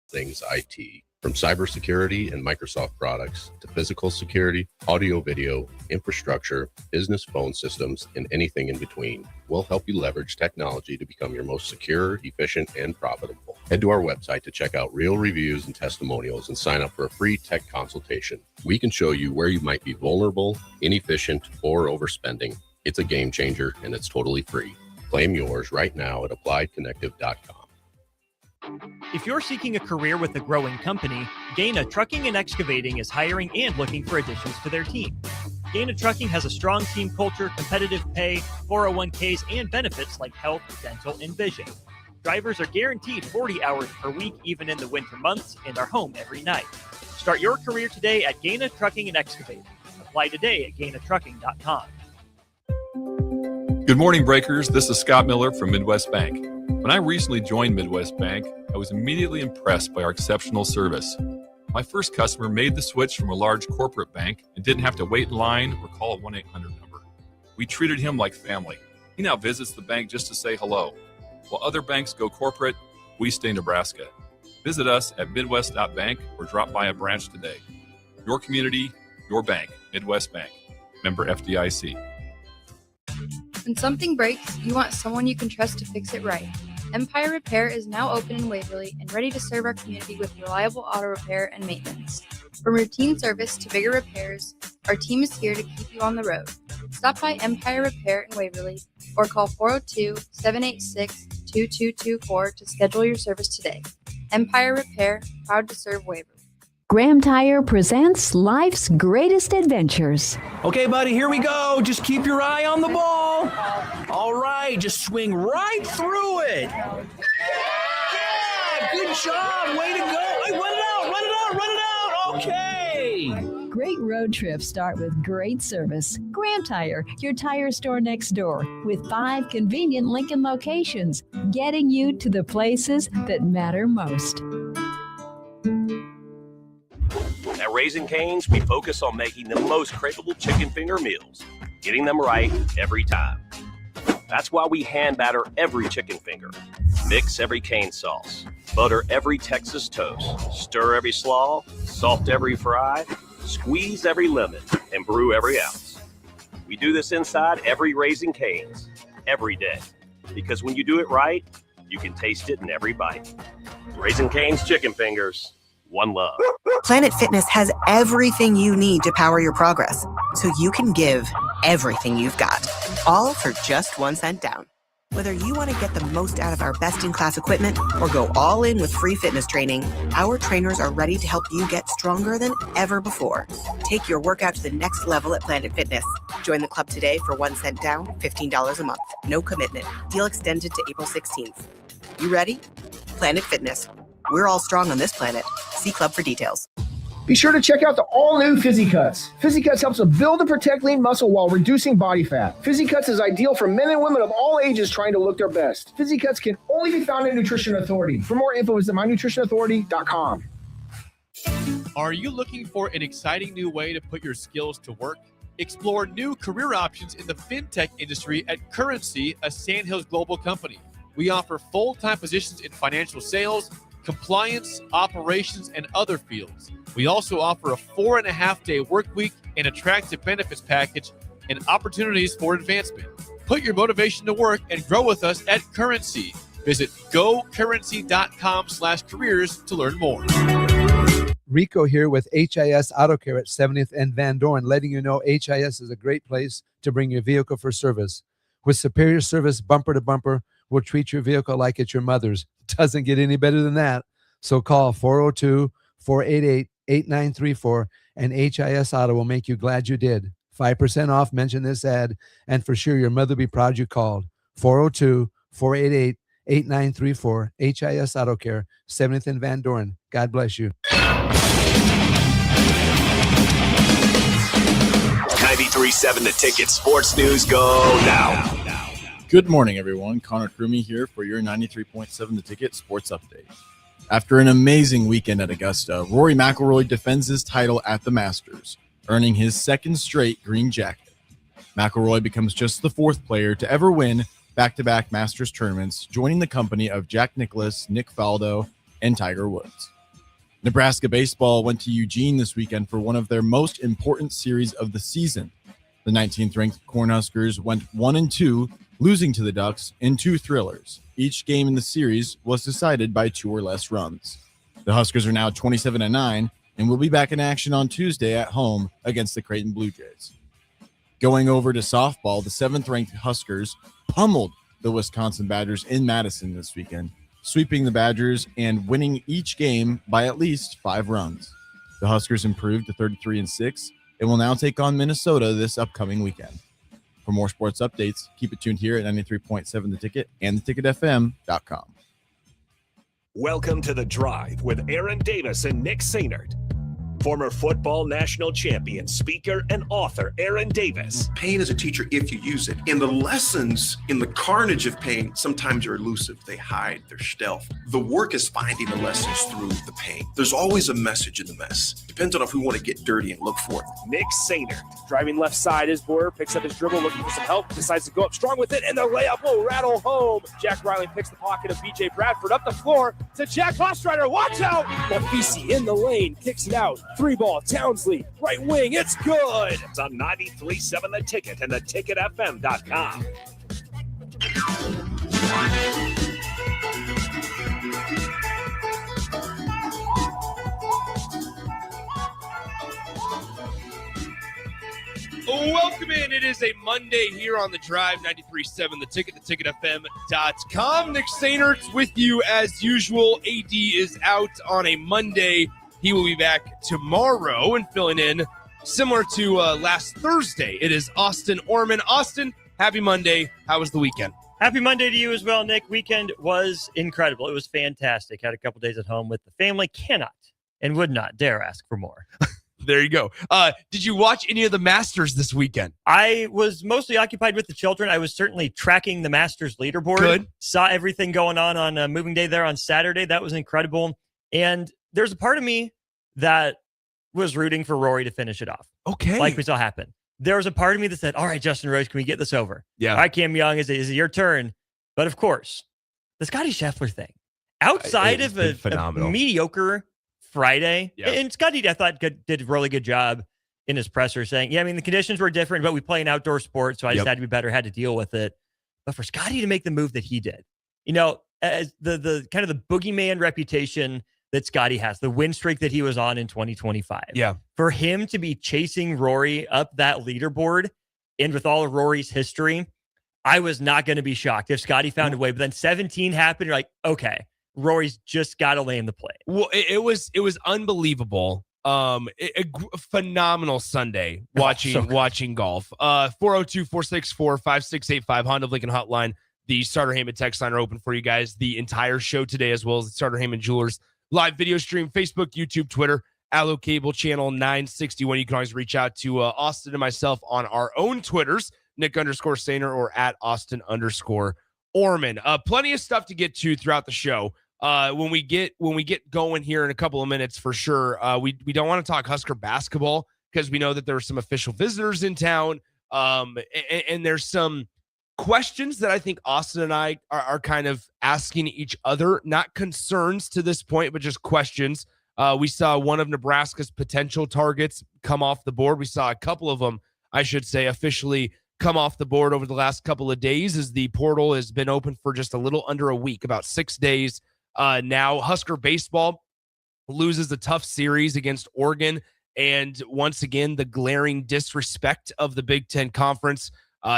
things IT. From cybersecurity and Microsoft products to physical security, audio, video, infrastructure, business phone systems, and anything in between, we'll help you leverage technology to become your most secure, efficient, and profitable. Head to our website to check out real reviews and testimonials and sign up for a free tech consultation. We can show you where you might be vulnerable, inefficient, or overspending. It's a game changer, and it's totally free. Claim yours right now at appliedconnective.com. If you're seeking a career with a growing company, Gaina Trucking and Excavating is hiring and looking for additions to their team. Gaina Trucking has a strong team culture, competitive pay, 401ks, and benefits like health, dental, and vision. Drivers are guaranteed 40 hours per week, even in the winter months, and are home every night. Start your career today at Gaina Trucking and Excavating. Apply today at GainaTrucking.com. Good morning, Breakers. This is Scott Miller from Midwest Bank. When I recently joined Midwest Bank, I was immediately impressed by our exceptional service. My first customer made the switch from a large corporate bank and didn't have to wait in line or call a 1-800 number. We treated him like family. He now visits the bank just to say hello. While other banks go corporate, we stay Nebraska. Visit us at midwest.bank or drop by a branch today. Your community, your bank. Midwest Bank. Member FDIC. When something breaks, you want someone you can trust to fix it right. Empire Repair is now open in Waverly and ready to serve our community with reliable auto repair and maintenance. From routine service to bigger repairs, our team is here to keep you on the road. Stop by Empire Repair in Waverly or call 402-786-2224 to schedule your service today. Empire Repair, proud to serve Waverly. Graham Tire presents life's greatest adventures. Okay, buddy, here we go. Just keep your eye on the ball. All right, just swing right through it. Yeah, good job. Way to go. Hey, run it out. Okay. Great road trips start with great service. Graham Tire, your tire store next door, with 5 convenient Lincoln locations, getting you to the places that matter most. At Raising Cane's, we focus on making the most craveable chicken finger meals, getting them right every time. That's why we hand batter every chicken finger, mix every cane sauce, butter every Texas toast, stir every slaw, salt every fry, squeeze every lemon, and brew every ounce. We do this inside every Raising Cane's, every day, because when you do it right, you can taste it in every bite. Raising Cane's chicken fingers. One love. Planet Fitness has everything you need to power your progress, so you can give everything you've got, all for just 1 cent down. Whether you want to get the most out of our best-in-class equipment or go all in with free fitness training, our trainers are ready to help you get stronger than ever before. Take your workout to the next level at Planet Fitness. Join the club today for 1 cent down, $15 a month. No commitment. Deal extended to April 16th. You ready? Planet Fitness. We're all strong on this planet. See Club for details. Be sure to check out the all-new Fizzy Cuts. Fizzy Cuts helps to build and protect lean muscle while reducing body fat. Fizzy Cuts is ideal for men and women of all ages trying to look their best. Fizzy Cuts can only be found at Nutrition Authority. For more info, visit mynutritionauthority.com. Are you looking for an exciting new way to put your skills to work? Explore new career options in the fintech industry at Currency, a Sandhills Global company. We offer full-time positions in financial sales, compliance, operations, and other fields. We also offer a 4.5-day work week, an attractive benefits package, and opportunities for advancement. Put your motivation to work and grow with us at Currency. Visit gocurrency.com/careers to learn more. Rico here with HIS Auto Care at 70th and Van Dorn, letting you know HIS is a great place to bring your vehicle for service. With superior service bumper to bumper, we'll treat your vehicle like it's your mother's. Doesn't get any better than that. So call 402-488-8934 and HIS Auto will make you glad you did. 5% off, mention this ad, and for sure your mother will be proud you called. 402-488-8934, HIS Auto Care, 70th and Van Dorn. God bless you. 93.7 The Ticket Sports News go now. Good morning, everyone. Connor Crumey here for your 93.7 The Ticket Sports Update. After an amazing weekend at Augusta, Rory McIlroy defends his title at the Masters, earning his second straight green jacket. McIlroy becomes just the 4th player to ever win back-to-back Masters tournaments, joining the company of Jack Nicklaus, Nick Faldo, and Tiger Woods. Nebraska baseball went to Eugene this weekend for one of their most important series of the season. The 19th-ranked Cornhuskers went 1-2, losing to the Ducks in 2 thrillers. Each game in the series was decided by 2 or less runs. The Huskers are now 27-9 and will be back in action on Tuesday at home against the Creighton Blue Jays. Going over to softball, the 7th-ranked Huskers pummeled the Wisconsin Badgers in Madison this weekend, sweeping the Badgers and winning each game by at least 5 runs. The Huskers improved to 33-6 and will now take on Minnesota this upcoming weekend. For more sports updates, keep it tuned here at 93.7 The Ticket and theticketfm.com. Welcome to The Drive with Aaron Davis and Nick Sainert. Former football national champion, speaker, and author Aaron Davis. Pain is a teacher if you use it. And the lessons in the carnage of pain sometimes are elusive. They hide, they're stealth. The work is finding the lessons through the pain. There's always a message in the mess. Depends on if we want to get dirty and look for it. Nick Sainert. Driving left side is Boyer, picks up his dribble, looking for some help, decides to go up strong with it, and the layup will rattle home. Jack Riley picks the pocket of BJ Bradford up the floor to Jack Ostrider. Watch out! Mafisi in the lane, kicks it out. 3-ball, Townsley, right wing, it's good! It's on 93.7 The Ticket and theticketfm.com. Welcome in. It is a Monday here on The Drive, 93.7 The Ticket, theticketfm.com. Nick Sainert with you as usual. AD is out on a Monday. He will be back tomorrow and filling in similar to last Thursday. It is Austin Orman. Austin, happy Monday. How was the weekend? Happy Monday to you as well, Nick. Weekend was incredible. It was fantastic. Had a couple days at home with the family. Cannot and would not dare ask for more. There you go. Did you watch any of the Masters this weekend? I was mostly occupied with the children. I was certainly tracking the Masters leaderboard. Good. Saw everything going on moving day there on Saturday. That was incredible. And there's a part of me that was rooting for Rory to finish it off. Okay. Like we saw happen. There was a part of me that said, all right, Justin Rose, can we get this over? Yeah. All right, Cam Young, is it your turn? But of course, the Scotty Scheffler thing. Outside of a mediocre Friday, and Scotty, I thought, did a really good job in his presser saying, yeah, I mean, the conditions were different, but we play an outdoor sport, so I just had to be better, had to deal with it. But for Scotty to make the move that he did, you know, as the kind of the boogeyman reputation that Scotty has, the win streak that he was on in 2025. Yeah. For him to be chasing Rory up that leaderboard, and with all of Rory's history, I was not going to be shocked if Scotty found a way. But then 17 happened. You're like, okay, Rory's just got to land the plane. Well, it was unbelievable. A phenomenal Sunday watching golf. 402-464-5685 Honda of Lincoln hotline. The Starter Heyman text line are open for you guys the entire show today, as well as the Starter Heyman Jewelers live video stream, Facebook, YouTube, Twitter, Allo Cable channel 961. You can always reach out to Austin and myself on our own Twitters, Nick_Sainer or at Austin_Orman. Plenty of stuff to get to throughout the show. When we get going here in a couple of minutes, for sure. We don't want to talk Husker basketball because we know that there are some official visitors in town. And there's some questions that I think Austin and I are kind of asking each other, not concerns to this point, but just questions. We saw one of Nebraska's potential targets come off the board. We saw a couple of them, I should say, officially come off the board over the last couple of days, as the portal has been open for just a little under a week, about 6 days. Now Husker baseball loses a tough series against Oregon. And once again, the glaring disrespect of the Big Ten Conference.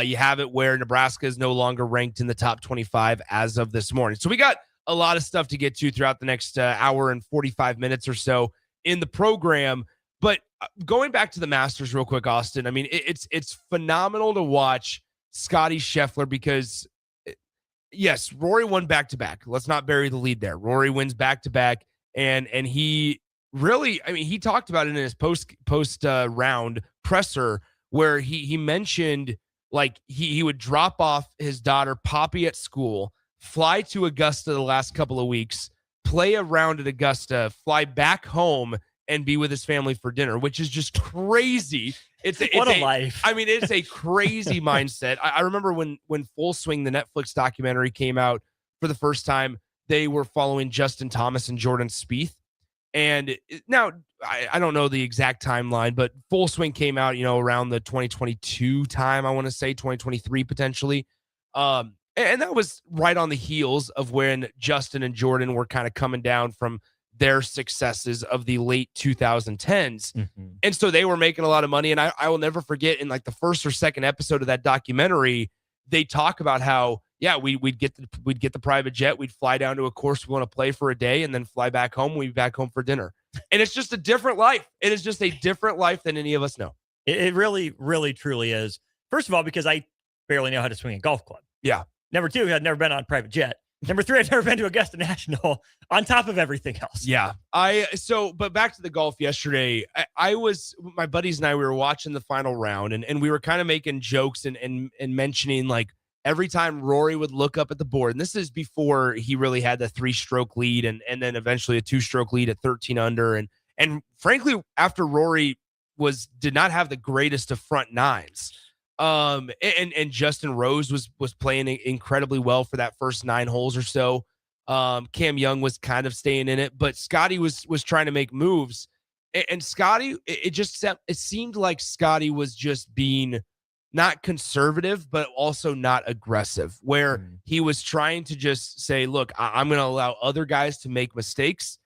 You have it where Nebraska is no longer ranked in the top 25 as of this morning. So we got a lot of stuff to get to throughout the next hour and 45 minutes or so in the program. But going back to the Masters real quick, Austin, I mean, it's phenomenal to watch Scotty Scheffler because, yes, Rory won back-to-back. Let's not bury the lead there. Rory wins back-to-back, and he really, I mean, he talked about it in his post round presser where he mentioned, like, he would drop off his daughter Poppy at school, fly to Augusta the last couple of weeks, play a round at Augusta, fly back home, and be with his family for dinner, which is just crazy. It's a life. I mean, it's a crazy mindset. I remember when Full Swing, the Netflix documentary, came out for the first time, they were following Justin Thomas and Jordan Spieth. And now I don't know the exact timeline, but Full Swing came out, around the 2022 time, I want to say 2023 potentially. And that was right on the heels of when Justin and Jordan were kind of coming down from their successes of the late 2010s. And so they were making a lot of money. And I will never forget, in like the first or second episode of that documentary, they talk about how, we'd get the private jet, we'd fly down to a course we want to play for a day, and then fly back home. We'd be back home for dinner. And it's just a different life. It is just a different life than any of us know. It really, really, truly is. First of all, because I barely know how to swing a golf club. Yeah. Number two, I'd never been on a private jet. Number three, I've never been to Augusta National on top of everything else. Yeah. But back to the golf yesterday, my buddies and I, we were watching the final round, and we were kind of making jokes and mentioning, like, every time Rory would look up at the board, and this is before he really had the 3-stroke lead and then eventually a 2-stroke lead at 13 under. And frankly, after Rory did not have the greatest of front nines. And Justin Rose was playing incredibly well for that first 9 holes or so. Cam Young was kind of staying in it, but Scotty was trying to make moves. And Scotty, it seemed like Scotty was just being not conservative, but also not aggressive, where he was trying to just say, look, I'm going to allow other guys to make mistakes.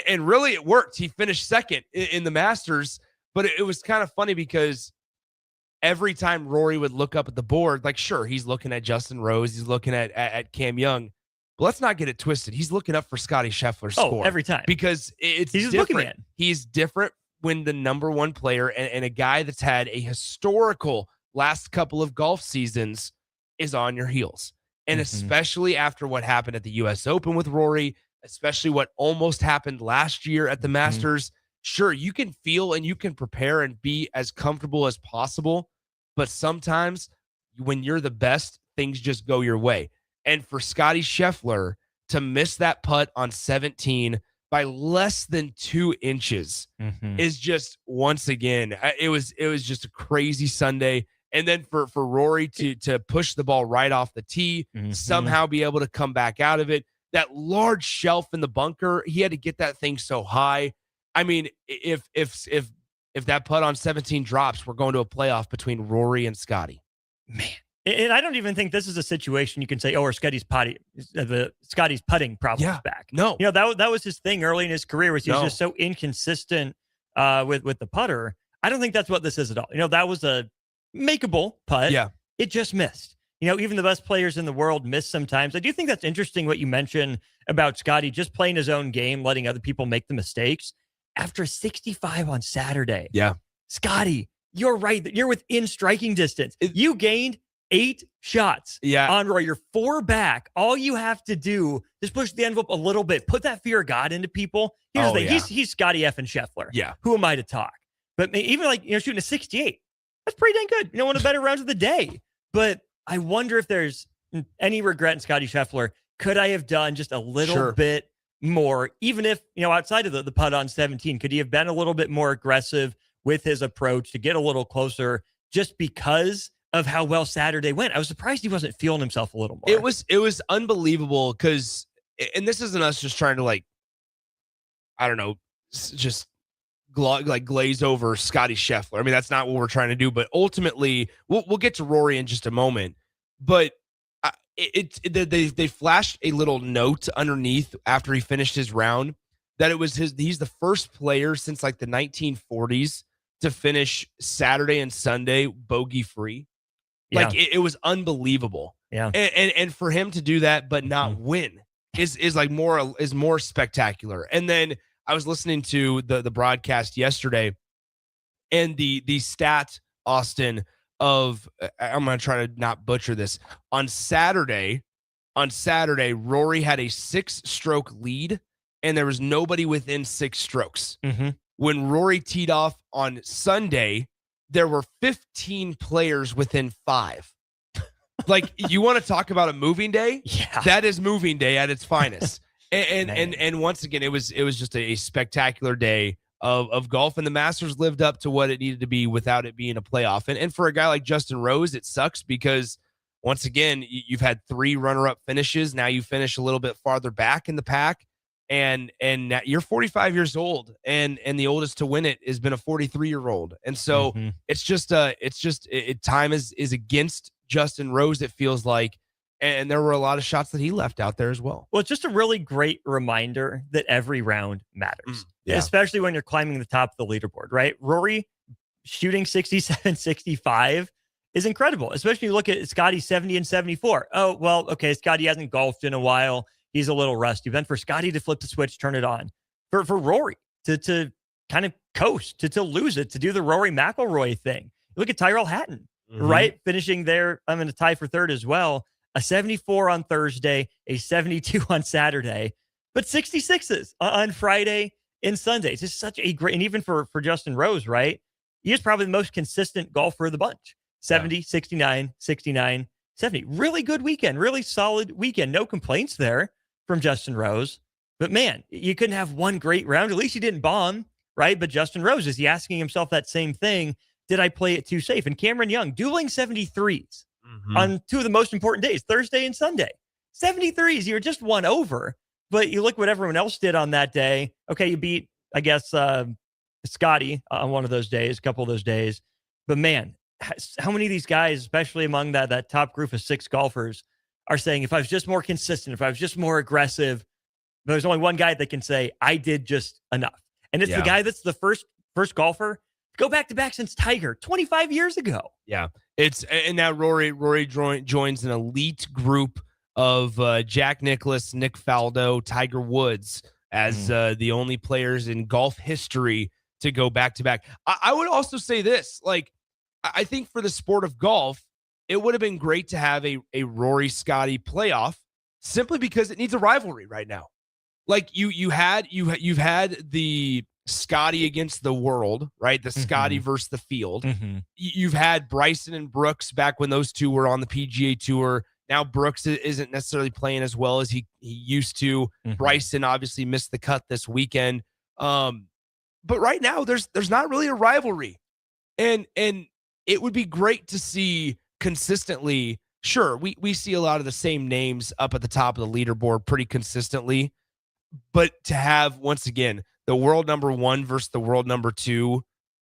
And really it worked. He finished second in the Masters, but it was kind of funny because every time Rory would look up at the board, like, sure, he's looking at Justin Rose, he's looking at Cam Young, but let's not get it twisted. He's looking up for Scotty Scheffler's score every time, because he's looking at. He's different when the number one player and a guy that's had a historical last couple of golf seasons is on your heels. And especially after what happened at the US Open with Rory, especially what almost happened last year at the Masters. Sure, you can feel and you can prepare and be as comfortable as possible, but sometimes when you're the best, things just go your way. And for Scotty Scheffler to miss that putt on 17 by less than 2 inches is just, once again, it was just a crazy Sunday. And then for Rory to push the ball right off the tee, somehow be able to come back out of it. That large shelf in the bunker, he had to get that thing so high. I mean, if that putt on 17 drops, we're going to a playoff between Rory and Scotty. Man. And I don't even think this is a situation you can say, or Scotty's putting problems back. No. That was his thing early in his career, was he was just so inconsistent with the putter. I don't think that's what this is at all. That was a makeable putt. Yeah. It just missed. Even the best players in the world miss sometimes. I do think that's interesting what you mentioned about Scotty just playing his own game, letting other people make the mistakes. After 65 on Saturday. Yeah. Scotty, you're right. You're within striking distance. You gained 8 shots. Yeah. On Roy, you're 4 back. All you have to do is push the envelope a little bit. Put that fear of God into people. Here's the thing. He's Scotty effing Scheffler. Yeah. Who am I to talk? But even shooting a 68, that's pretty dang good. One of the better rounds of the day. But I wonder if there's any regret in Scotty Scheffler. Could I have done just a little bit more, even if, outside of the putt on 17, could he have been a little bit more aggressive with his approach to get a little closer just because of how well Saturday went? I was surprised he wasn't feeling himself a little more. It was unbelievable because, and this isn't us just trying to just glaze over Scotty Scheffler. I mean, that's not what we're trying to do, but ultimately we'll get to Rory in just a moment, but they flashed a little note underneath after he finished his round that he's the first player since like the 1940s to finish Saturday and Sunday bogey free. Like it was unbelievable. Yeah. And for him to do that but not win is more spectacular. And then I was listening to the broadcast yesterday, and the stat, Austin, of, I'm going to try to not butcher this. On Saturday, Rory had a 6-stroke lead, and there was nobody within 6 strokes. When Rory teed off on Sunday, there were 15 players within 5. Like, you want to talk about a moving day? Yeah. That is moving day at its finest. And once again, it was just a spectacular day of golf, and the Masters lived up to what it needed to be without it being a playoff. And for a guy like Justin Rose, it sucks because, once again, you've had 3 runner-up finishes. Now you finish a little bit farther back in the pack. and you're 45 years old, and the oldest to win it has been a 43-year-old. And so it's just time is against Justin Rose, it feels like. And there were a lot of shots that he left out there as well. Well, it's just a really great reminder that every round matters, yeah. especially when you're climbing the top of the leaderboard, right? Rory shooting 67, 65 is incredible, especially when you look at Scotty 70 and 74. Oh, well, okay, Scotty hasn't golfed in a while. He's a little rusty. Then for Scotty to flip the switch, turn it on. For Rory to kind of coast, to lose it, to do the Rory McIlroy thing. Look at Tyrell Hatton, right? Finishing there, I'm in a tie for third as well. A 74 on Thursday, a 72 on Saturday, but 66s on Friday and Sunday. It's just such a great, and even for Justin Rose, right? He is probably the most consistent golfer of the bunch. 70, 69, 69, 70. Really good weekend, really solid weekend. No complaints there from Justin Rose. But man, you couldn't have one great round. At least he didn't bomb, right? But Justin Rose, is he asking himself that same thing? Did I play it too safe? And Cameron Young, dueling 73s. On two of the most important days, Thursday and Sunday. 73s, you're just one over. But you look what everyone else did on that day. Okay, you beat, I guess, Scotty on one of those days, a couple of those days. But man, how many of these guys, especially among that top group of 6 golfers, are saying, if I was just more consistent, if I was just more aggressive, there's only one guy that can say, I did just enough. And it's the guy that's the first golfer to go back-to-back since Tiger 25 years ago. Yeah. And now Rory joins an elite group of Jack Nicklaus, Nick Faldo, Tiger Woods as the only players in golf history to go back-to-back. I would also say this, like, I think for the sport of golf, it would have been great to have a Rory Scotty playoff, simply because it needs a rivalry right now. Like you've had the Scotty against the world, right? The Scotty versus the field. You've had Bryson and Brooks back when those two were on the PGA Tour. Now Brooks isn't necessarily playing as well as he used to. Bryson obviously missed the cut this weekend. But right now there's not really a rivalry. And it would be great to see consistently. Sure, we see a lot of the same names up at the top of the leaderboard pretty consistently. But to have, once again, the world number 1 versus the world number 2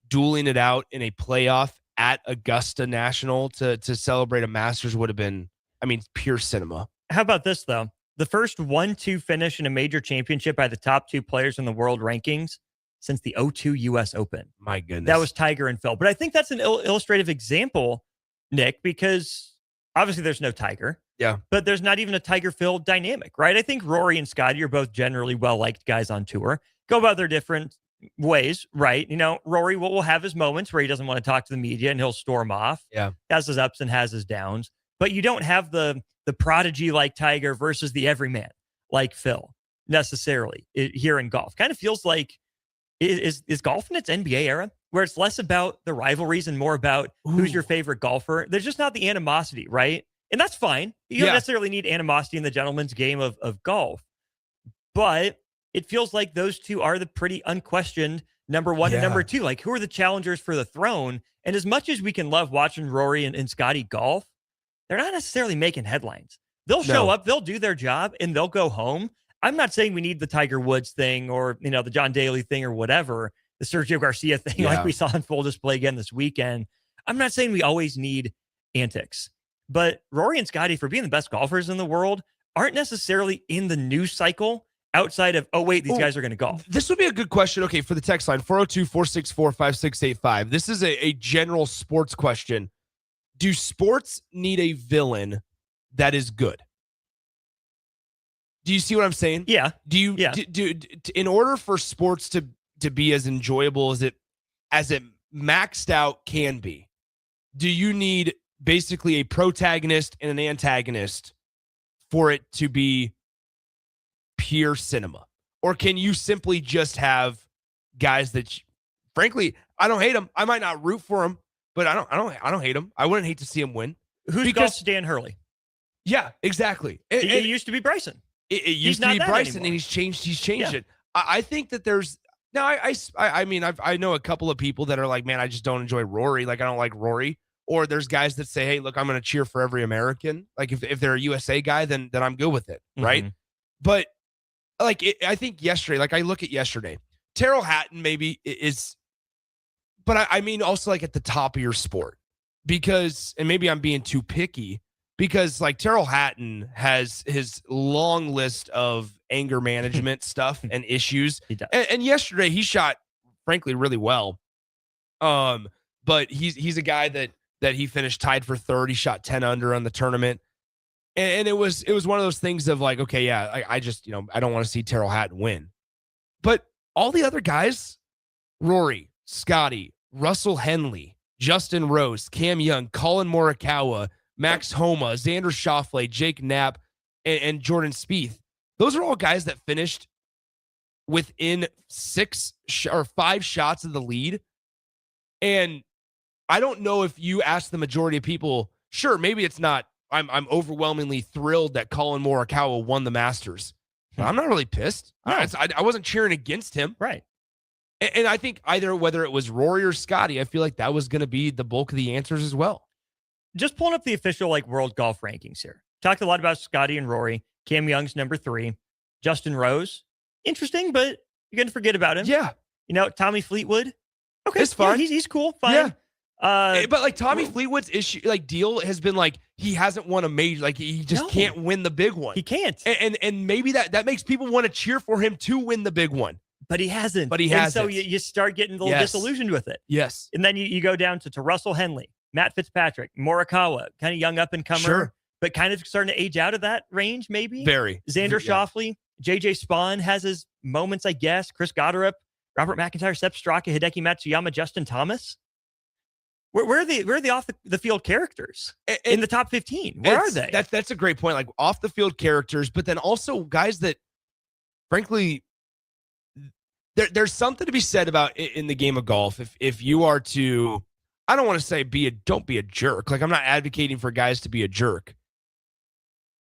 dueling it out in a playoff at Augusta National to celebrate a Masters would have been, I mean, pure cinema. How about this, though? The first 1-2 finish in a major championship by the top 2 players in the world rankings since the 2002 U.S. Open. My goodness. That was Tiger and Phil. But I think that's an illustrative example, Nick, because obviously there's no Tiger. Yeah. But there's not even a Tiger-Phil dynamic, right? I think Rory and Scotty are both generally well-liked guys on tour. Go about their different ways, right? You know, Rory will have his moments where he doesn't want to talk to the media and he'll storm off. Yeah. Has his ups and has his downs. But you don't have the prodigy like Tiger versus the everyman like Phil necessarily here in golf. Kind of feels like, is golf in its NBA era, where it's less about the rivalries and more about who's your favorite golfer? There's just not the animosity, right? And that's fine. You don't necessarily need animosity in the gentleman's game of golf. But it feels like those two are the pretty unquestioned number 1 and number 2. Like, who are the challengers for the throne? And as much as we can love watching Rory and Scotty golf, they're not necessarily making headlines. They'll show up, they'll do their job, and they'll go home. I'm not saying we need the Tiger Woods thing or, you know, the John Daly thing or whatever, the Sergio Garcia thing like we saw on full display again this weekend. I'm not saying we always need antics. But Rory and Scotty, for being the best golfers in the world, aren't necessarily in the news cycle outside of, oh, wait, these guys are going to golf. This would be a good question. Okay, for the text line, 402-464-5685. This is a general sports question. Do sports need a villain that is good? Do you see what I'm saying? Yeah. Do you do in order for sports to be as enjoyable as it maxed out can be, do you need basically a protagonist and an antagonist for it to be pure cinema? Or can you simply just have guys that, frankly, I don't hate them. I might not root for them, but I don't hate them. I wouldn't hate to see them win. Who's golf's Dan Hurley? Yeah, exactly. It used to be Bryson. It used to be Bryson, anymore. and he's changed it. I think that there's now. I mean, I know a couple of people that are like, man, I just don't enjoy Rory. Like, I don't like Rory. Or there's guys that say, hey, look, I'm going to cheer for every American. Like, if they're a USA guy, then I'm good with it, right? But I think yesterday, like I look at yesterday, Terrell Hatton maybe is, but I mean also like at the top of your sport because, and maybe I'm being too picky because like Terrell Hatton has his long list of anger management stuff and issues. He does. And yesterday he shot, frankly, really well. But he's a guy that he finished tied for third. He shot 10 under on the tournament. And it was one of those things of like, okay, yeah, I just, I don't want to see Terrell Hatton win. But all the other guys, Rory, Scotty, Russell Henley, Justin Rose, Cam Young, Colin Morikawa, Max Homa, Xander Schauffele, Jake Knapp, and Jordan Spieth. Those are all guys that finished within 5 shots of the lead. And I don't know if you ask the majority of people, sure, maybe it's not, I'm overwhelmingly thrilled that Colin Morikawa won the Masters. But I'm not really pissed. No. I wasn't cheering against him. Right. And I think either whether it was Rory or Scotty, I feel like that was going to be the bulk of the answers as well. Just pulling up the official world golf rankings here. Talked a lot about Scotty and Rory. Cam Young's number 3. Justin Rose, interesting, but you're going to forget about him. Yeah. Tommy Fleetwood. Okay. It's fine. Yeah, he's cool. Fine. Yeah. But like Tommy Fleetwood's issue, deal has been like he hasn't won a major, like he just can't win the big one. He can't, and maybe that makes people want to cheer for him to win the big one. But he hasn't. And so you start getting a little disillusioned with it. Yes. And then you go down to Russell Henley, Matt Fitzpatrick, Morikawa, kind of young up and comer, but kind of starting to age out of that range. Maybe very Xander Schauffele, JJ Spawn has his moments, I guess. Chris Gotterup, Robert McIntyre, Sepp Straka, Hideki Matsuyama, Justin Thomas. Where are the off the field characters in the top 15? Where are they? That's a great point. Like off the field characters, but then also guys that, frankly, there's something to be said about in the game of golf. If you are to, I don't want to say don't be a jerk. Like I'm not advocating for guys to be a jerk,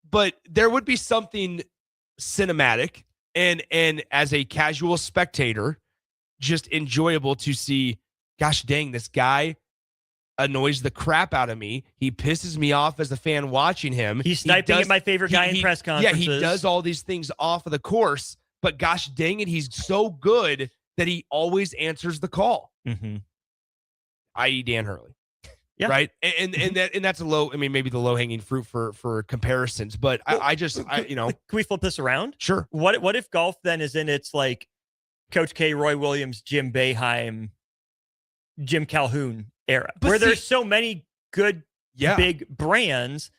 but there would be something cinematic and as a casual spectator, just enjoyable to see. Gosh dang, this guy annoys the crap out of me. He pisses me off as a fan watching him. He's sniping at my favorite guy in press conferences. Yeah, he does all these things off of the course, but gosh dang it, he's so good that he always answers the call. Mm-hmm. I.e. Dan Hurley. Yeah. Right. And that's a low, maybe the low hanging fruit for comparisons, but can we flip this around? Sure. What if golf then is in its like Coach K, Roy Williams, Jim Boeheim, Jim Calhoun era, where there's so many good big brands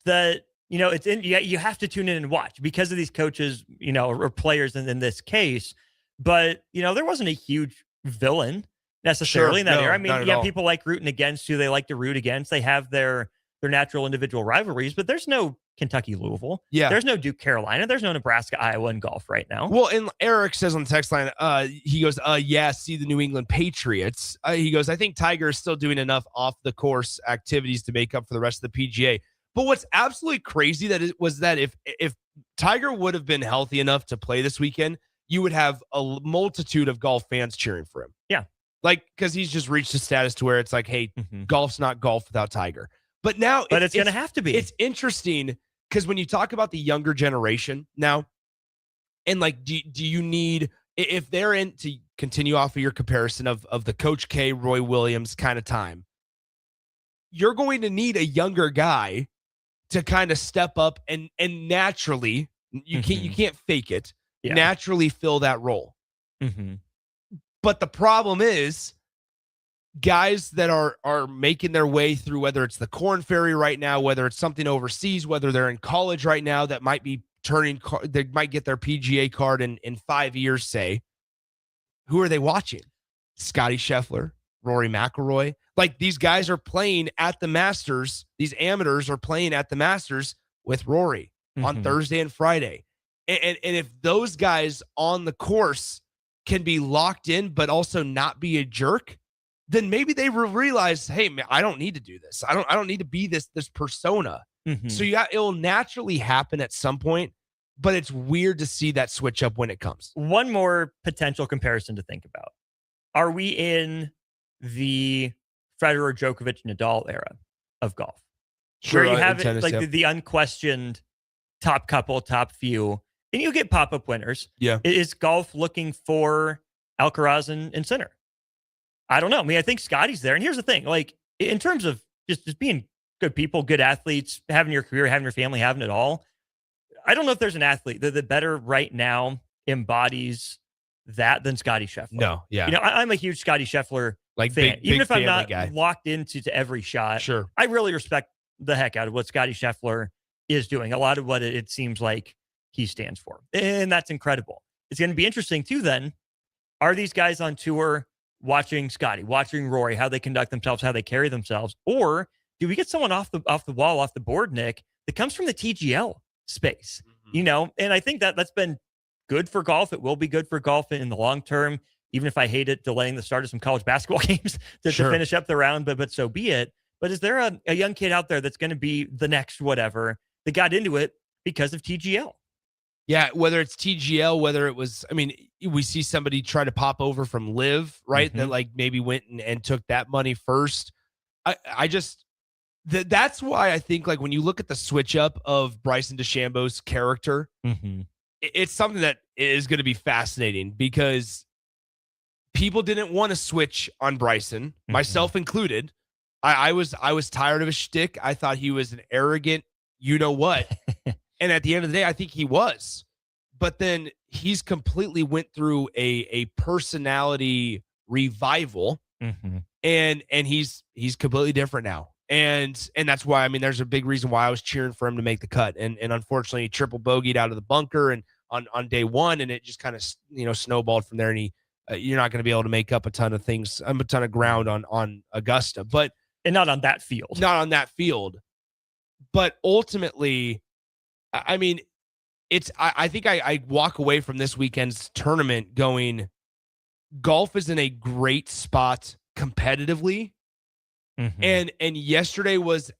that it's in. You have to tune in and watch because of these coaches, or players in this case. But there wasn't a huge villain necessarily in that era. I mean, people like rooting against who they like to root against. They have their natural individual rivalries, but there's no Kentucky Louisville. Yeah. There's no Duke Carolina. There's no Nebraska Iowa in golf right now. Well, and Eric says on the text line, he goes, see the New England Patriots. He goes, I think Tiger is still doing enough off the course activities to make up for the rest of the PGA. But what's absolutely crazy was that if Tiger would have been healthy enough to play this weekend, you would have a multitude of golf fans cheering for him. Yeah. Like, because he's just reached a status to where it's like, hey, golf's not golf without Tiger. But now it's going to have to be. It's interesting because when you talk about the younger generation now, and like, do you need, if they're in, to continue off of your comparison of the Coach K, Roy Williams kind of time, you're going to need a younger guy to kind of step up and naturally, you can't fake it, naturally fill that role. Mm-hmm. But the problem is, guys that are making their way through, whether it's the Corn Ferry right now, whether it's something overseas, whether they're in college right now that might be they might get their PGA card in 5 years, say, who are they watching? Scotty Scheffler, Rory McIlroy. Like, these guys are playing at the Masters. These amateurs are playing at the Masters with Rory on Thursday and Friday. And if those guys on the course can be locked in, but also not be a jerk, then maybe they will realize, hey, man, I don't need to do this. I don't need to be this persona. So it'll naturally happen at some point, but it's weird to see that switch up when it comes. One more potential comparison to think about. Are we in the Federer, Djokovic, Nadal era of golf? Sure, where you have tennis, the unquestioned top couple, top few, and you get pop-up winners. Yeah. Is golf looking for Alcaraz and Sinner? I don't know. I mean, I think Scotty's there. And here's the thing, like in terms of just being good people, good athletes, having your career, having your family, having it all. I don't know if there's an athlete that better right now embodies that than Scotty Scheffler. No, yeah. You know, I'm a huge Scotty Scheffler like fan. big, Even big if I'm not guy. locked into every shot, Sure. I really respect the heck out of what Scotty Scheffler is doing. A lot of what it seems like he stands for. And that's incredible. It's going to be interesting too then. Are these guys on tour watching Scotty, watching Rory, how they conduct themselves, how they carry themselves? Or do we get someone off the wall, off the board, Nick, that comes from the TGL space? You know, and I think that's been good for golf. It will be good for golf in the long term, even if I hate it delaying the start of some college basketball games to finish up the round, but so be it. But is there a young kid out there that's going to be the next whatever that got into it because of TGL? Yeah, whether it's TGL, whether it was, I mean, we see somebody try to pop over from Live, right? That like maybe went and took that money first. I just, that's why I think like when you look at the switch up of Bryson DeChambeau's character, it's something that is going to be fascinating because people didn't want to switch on Bryson, myself included. I was tired of his shtick. I thought he was an arrogant, you know what? And at the end of the day, I think he was. But then he's completely went through a personality revival, and he's completely different now. And that's why, I mean, there's a big reason why I was cheering for him to make the cut. And unfortunately, he triple bogeyed out of the bunker and on day one, and it just kind of, you know, snowballed from there. And he, you're not going to be able to make up a ton of things, a ton of ground on Augusta, and not on that field. Not on that field. But ultimately, I mean, I think I walk away from this weekend's tournament going, golf is in a great spot competitively. And yesterday was,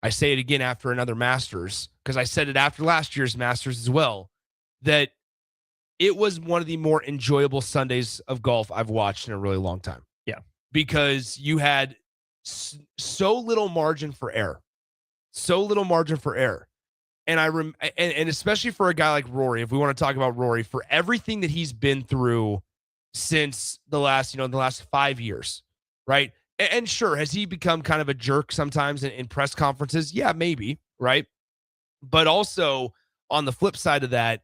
I say it again after another Masters, because I said it after last year's Masters as well, that it was one of the more enjoyable Sundays of golf I've watched in a really long time. Yeah. Because you had so little margin for error. And and especially for a guy like Rory, if we want to talk about Rory, for everything that he's been through since the last 5 years, right? And sure, has he become kind of a jerk sometimes in press conferences? Yeah, maybe, right? But also on the flip side of that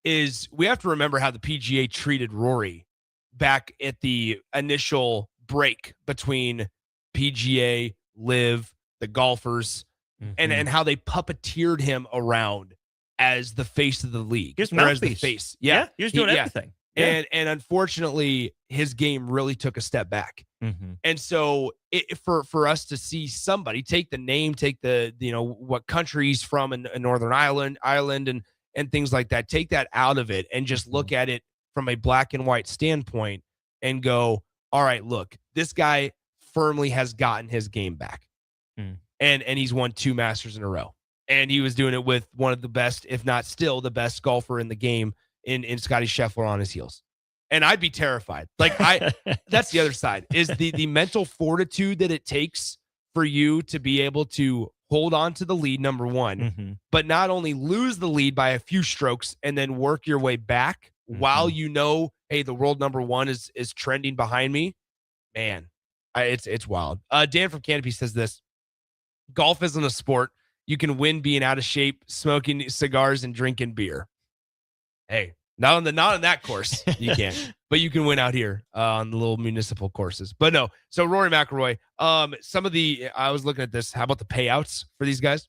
is we have to remember how the PGA treated Rory back at the initial break between PGA, Live, the golfers, and how they puppeteered him around as the face of the league. Here's as the mouthpiece. face. Yeah, he was doing everything. Yeah. And unfortunately, his game really took a step back. And so for us to see somebody take the name, take the, you know, what country he's from in Northern Ireland and things like that, take that out of it and just look at it from a black and white standpoint and go, all right, look, this guy firmly has gotten his game back. And he's won 2 Masters in a row. And he was doing it with one of the best, if not still the best golfer in the game in Scotty Scheffler on his heels. And I'd be terrified. Like that's the other side is the mental fortitude that it takes for you to be able to hold on to the lead, number one, but not only lose the lead by a few strokes and then work your way back while you know, hey, the world number one is trending behind me. Man, it's wild. Dan from Canopy says this: golf isn't a sport. You can win being out of shape, smoking cigars and drinking beer. Hey, not on that course. You can't, but you can win out here on the little municipal courses. But no. So Rory McIlroy, I was looking at this. How about the payouts for these guys?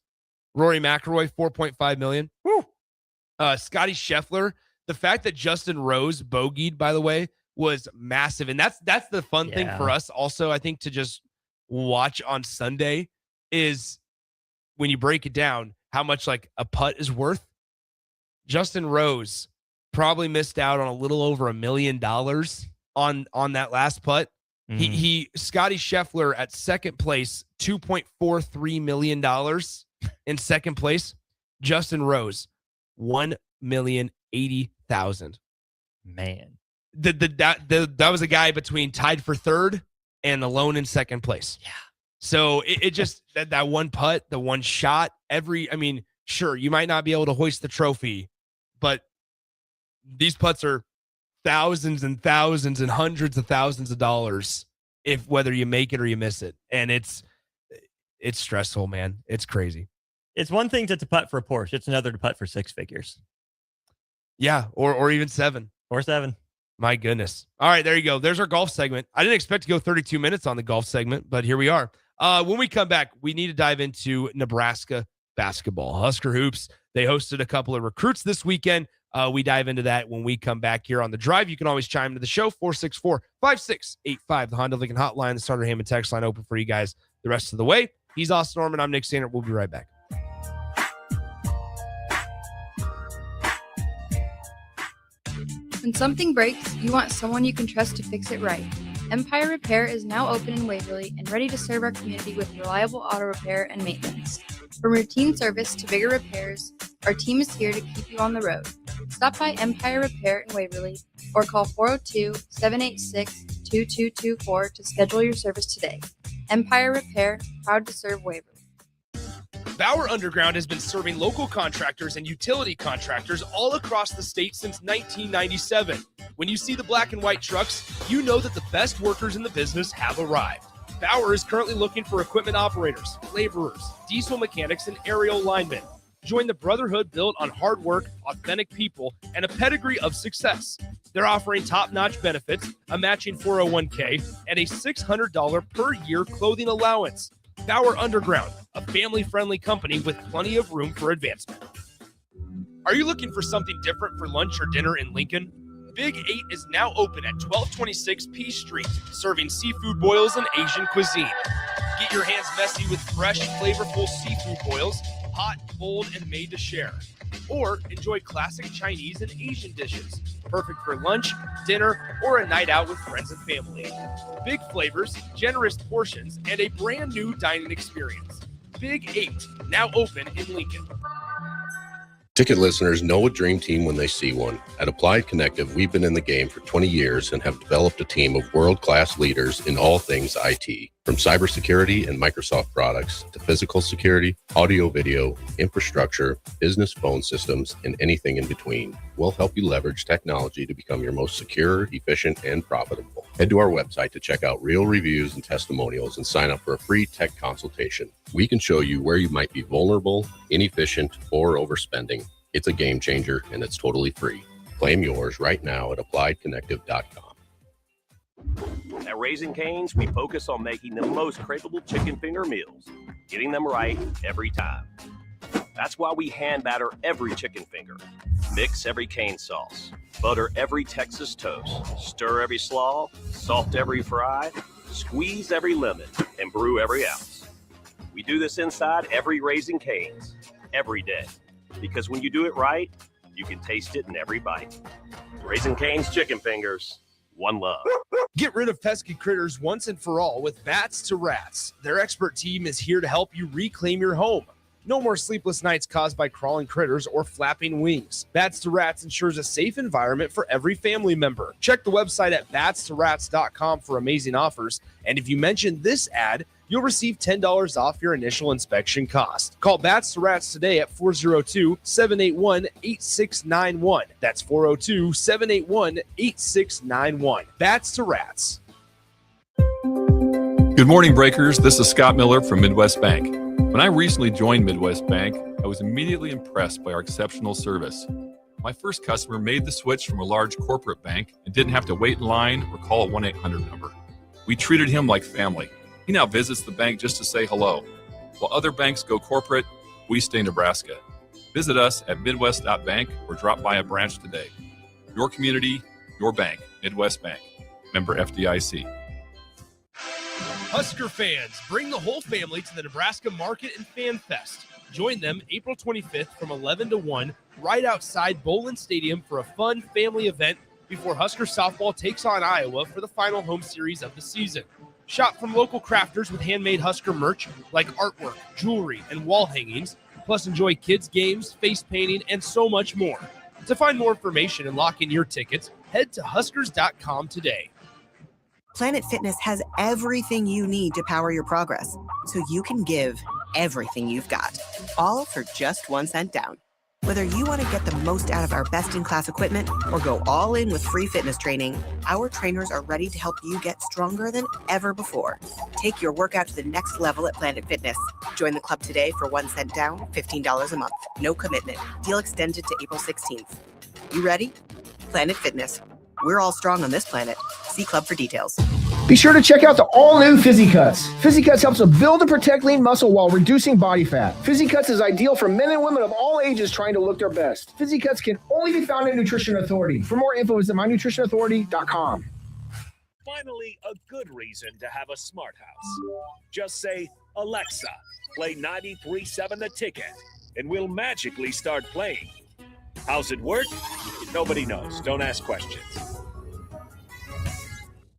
Rory McIlroy, $4.5 million. Woo. Scotty Scheffler, the fact that Justin Rose bogeyed, by the way, was massive. And that's the fun thing for us also, I think, to just watch on Sunday is when you break it down, how much like a putt is worth. Justin Rose probably missed out on a little over $1 million on that last putt. Scotty Scheffler at second place, $2.43 million in second place. Justin Rose, $1,080,000. Man, that was a guy between tied for third and alone in second place. Yeah. So it just that one putt, the one shot, sure, you might not be able to hoist the trophy, but these putts are thousands and thousands and hundreds of thousands of dollars if whether you make it or you miss it. And it's stressful, man. It's crazy. It's one thing to putt for a Porsche. It's another to putt for six figures. Yeah, or even seven. Or seven. My goodness. All right, there you go. There's our golf segment. I didn't expect to go 32 minutes on the golf segment, but here we are. When we come back, we need to dive into Nebraska basketball. Husker Hoops, they hosted a couple of recruits this weekend. We dive into that when we come back here on The Drive. You can always chime into the show, 464-5685, the Honda Lincoln Hotline, the Starter Hammond text line open for you guys the rest of the way. He's Austin Norman. I'm Nick Sanders. We'll be right back. When something breaks, you want someone you can trust to fix it right. Empire Repair is now open in Waverly and ready to serve our community with reliable auto repair and maintenance. From routine service to bigger repairs, our team is here to keep you on the road. Stop by Empire Repair in Waverly or call 402-786-2224 to schedule your service today. Empire Repair, proud to serve Waverly. Bauer Underground has been serving local contractors and utility contractors all across the state since 1997. When you see the black and white trucks, you know that the best workers in the business have arrived. Bauer is currently looking for equipment operators, laborers, diesel mechanics, and aerial linemen. Join the brotherhood built on hard work, authentic people, and a pedigree of success. They're offering top-notch benefits, a matching 401k, and a $600 per year clothing allowance. Bauer Underground, a family-friendly company with plenty of room for advancement. Are you looking for something different for lunch or dinner in Lincoln? Big 8 is now open at 1226 P Street, serving seafood boils and Asian cuisine. Get your hands messy with fresh, flavorful seafood boils, hot, cold, and made to share. Or enjoy classic Chinese and Asian dishes, perfect for lunch, dinner, or a night out with friends and family. Big flavors, generous portions, and a brand new dining experience. Big 8, now open in Lincoln. Ticket listeners know a dream team when they see one. At Applied Connective, we've been in the game for 20 years and have developed a team of world-class leaders in all things IT. From cybersecurity and Microsoft products to physical security, audio-video, infrastructure, business phone systems, and anything in between, we'll help you leverage technology to become your most secure, efficient, and profitable. Head to our website to check out real reviews and testimonials and sign up for a free tech consultation. We can show you where you might be vulnerable, inefficient, or overspending. It's a game changer, and it's totally free. Claim yours right now at appliedconnective.com. At Raising Cane's, we focus on making the most craveable chicken finger meals, getting them right every time. That's why we hand batter every chicken finger, mix every cane sauce, butter every Texas toast, stir every slaw, salt every fry, squeeze every lemon, and brew every ounce. We do this inside every Raising Cane's, every day. Because when you do it right, you can taste it in every bite. Raising Cane's chicken fingers, one love. Get rid of pesky critters once and for all with Bats to Rats. Their expert team is here to help you reclaim your home. No more sleepless nights caused by crawling critters or flapping wings. Bats to Rats ensures a safe environment for every family member. Check the website at batstoRats.com for amazing offers. And if you mention this ad, you'll receive $10 off your initial inspection cost. Call Bats to Rats today at 402-781-8691. That's 402-781-8691. Bats to Rats. Good morning, Breakers. This is Scott Miller from Midwest Bank. When I recently joined Midwest Bank, I was immediately impressed by our exceptional service. My first customer made the switch from a large corporate bank and didn't have to wait in line or call a 1-800 number. We treated him like family. He now visits the bank just to say hello. While other banks go corporate, we stay Nebraska. Visit us at midwest.bank or drop by a branch today. Your community, your bank. Midwest Bank. Member FDIC. Husker fans, bring the whole family to the Nebraska Market and Fan Fest. Join them April 25th from 11 to 1 right outside Bowlin Stadium for a fun family event before Husker softball takes on Iowa for the final home series of the season. Shop from local crafters with handmade Husker merch like artwork, jewelry, and wall hangings, plus enjoy kids' games, face painting, and so much more. To find more information and lock in your tickets, head to huskers.com today. Planet Fitness has everything you need to power your progress, so you can give everything you've got, all for just 1 cent down. Whether you want to get the most out of our best-in-class equipment or go all in with free fitness training, our trainers are ready to help you get stronger than ever before. Take your workout to the next level at Planet Fitness. Join the club today for 1 cent down, $15 a month. No commitment. Deal extended to April 16th. You ready? Planet Fitness. We're all strong on this planet. See club for details. Be sure to check out the all-new Fizzy Cuts. Fizzy Cuts helps to build and protect lean muscle while reducing body fat. Fizzy Cuts is ideal for men and women of all ages trying to look their best. Fizzy Cuts can only be found at Nutrition Authority. For more info, visit mynutritionauthority.com. Finally, a good reason to have a smart house. Just say, Alexa, play 93.7 The Ticket, and we'll magically start playing. How's it work? Nobody knows. Don't ask questions.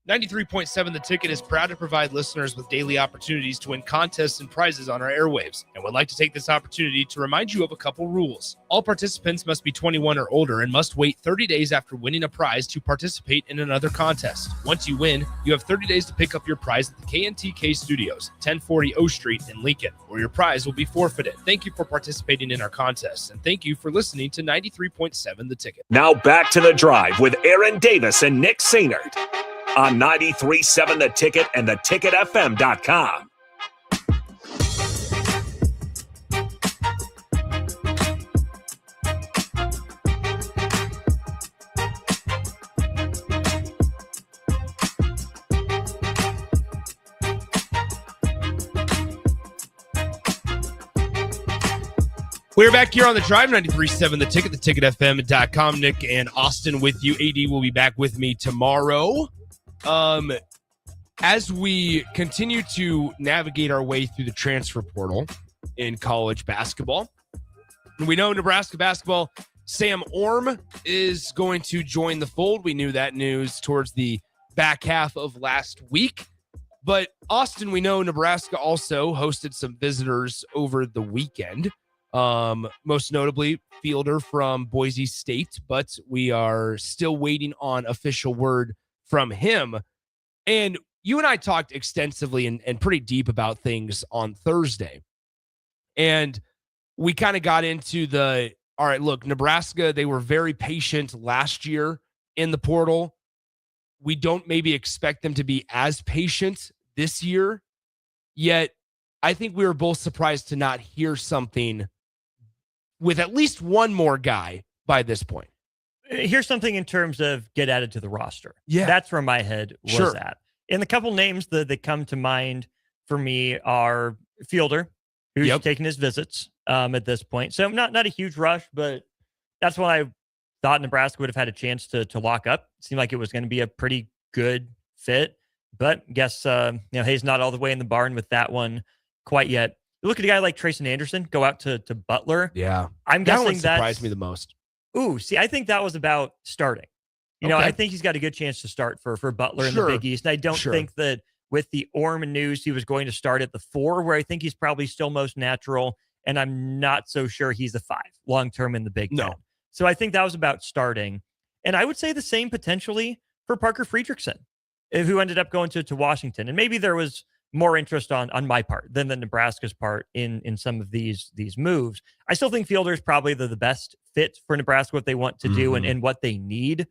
93.7 The Ticket is proud to provide listeners with daily opportunities to win contests and prizes on our airwaves, and would like to take this opportunity to remind you of a couple rules. All participants must be 21 or older and must wait 30 days after winning a prize to participate in another contest. Once you win, you have 30 days to pick up your prize at the KNTK Studios, 1040 O Street in Lincoln, where your prize will be forfeited. Thank you for participating in our contests, and thank you for listening to 93.7 The Ticket. Now back to The Drive with Aaron Davis and Nick Sainert on 93.7 The Ticket and theticketfm.com. We're back here on The Drive, 93.7 The Ticket, theticketfm.com. Nick and Austin with you. AD will be back with me tomorrow. As we continue to navigate our way through the transfer portal in college basketball, we know Nebraska basketball, Sam Orm is going to join the fold. We knew that news towards the back half of last week. But Austin, we know Nebraska also hosted some visitors over the weekend. Most notably Fielder from Boise State, but we are still waiting on official word from him. And you and I talked extensively and pretty deep about things on Thursday. And we kind of got into all right, look, Nebraska, they were very patient last year in the portal. We don't maybe expect them to be as patient this year. Yet I think we were both surprised to not hear something with at least one more guy by this point. Here's something in terms of get added to the roster. Yeah. That's where my head was Sure. at. And the couple names that come to mind for me are Fielder, who's taking his visits at this point. So not a huge rush, but that's why I thought Nebraska would have had a chance to lock up. It seemed like it was going to be a pretty good fit, but guess Hayes not all the way in the barn with that one quite yet. You look at a guy like Trayson Anderson go out to Butler. Yeah. I'm That guessing one that surprised me the most. Ooh, see, I think that was about starting. Okay. I think he's got a good chance to start for Butler in the Big East. And I don't think that with the Orm news, he was going to start at the 4, where I think he's probably still most natural. And I'm not so sure he's a 5 long-term in the Big Ten. So I think that was about starting. And I would say the same potentially for Parker Friedrichsen, who ended up going to Washington. And maybe there was more interest on my part than the Nebraska's part in some of these moves. I still think Fielder is probably the best fit for Nebraska, what they want to do and what they need.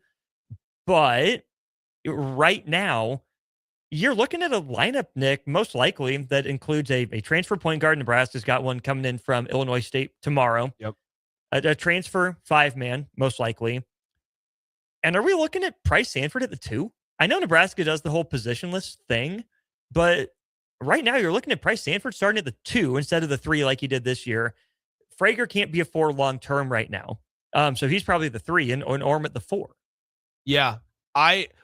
But right now, you're looking at a lineup, Nick, most likely that includes a transfer point guard. Nebraska's got one coming in from Illinois State tomorrow. Yep. A transfer 5-man, most likely. And are we looking at Price Sanford at the 2? I know Nebraska does the whole positionless thing, but right now you're looking at Price Sanford starting at the 2 instead of the 3 like he did this year. Frager can't be a 4 long-term right now. So he's probably the 3 and Orm at the 4. Yeah.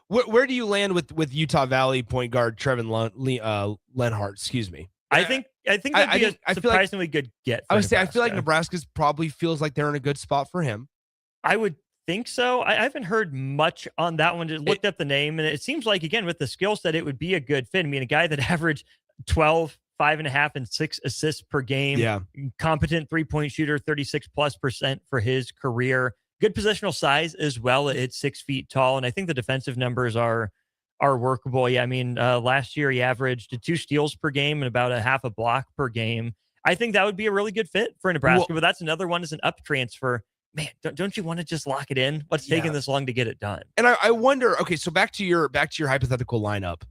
Where do you land with Utah Valley point guard Trevin Lenhart? Excuse me. I think that'd be a surprisingly good get. I would say I feel like Nebraska's probably feels like they're in a good spot for him. I would think so. I haven't heard much on that one. Just looked up the name, and it seems like, again, with the skill set, it would be a good fit. I mean, a guy that averaged 12, 5.5, and 6 assists per game. Yeah. Competent 3-point shooter, 36+% for his career. Good positional size as well. It's 6 feet tall, and I think the defensive numbers are workable. Yeah, I mean, last year he averaged 2 steals per game and about a half a block per game. I think that would be a really good fit for Nebraska, but that's another one as an up transfer. Man, don't you want to just lock it in? What's taking this long to get it done? And I wonder, okay, so back to your hypothetical lineup.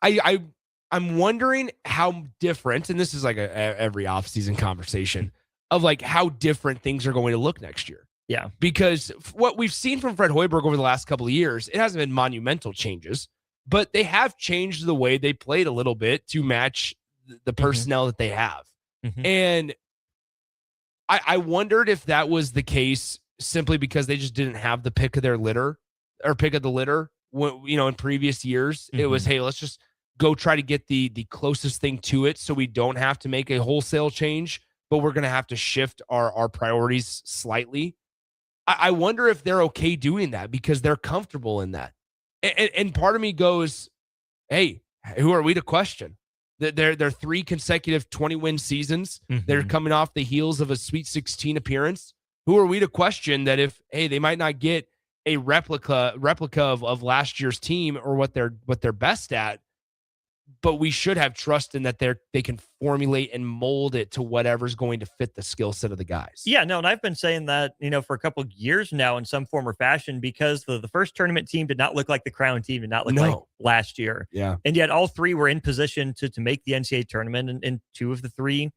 I'm wondering how different, and this is like every offseason conversation of like how different things are going to look next year. Yeah. Because what we've seen from Fred Hoiberg over the last couple of years, it hasn't been monumental changes, but they have changed the way they played a little bit to match the personnel that they have. And I wondered if that was the case simply because they just didn't have the pick of their litter or pick of the litter. In previous years, it was, hey, let's just go try to get the closest thing to it so we don't have to make a wholesale change, but we're going to have to shift our priorities slightly. I wonder if they're okay doing that because they're comfortable in that. And part of me goes, hey, who are we to question? They're 3 consecutive 20-win seasons. They're coming off the heels of a Sweet 16 appearance. Who are we to question that if, hey, they might not get a replica of last year's team or what they're best at, but we should have trust in that they can formulate and mold it to whatever's going to fit the skill set of the guys. Yeah, no, and I've been saying that, for a couple of years now in some form or fashion because the first tournament team did not look like the crown team, did not look like last year. Yeah. And yet all 3 were in position to make the NCAA tournament, and 2 of the 3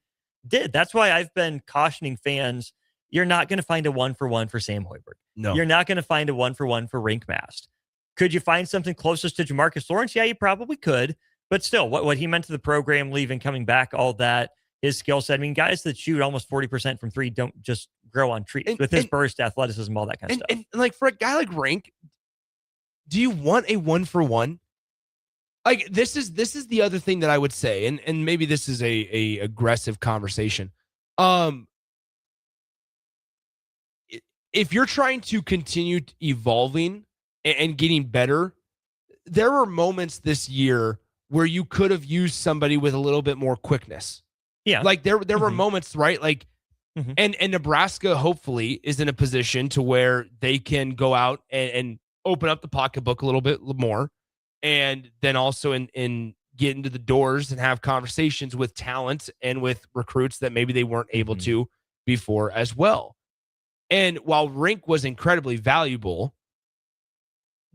did. That's why I've been cautioning fans, you're not going to find a 1-for-1 for Sam Hoiberg. No. You're not going to find a 1-for-1 for Rink Mast. Could you find something closest to Jamarcus Lawrence? Yeah, you probably could. But still, what he meant to the program, leaving, coming back, all that, his skill set. I mean, guys that shoot almost 40% from 3 don't just grow on trees with his burst, athleticism, all that kind of stuff. And like for a guy like Rink, do you want a 1-for-1? Like this is the other thing that I would say, and maybe this is a aggressive conversation. If you're trying to continue evolving and getting better, there were moments this year where you could have used somebody with a little bit more quickness. Yeah. Like there were moments, right? Like, and Nebraska hopefully is in a position to where they can go out and open up the pocketbook a little bit more. And then also in get into the doors and have conversations with talent and with recruits that maybe they weren't able to before as well. And while Rink was incredibly valuable,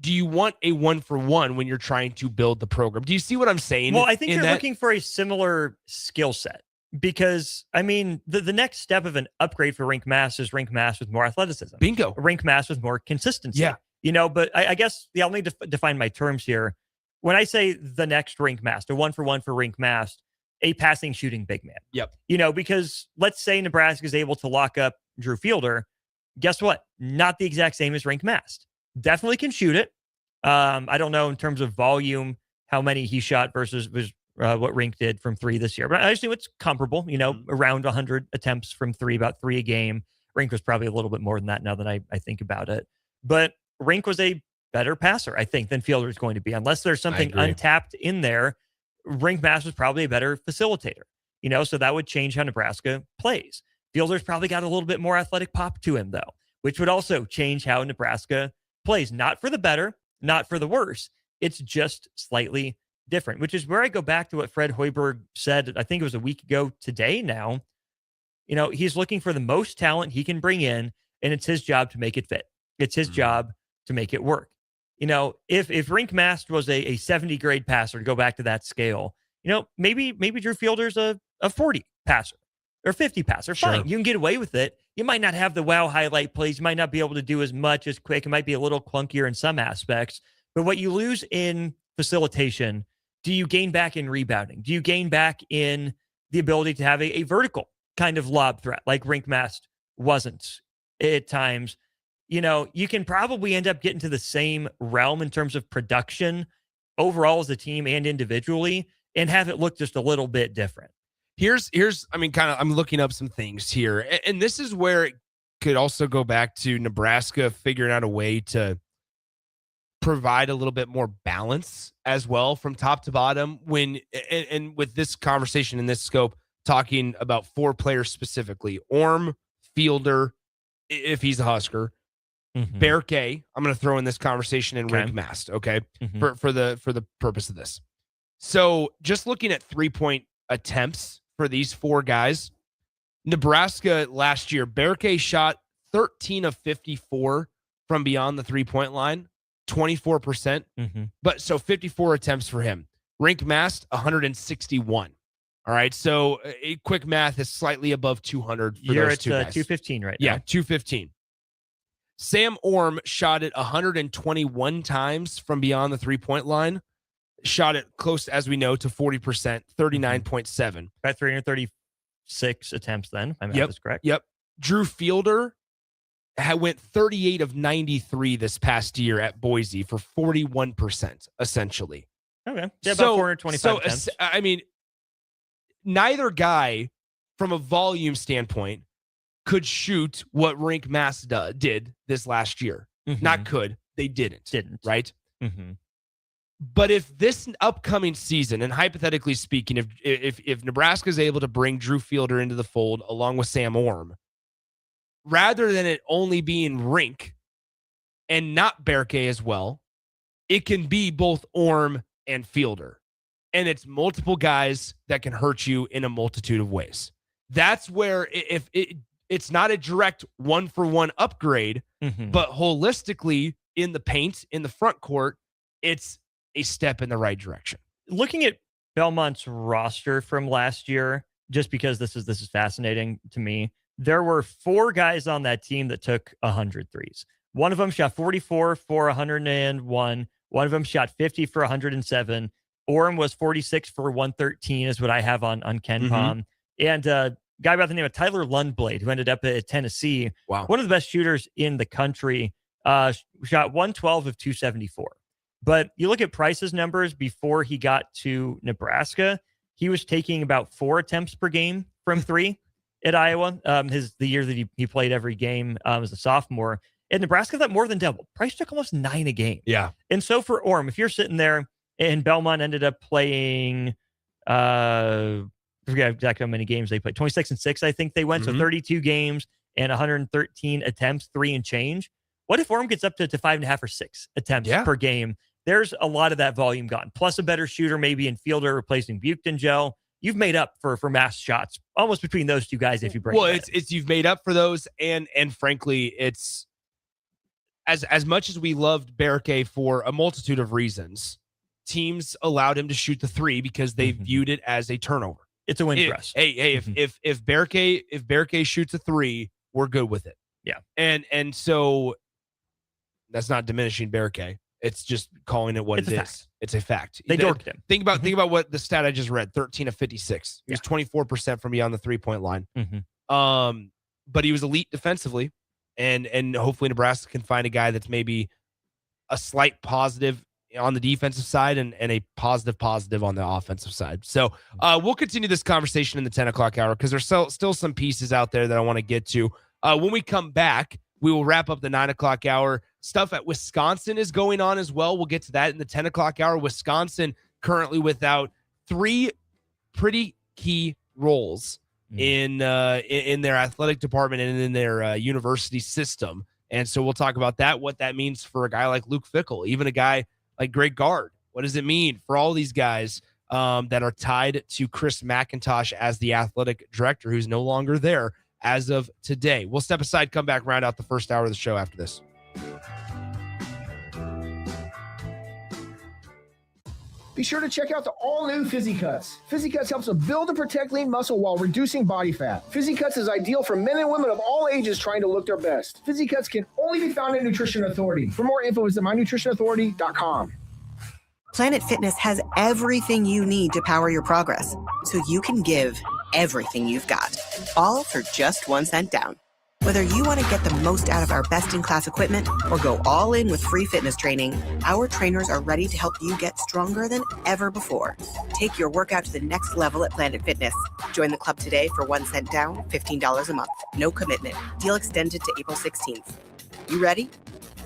do you want a 1-for-1 when you're trying to build the program? Do you see what I'm saying? Well, I think you're looking for a similar skill set because, I mean, the next step of an upgrade for Rink Mast is Rink Mast with more athleticism. Bingo. Rink Mast with more consistency. Yeah. But I guess I'll need to define my terms here. When I say the next Rink Mast, a 1-for-1 for Rink Mast, a passing shooting big man. Yep. Because let's say Nebraska is able to lock up Drew Fielder. Guess what? Not the exact same as Rink Mast. Definitely can shoot it. I don't know in terms of volume how many he shot versus what Rink did from 3 this year, but I assume it's comparable. Around 100 attempts from 3, about 3 a game. Rink was probably a little bit more than that now that I think about it. But Rink was a better passer, I think, than Fielder is going to be, unless there's something untapped in there. Rink Mast was probably a better facilitator. So that would change how Nebraska plays. Fielder's probably got a little bit more athletic pop to him, though, which would also change how Nebraska plays. Not for the better, not for the worse. It's just slightly different, which is where I go back to what Fred Hoiberg said, I think it was a week ago today now. He's looking for the most talent he can bring in, and it's his job to make it fit. It's his job to make it work. If Rink Mast was a 70 grade passer, to go back to that scale, maybe Drew Fielder's a 40 passer or 50 passer. Fine. You can get away with it. You might not have the wow highlight plays. You might not be able to do as much as quick. It might be a little clunkier in some aspects, but what you lose in facilitation, do you gain back in rebounding? Do you gain back in the ability to have a vertical kind of lob threat like Rink Mast wasn't at times? You can probably end up getting to the same realm in terms of production overall as a team and individually, and have it look just a little bit different. I'm looking up some things here, and this is where it could also go back to Nebraska figuring out a way to provide a little bit more balance as well from top to bottom and with this conversation in this scope, talking about 4 players specifically: Orm, Fielder, if he's a Husker, Berke. I'm going to throw in this conversation in Rink Mast. Okay. For the purpose of this. So just looking at 3-point attempts for these four guys. Nebraska last year, Berke shot 13 of 54 from beyond the three-point line, 24%. But so 54 attempts for him. Rink Mast, 161. All right, so quick math is slightly above 200 for You're those at two guys. 215 right now. Yeah, 215. Sam Orm shot it 121 times from beyond the three-point line. Shot it close, as we know, to 40%, 39.7. About 336 attempts then, if my math is correct. Yep. Drew Fielder went 38 of 93 this past year at Boise for 41%, essentially. Okay. Yeah, about 425 attempts. I mean, neither guy, from a volume standpoint, could shoot what Rink Mast did this last year. Not could. They didn't. Right? But if this upcoming season, and hypothetically speaking, if Nebraska is able to bring Drew Fielder into the fold along with Sam Orm, rather than it only being Rink and not Berke as well, it can be both Orm and Fielder. And it's multiple guys that can hurt you in a multitude of ways. That's where if it's not a direct one-for-one upgrade, but holistically in the paint, in the front court, it's a step in the right direction. Looking at Belmont's roster from last year, just because this is fascinating to me, there were 4 guys on that team that took 100 threes. One of them shot 44 for 101. One of them shot 50 for 107. Orem was 46 for 113 is what I have on KenPom. And a guy by the name of Tyler Lundblade, who ended up at Tennessee, one of the best shooters in the country, shot 112 of 274. But you look at Price's numbers before he got to Nebraska, he was taking about 4 attempts per game from 3 at Iowa. The year that he played every game as a sophomore. At Nebraska, that more than doubled. Price took almost 9 a game. Yeah. And so for Orem, if you're sitting there and Belmont ended up playing, I forget exactly how many games they played, 26-6, I think they went. So 32 games and 113 attempts, 3 and change. What if Orem gets up to 5.5 or 6 attempts per game? There's a lot of that volume gone. Plus a better shooter, maybe in Fielder replacing Buchten Gel. You've made up for mass shots almost between those two guys if you break. Well, it's you've made up for those, and frankly, it's as much as we loved Berke for a multitude of reasons, teams allowed him to shoot the 3 because they viewed it as a turnover. It's a win for us. Hey, if Berke shoots a 3, we're good with it. Yeah. And so that's not diminishing Berke. It's just calling it what it is. It's a fact. They dorked him. Think about what the stat I just read, 13 of 56. He was 24% from beyond the three-point line. But he was elite defensively, and hopefully Nebraska can find a guy that's maybe a slight positive on the defensive side and a positive on the offensive side. So we'll continue this conversation in the 10 o'clock hour because there's still some pieces out there that I want to get to. When we come back, we will wrap up the 9 o'clock hour. Stuff at Wisconsin is going on as well. We'll get to that in the 10 o'clock hour. Wisconsin currently without 3 pretty key roles in their athletic department and in their university system. And so we'll talk about that, what that means for a guy like Luke Fickell, even a guy like Greg Gard. What does it mean for all these guys that are tied to Chris McIntosh as the athletic director, who's no longer there as of today? We'll step aside, come back, round out the first hour of the show after this. Be sure to check out the all-new Fizzy Cuts. Fizzy Cuts helps to build and protect lean muscle while reducing body fat. Fizzy Cuts is ideal for men and women of all ages trying to look their best. Fizzy Cuts can only be found at Nutrition Authority. For more info, visit mynutritionauthority.com. Planet Fitness has everything you need to power your progress, so you can give everything you've got, all for just 1 cent down. Whether you want to get the most out of our best-in-class equipment or go all in with free fitness training, our trainers are ready to help you get stronger than ever before. Take your workout to the next level at Planet Fitness. Join the club today for 1 cent down, $15 a month. No commitment. Deal extended to April 16th. You ready?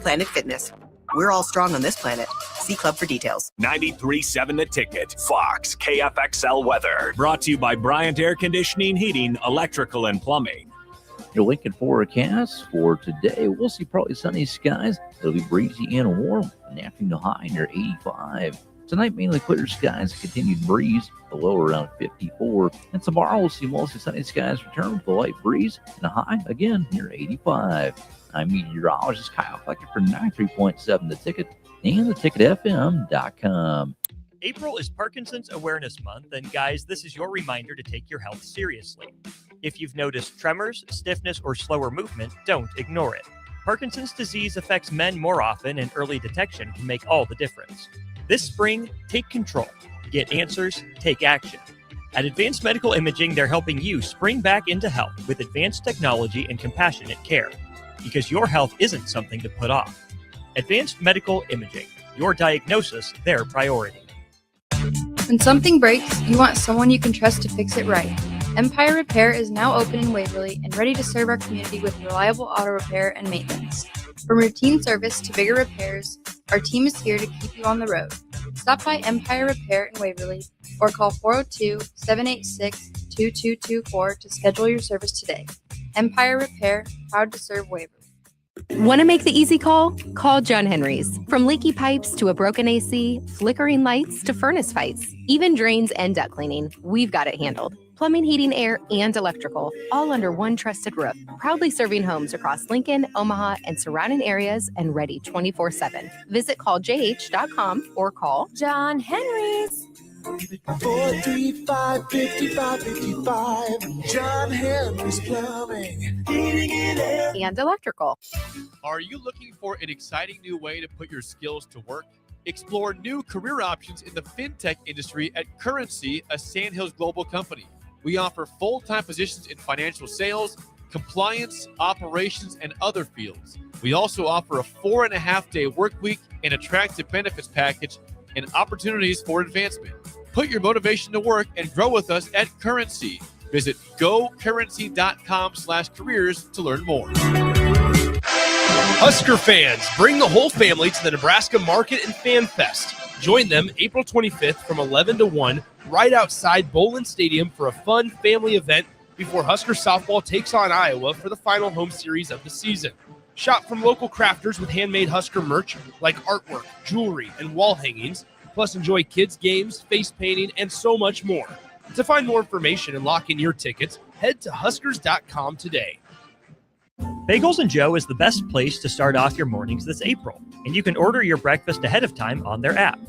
Planet Fitness. We're all strong on this planet. See club for details. 93.7 The Ticket. Fox KFXL weather. Brought to you by Bryant Air Conditioning, Heating, Electrical, and Plumbing. Your Lincoln forecast for today, we'll see partly sunny skies. It'll be breezy and warm. An afternoon high near 85. Tonight, mainly clear skies, a continued breeze, the low around 54. And tomorrow, we'll see mostly sunny skies return with a light breeze and a high, again, near 85. I'm meteorologist Kyle Flecker for 93.7 The Ticket and theticketfm.com. April is Parkinson's Awareness Month, and guys, this is your reminder to take your health seriously. If you've noticed tremors, stiffness, or slower movement, don't ignore it. Parkinson's disease affects men more often, and early detection can make all the difference. This spring, take control. Get answers, take action. At Advanced Medical Imaging, they're helping you spring back into health with advanced technology and compassionate care. Because your health isn't something to put off. Advanced Medical Imaging. Your diagnosis, their priority. When something breaks, you want someone you can trust to fix it right. Empire Repair is now open in Waverly and ready to serve our community with reliable auto repair and maintenance. From routine service to bigger repairs, our team is here to keep you on the road. Stop by Empire Repair in Waverly or call 402-786-2224 to schedule your service today. Empire Repair, proud to serve Waverly. Want to make the easy call? Call John Henry's. From leaky pipes to a broken AC, flickering lights to furnace fights, even drains and duct cleaning, we've got it handled. Plumbing, heating, air, and electrical, all under one trusted roof. Proudly serving homes across Lincoln, Omaha, and surrounding areas and ready 24/7. Visit calljh.com or call John Henry's. 435-5555. John Henry's Plumbing, Heating and Air. And electrical. Are you looking for an exciting new way to put your skills to work? Explore new career options in the fintech industry at Currency, a Sandhills Global company. We offer full-time positions in financial sales, compliance, operations, and other fields. We also offer a 4.5-day work week, an attractive benefits package, and opportunities for advancement. Put your motivation to work and grow with us at Currency. Visit gocurrency.com/careers to learn more. Husker fans, bring the whole family to the Nebraska Market and Fan Fest. Join them April 25th from 11 to 1 right outside Bowlin Stadium for a fun family event before Husker softball takes on Iowa for the final home series of the season. Shop from local crafters with handmade Husker merch like artwork, jewelry, and wall hangings, plus enjoy kids' games, face painting, and so much more. To find more information and lock in your tickets, head to huskers.com today. Bagels & Joe is the best place to start off your mornings this April, and you can order your breakfast ahead of time on their app.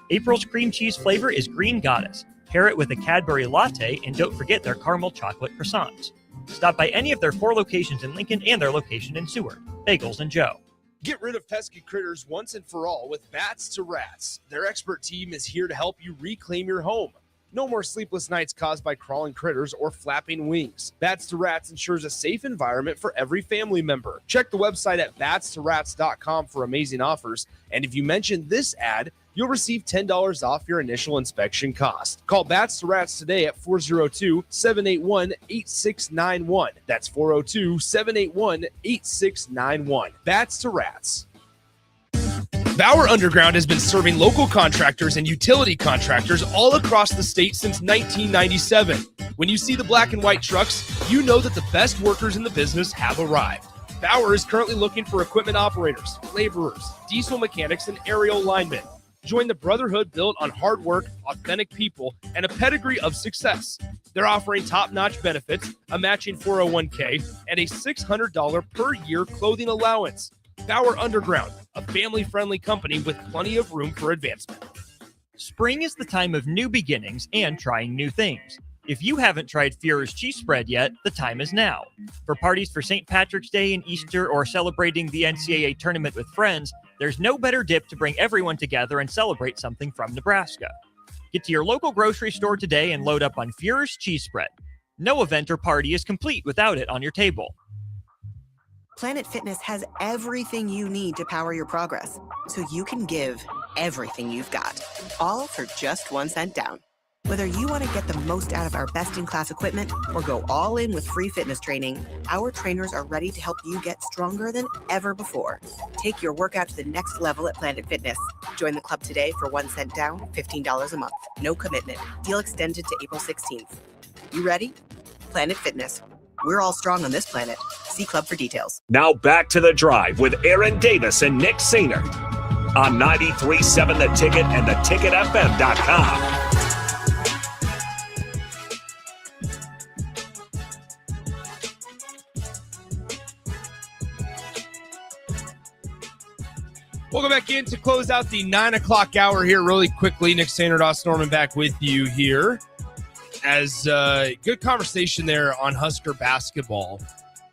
April's cream cheese flavor is Green Goddess. Pair it with a Cadbury latte, and don't forget their caramel chocolate croissants. Stop by any of their 4 locations in Lincoln and their location in Seward. Bagels & Joe. Get rid of pesky critters once and for all with Bats to Rats. Their expert team is here to help you reclaim your home. No more sleepless nights caused by crawling critters or flapping wings. Bats to Rats ensures a safe environment for every family member. Check the website at batstoRats.com for amazing offers. And if you mention this ad, you'll receive $10 off your initial inspection cost. Call Bats to Rats today at 402-781-8691. That's 402-781-8691. Bats to Rats. Bauer Underground has been serving local contractors and utility contractors all across the state since 1997. When you see the black and white trucks, you know that the best workers in the business have arrived. Bauer is currently looking for equipment operators, laborers, diesel mechanics, and aerial linemen. Join the brotherhood built on hard work, authentic people, and a pedigree of success. They're offering top-notch benefits, a matching 401k, and a $600 per year clothing allowance. Bauer Underground, a family-friendly company with plenty of room for advancement. Spring is the time of new beginnings and trying new things. If you haven't tried Führer's cheese spread yet, the time is now. For parties for St. Patrick's Day and Easter or celebrating the NCAA tournament with friends, there's no better dip to bring everyone together and celebrate something from Nebraska. Get to your local grocery store today and load up on Führer's cheese spread. No event or party is complete without it on your table. Planet Fitness has everything you need to power your progress, so you can give everything you've got, all for just 1 cent down. Whether you want to get the most out of our best-in-class equipment or go all in with free fitness training, our trainers are ready to help you get stronger than ever before. Take your workout to the next level at Planet Fitness. Join the club today for 1 cent down, $15 a month. No commitment. Deal extended to April 16th. You ready? Planet Fitness. We're all strong on this planet. See club for details. Now back to The Drive with Aaron Davis and Nick Sainer. on 93.7 The Ticket and theticketfm.com. Welcome back in to close out the 9 o'clock hour here really quickly. Nick Sainert, Austin Norman back with you here. As good conversation there on Husker basketball.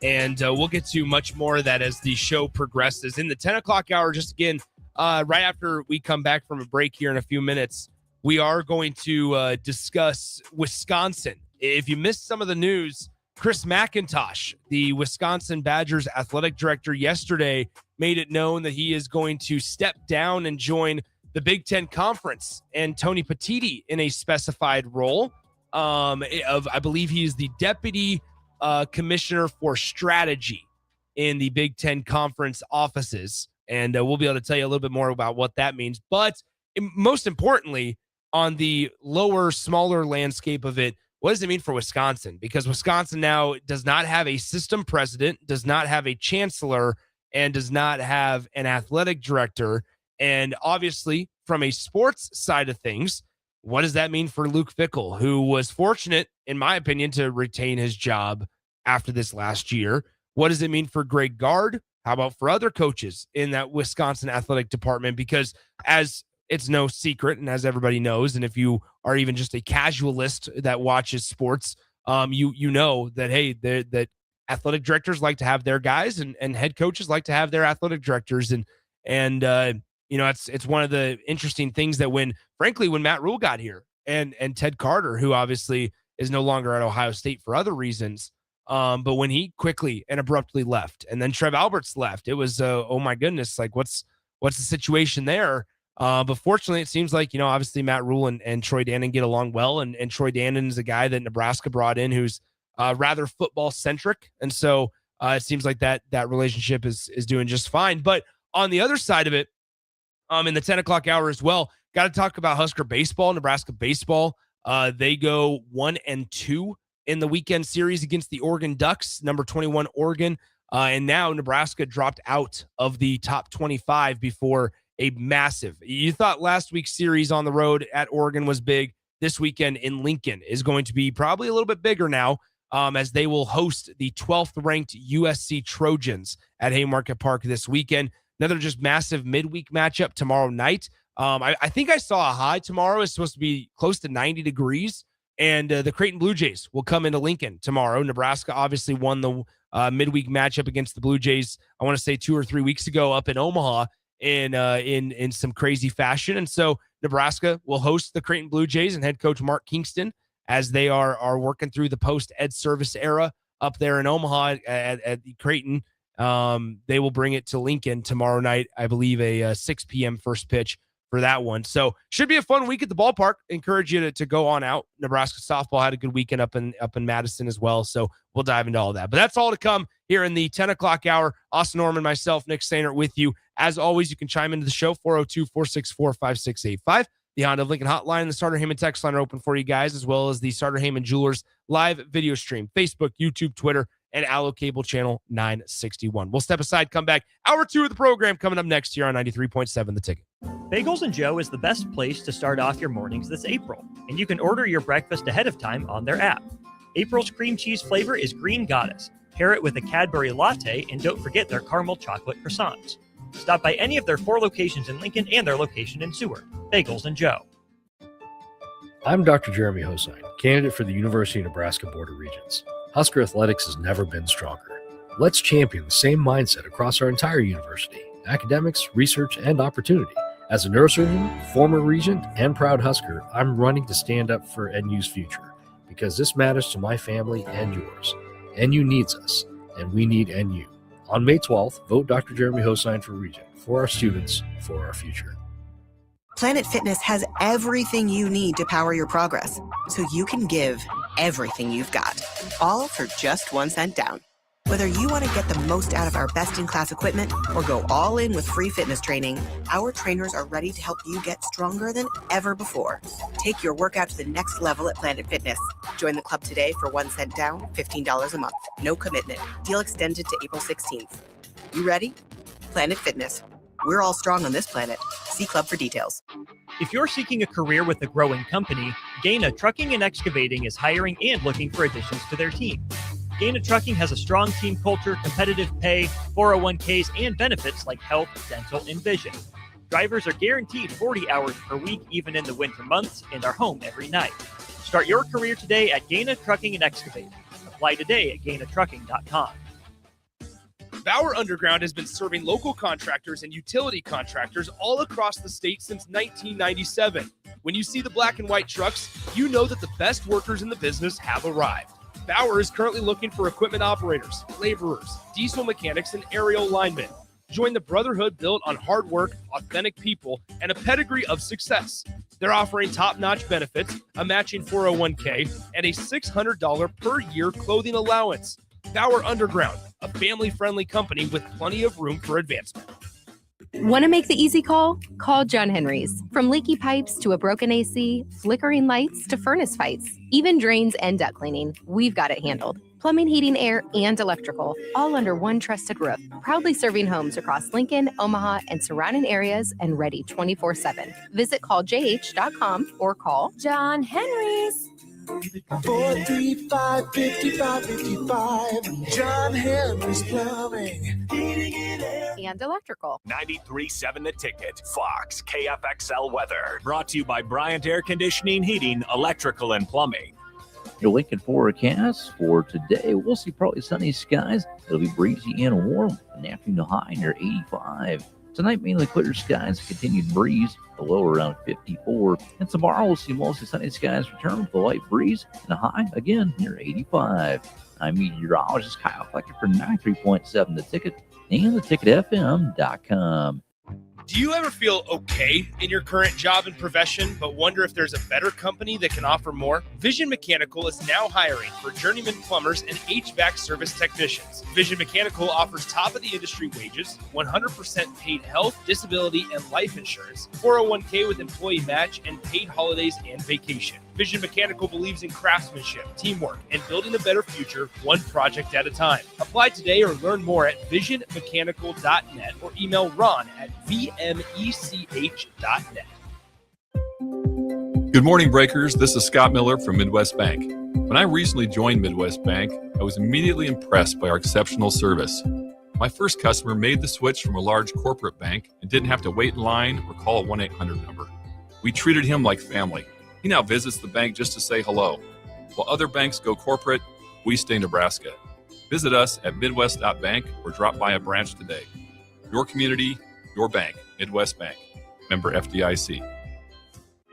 And we'll get to much more of that as the show progresses. In the 10 o'clock hour, just again, right after we come back from a break here in a few minutes, we are going to discuss Wisconsin. If you missed some of the news, Chris McIntosh, the Wisconsin Badgers athletic director, yesterday made it known that he is going to step down and join the Big Ten Conference and Tony Petitti in a specified role. I believe he is the deputy commissioner for strategy in the Big Ten Conference offices. And we'll be able to tell you a little bit more about what that means. But most importantly, on the lower, smaller landscape of it, what does it mean for Wisconsin? Because Wisconsin now does not have a system president, does not have a chancellor, and does not have an athletic director. And obviously, from a sports side of things, what does that mean for Luke Fickell, who was fortunate, in my opinion, to retain his job after this last year? What does it mean for Greg Gard? How about for other coaches in that Wisconsin athletic department? Because as it's no secret, and as everybody knows, and if you are even just a casualist that watches sports, you know that, hey, that athletic directors like to have their guys, and head coaches like to have their athletic directors. And it's one of the interesting things that when Matt Rule got here and Ted Carter, who obviously is no longer at Ohio State for other reasons, but when he quickly and abruptly left, and then Trev Alberts left, it was, oh my goodness, like what's the situation there? But fortunately, it seems like, obviously Matt Rule and Troy Dannon get along well, and Troy Dannon is a guy that Nebraska brought in who's rather football centric. And so it seems like that relationship is doing just fine. But on the other side of it, in the 10 o'clock hour as well, got to talk about Husker baseball, Nebraska baseball. They go 1-2 in the weekend series against the Oregon Ducks, number 21 Oregon. And now Nebraska dropped out of the top 25 before a massive, you thought last week's series on the road at Oregon was big. This weekend in Lincoln is going to be probably a little bit bigger now, as they will host the 12th ranked USC Trojans at Haymarket Park this weekend. Another just massive midweek matchup tomorrow night. I think I saw a high tomorrow is supposed to be close to 90 degrees, and the Creighton Blue Jays will come into Lincoln tomorrow. Nebraska obviously won the midweek matchup against the Blue Jays, I want to say 2 or 3 weeks ago up in Omaha in some crazy fashion. And so Nebraska will host the Creighton Blue Jays and head coach Mark Kingston as they are working through the post-Ed Service era up there in Omaha at the Creighton. They will bring it to Lincoln tomorrow night, I believe a 6 p.m. first pitch for that one. So should be a fun week at the ballpark. Encourage you to go on out. Nebraska softball had a good weekend up in Madison as well. So we'll dive into all that. But that's all to come here in the 10 o'clock hour. Austin Norman, myself, Nick Sainert with you. As always, you can chime into the show, 402-464-5685. The Honda of Lincoln hotline and the Starter Heyman text line are open for you guys, as well as the Starter Heyman Jewelers live video stream, Facebook, YouTube, Twitter, and Allo Cable Channel 961. We'll step aside, come back. Hour 2 of the program coming up next here on 93.7 The Ticket. Bagels and Joe is the best place to start off your mornings this April, and you can order your breakfast ahead of time on their app. April's cream cheese flavor is Green Goddess. Pair it with a Cadbury latte, and don't forget their caramel chocolate croissants. Stop by any of their 4 locations in Lincoln and their location in Seward. Bagels and Joe. I'm Dr. Jeremy Hosine, candidate for the University of Nebraska Board of Regents. Husker athletics has never been stronger. Let's champion the same mindset across our entire university: academics, research, and opportunity. As a neurosurgeon, former regent, and proud Husker, I'm running to stand up for NU's future because this matters to my family and yours. NU needs us, and we need NU. On May 12th, vote Dr. Jeremy Hosine for Regent, for our students, for our future. Planet Fitness has everything you need to power your progress, so you can give everything you've got, all for just 1 cent down. Whether you want to get the most out of our best-in-class equipment or go all in with free fitness training, our trainers are ready to help you get stronger than ever before. Take your workout to the next level at Planet Fitness. Join the club today for 1 cent down, $15 a month. No commitment. Deal extended to April 16th. You ready? Planet Fitness. We're all strong on this planet. See Club for details. If you're seeking a career with a growing company, Gaina Trucking and Excavating is hiring and looking for additions to their team. Gaina Trucking has a strong team culture, competitive pay, 401ks, and benefits like health, dental, and vision. Drivers are guaranteed 40 hours per week, even in the winter months, and are home every night. Start your career today at Gaina Trucking and Excavating. Apply today at GainaTrucking.com. Bauer Underground has been serving local contractors and utility contractors all across the state since 1997. When you see the black and white trucks, you know that the best workers in the business have arrived. Bauer is currently looking for equipment operators, laborers, diesel mechanics, and aerial linemen. Join the brotherhood built on hard work, authentic people, and a pedigree of success. They're offering top-notch benefits, a matching 401k, and a $600 per year clothing allowance. Bauer Underground, a family-friendly company with plenty of room for advancement. Want to make the easy call? Call John Henry's. From leaky pipes to a broken AC, flickering lights to furnace fights, even drains and duct cleaning, we've got it handled. Plumbing, heating, air, and electrical, all under one trusted roof. Proudly serving homes across Lincoln, Omaha, and surrounding areas, and ready 24/7. Visit calljh.com or call John Henry's. 435-5555. John Henry's Plumbing. And electrical. 93.7 The Ticket. Fox KFXL weather. Brought to you by Bryant Air Conditioning, Heating, Electrical, and Plumbing. Your Lincoln forecast for today, we'll see partly sunny skies. It'll be breezy and warm. An afternoon high near 85. Tonight, mainly clear skies, continued breeze, a low around 54. And tomorrow, we'll see mostly sunny skies return with a light breeze and a high, again, near 85. I'm meteorologist Kyle Flecker for 93.7 The Ticket and theticketfm.com. Do you ever feel okay in your current job and profession, but wonder if there's a better company that can offer more? Vision Mechanical is now hiring for journeyman plumbers and HVAC service technicians. Vision Mechanical offers top-of-the-industry wages, 100% paid health, disability, and life insurance, 401k with employee match, and paid holidays and vacation. Vision Mechanical believes in craftsmanship, teamwork, and building a better future one project at a time. Apply today or learn more at visionmechanical.net or email Ron at vmech.net. Good morning, Breakers. This is Scott Miller from Midwest Bank. When I recently joined Midwest Bank, I was immediately impressed by our exceptional service. My first customer made the switch from a large corporate bank and didn't have to wait in line or call a 1-800 number. We treated him like family. He now visits the bank just to say hello. While other banks go corporate, we stay Nebraska. Visit us at midwest.bank or drop by a branch today. Your community, your bank. Midwest Bank. Member FDIC.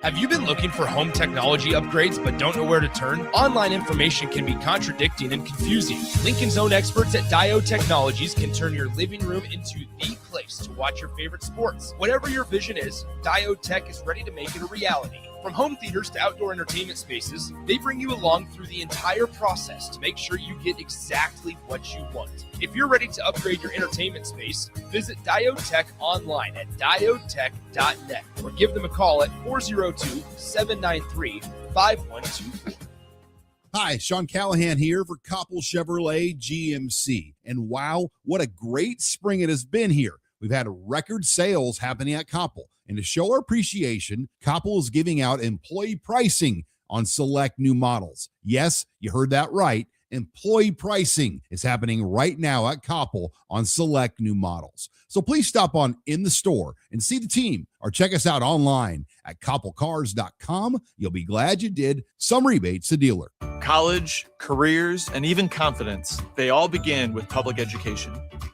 Have you been looking for home technology upgrades but don't know where to turn? Online information can be contradicting and confusing. Lincoln's own experts at Diode Technologies can turn your living room into the place to watch your favorite sports. Whatever your vision is, Diode Tech is ready to make it a reality. From home theaters to outdoor entertainment spaces, they bring you along through the entire process to make sure you get exactly what you want. If you're ready to upgrade your entertainment space, visit Diode Tech online at diodetech.net or give them a call at 402-793-5124. Hi, Sean Callahan here for Koppel Chevrolet GMC. And wow, what a great spring it has been here. We've had record sales happening at Koppel. And to show our appreciation, Koppel is giving out employee pricing on select new models. Yes, you heard that right. Employee pricing is happening right now at Koppel on select new models. So please stop on in the store and see the team or check us out online at koppelcars.com. You'll be glad you did. Some rebates to dealer. College, careers, and even confidence, they all begin with public education.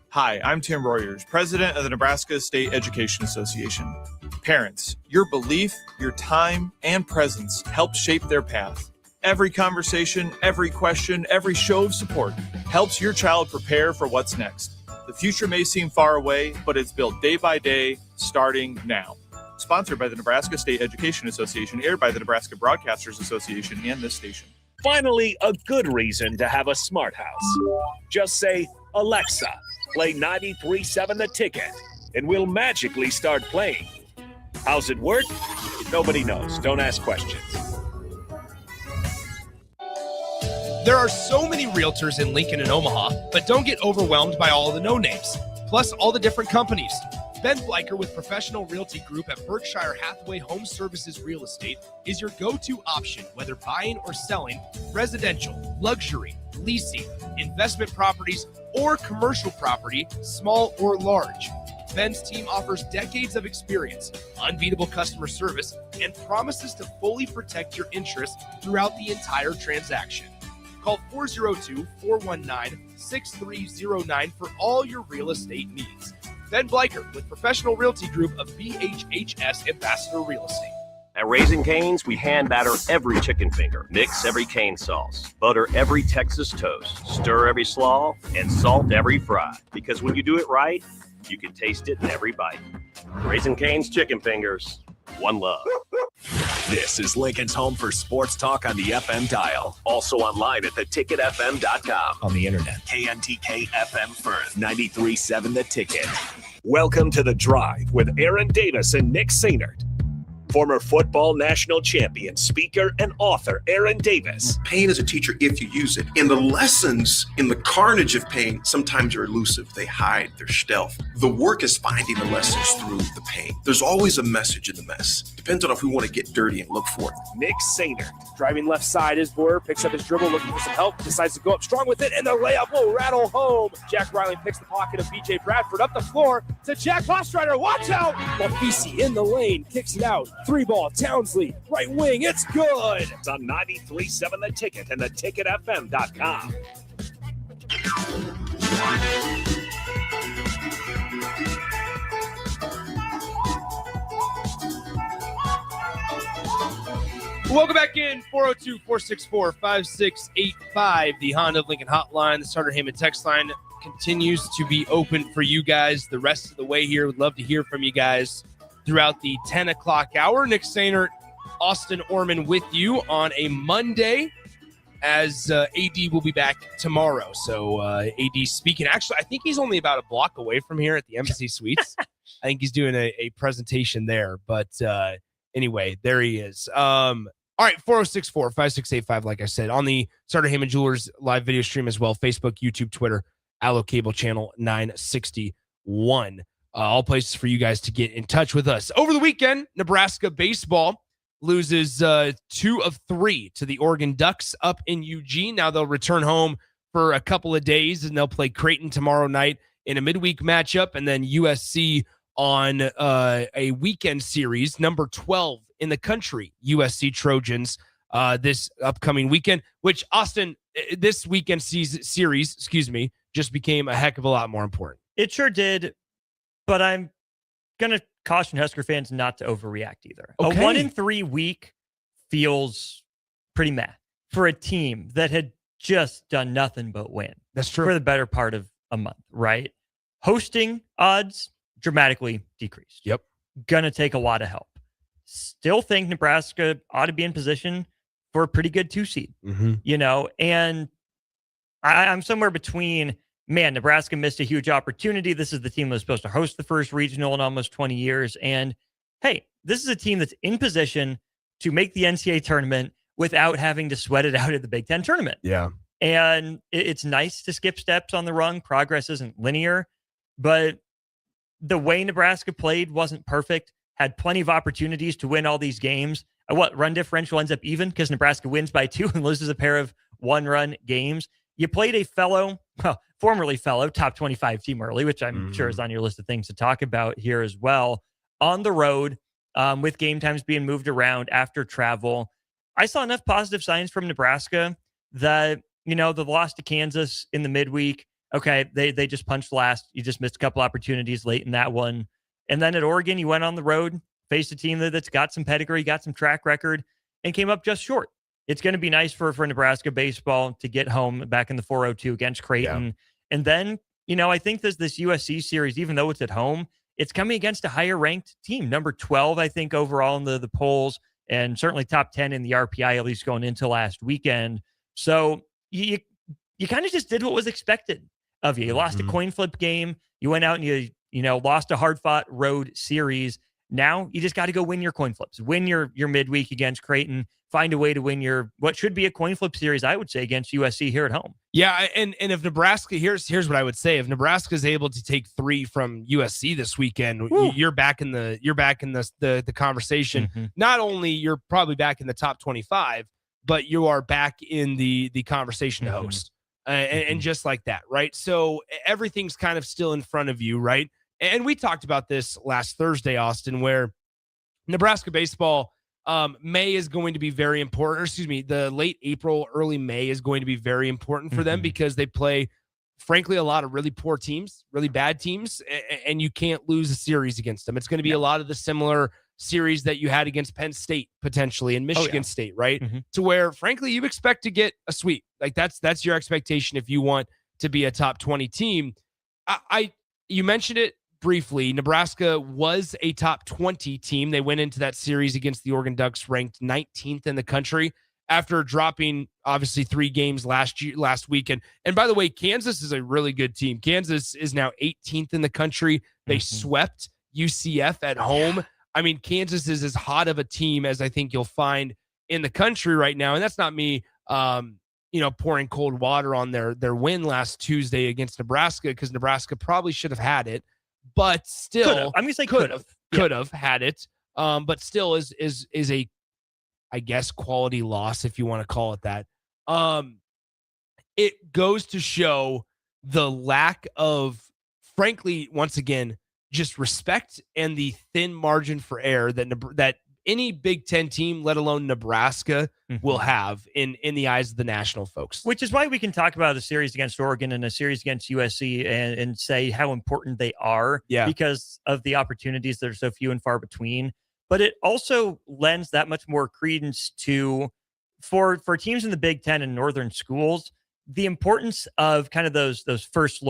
Hi, I'm Tim Royers, president of the Nebraska State Education Association. Parents, your belief, your time, and presence help shape their path. Every conversation, every question, every show of support helps your child prepare for what's next. The future may seem far away, but it's built day by day, starting now. Sponsored by the Nebraska State Education Association, aired by the Nebraska Broadcasters Association and this station. Finally, a good reason to have a smart house. Just say, Alexa, play 93.7 The Ticket, and we'll magically start playing. How's it work? Nobody knows. Don't ask questions. There are so many realtors in Lincoln and Omaha, but don't get overwhelmed by all the no-names, plus all the different companies. Ben Bleicher with Professional Realty Group at Berkshire Hathaway Home Services Real Estate is your go-to option, whether buying or selling residential, luxury, leasing, investment properties, or commercial property, small or large. Ben's team offers decades of experience, unbeatable customer service, and promises to fully protect your interests throughout the entire transaction. Call 402-419-6309 for all your real estate needs. Ben Bleicher with Professional Realty Group of BHHS Ambassador Real Estate. At Raising Cane's, we hand batter every chicken finger, mix every cane sauce, butter every Texas toast, stir every slaw, and salt every fry. Because when you do it right, you can taste it in every bite. Raising Cane's Chicken Fingers, one love. This is Lincoln's home for sports talk on the FM dial. Also online at theticketfm.com. On the internet. KNTK FM Firth, 93.7 The Ticket. Welcome to The Drive with Aaron Davis and Nick Sainert. Former football national champion, speaker, and author Aaron Davis. Pain is a teacher if you use it. And the lessons in the carnage of pain sometimes are elusive. They hide, they're stealth. The work is finding the lessons through the pain. There's always a message in the mess. Depends on if we want to get dirty and look for it. Nick Sainert driving left side is Boyer, picks up his dribble, looking for some help, decides to go up strong with it, and the layup will rattle home. Jack Riley picks the pocket of BJ Bradford up the floor to Jack Ostrander. Watch out! Mafisi in the lane, kicks it out. 3-ball, Townsley, right wing, it's good. It's on 93.7 The Ticket and theticketfm.com. Welcome back in, 402-464-5685, the Honda of Lincoln hotline. The Starter Heyman text line continues to be open for you guys the rest of the way here. Would love to hear from you guys throughout the 10 o'clock hour. Nick Sainert, Austin Orman with you on a Monday, as AD will be back tomorrow. So AD speaking. Actually, I think he's only about a block away from here at the Embassy Suites. I think he's doing a presentation there. But anyway, there he is. All right, 406-45685, like I said, on the Starter Heyman Jewelers live video stream as well, Facebook, YouTube, Twitter, Allo Cable Channel 961. All places for you guys to get in touch with us. Over the weekend, Nebraska baseball loses 2 of 3 to the Oregon Ducks up in Eugene. Now they'll return home for a couple of days, and they'll play Creighton tomorrow night in a midweek matchup, and then USC on a weekend series, number 12 in the country, USC Trojans, this upcoming weekend, which, Austin, this weekend series, just became a heck of a lot more important. It sure did, but I'm going to caution Husker fans not to overreact either. Okay. A 1-3 week feels pretty meh for a team that had just done nothing but win. That's true. For the better part of a month, right? Hosting odds dramatically decreased. Yep. Gonna take a lot of help. Still think Nebraska ought to be in position for a pretty good 2 seed, you know, and I'm somewhere between, man, Nebraska missed a huge opportunity. This is the team that was supposed to host the first regional in almost 20 years. And hey, this is a team that's in position to make the NCAA tournament without having to sweat it out at the Big Ten tournament. Yeah. And it's nice to skip steps on the rung. Progress isn't linear, but the way Nebraska played wasn't perfect. Had plenty of opportunities to win all these games. Run differential ends up even because Nebraska wins by 2 and loses a pair of 1-run games. You played a formerly fellow top 25 team early, which I'm sure is on your list of things to talk about here as well. On the road, with game times being moved around after travel, I saw enough positive signs from Nebraska that, you know, the loss to Kansas in the midweek, okay, they just punched last. You just missed a couple opportunities late in that one. And then at Oregon, you went on the road, faced a team that's got some pedigree, got some track record, and came up just short. It's going to be nice for Nebraska baseball to get home back in the 402 against Creighton. Yeah. And then, you know, I think this USC series, even though it's at home, it's coming against a higher ranked team, number 12, I think, overall in the polls, and certainly top 10 in the RPI, at least going into last weekend. So you kind of just did what was expected of you. You lost a coin flip game. You went out and you lost a hard-fought road series. Now you just got to go win your coin flips, win your midweek against Creighton, find a way to win your what should be a coin flip series, I would say, against USC here at home. Yeah, and if Nebraska, here's what I would say: if Nebraska is able to take 3 from USC this weekend, you're back in the conversation. Mm-hmm. Not only you're probably back in the top 25, but you are back in the conversation to host, and just like that, right? So everything's kind of still in front of you, right? And we talked about this last Thursday, Austin, where Nebraska baseball. May is going to be very important, or excuse me, the late April, early May is going to be very important for them because they play, frankly, a lot of really poor teams, really bad teams, and you can't lose a series against them. It's going to be a lot of the similar series that you had against Penn State potentially and Michigan State, right? To where, frankly, you expect to get a sweep. Like that's your expectation if you want to be a top 20 team. You mentioned it briefly. Nebraska was a top 20 team. They went into that series against the Oregon Ducks ranked 19th in the country after dropping obviously 3 games last weekend. And by the way, Kansas is a really good team. Kansas is now 18th in the country. They swept UCF at home. I mean, Kansas is as hot of a team as I think you'll find in the country right now. And that's not me pouring cold water on their win last Tuesday against Nebraska, because Nebraska probably should have had it. But still, I'm going to say could have had it. But still is a, I guess, quality loss, if you want to call it that. It goes to show the lack of, frankly, once again, just respect and the thin margin for error that any Big Ten team, let alone Nebraska, will have in the eyes of the national folks. Which is why we can talk about a series against Oregon and a series against USC and say how important they are because of the opportunities that are so few and far between. But it also lends that much more credence to, for teams in the Big Ten and Northern schools, the importance of kind of those first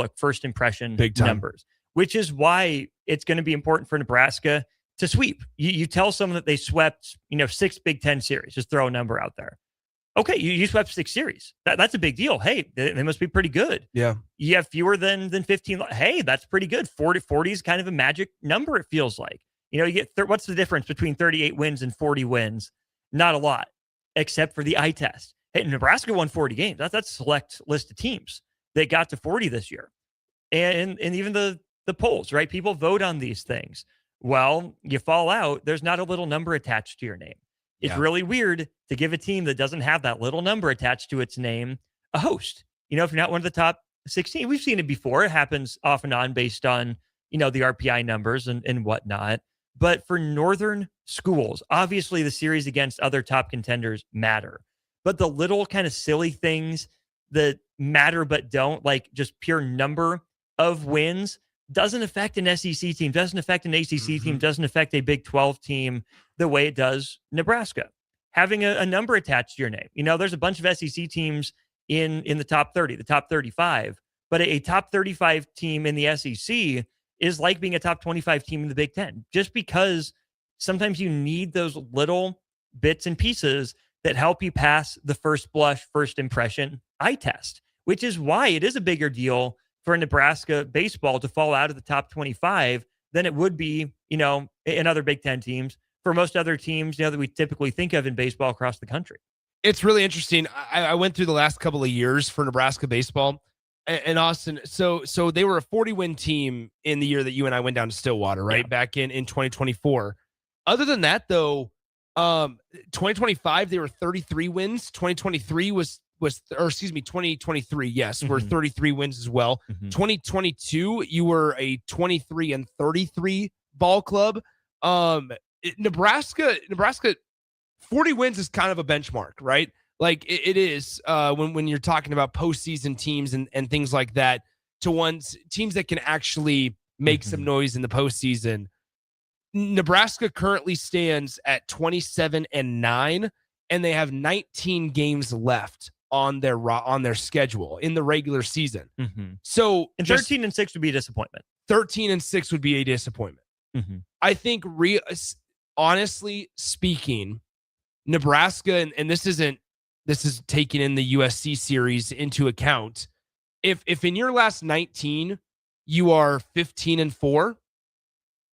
impression numbers, which is why it's going to be important for Nebraska to sweep. You tell someone that they swept, 6 Big Ten series, just throw a number out there. Okay, you swept 6 series. That's a big deal. Hey, they must be pretty good. Yeah. You have fewer than 15. Hey, that's pretty good. 40 is kind of a magic number, it feels like. You get, what's the difference between 38 wins and 40 wins? Not a lot, except for the eye test. Hey, Nebraska won 40 games. That's a select list of teams that got to 40 this year. And even the polls, right? People vote on these things. Well, you fall out, there's not a little number attached to your name. It's really weird to give a team that doesn't have that little number attached to its name a host. If you're not one of the top 16, we've seen it before. It happens off and on based on, the RPI numbers and whatnot. But for Northern schools, obviously the series against other top contenders matter. But the little kind of silly things that matter but don't, like just pure number of wins, doesn't affect an SEC team, doesn't affect an ACC team, doesn't affect a Big 12 team the way it does Nebraska. Having a number attached to your name. There's a bunch of SEC teams in the top 30, the top 35, but a top 35 team in the SEC is like being a top 25 team in the Big 10, just because sometimes you need those little bits and pieces that help you pass the first blush, first impression eye test, which is why it is a bigger deal for Nebraska baseball to fall out of the top 25 than it would be, in other Big Ten teams, for most other teams, that we typically think of in baseball across the country. It's really interesting. I went through the last couple of years for Nebraska baseball and Austin. So they were a 40-win team in the year that you and I went down to Stillwater, right? Yeah. Back in 2024. Other than that, though, 2025, they were 33 wins. 2023 2023, yes, were 33 wins as well. 2022, you were a 23-33 ball club. Nebraska, 40 wins is kind of a benchmark, right? Like it is when you're talking about postseason teams and things like that, to teams that can actually make some noise in the postseason. Nebraska currently stands at 27-9, and they have 19 games left on their schedule in the regular season. So 13-6 would be a disappointment. 13-6 would be a disappointment. I think honestly speaking, Nebraska, and this is taking in the USC series into account. If in your last 19 you are 15-4,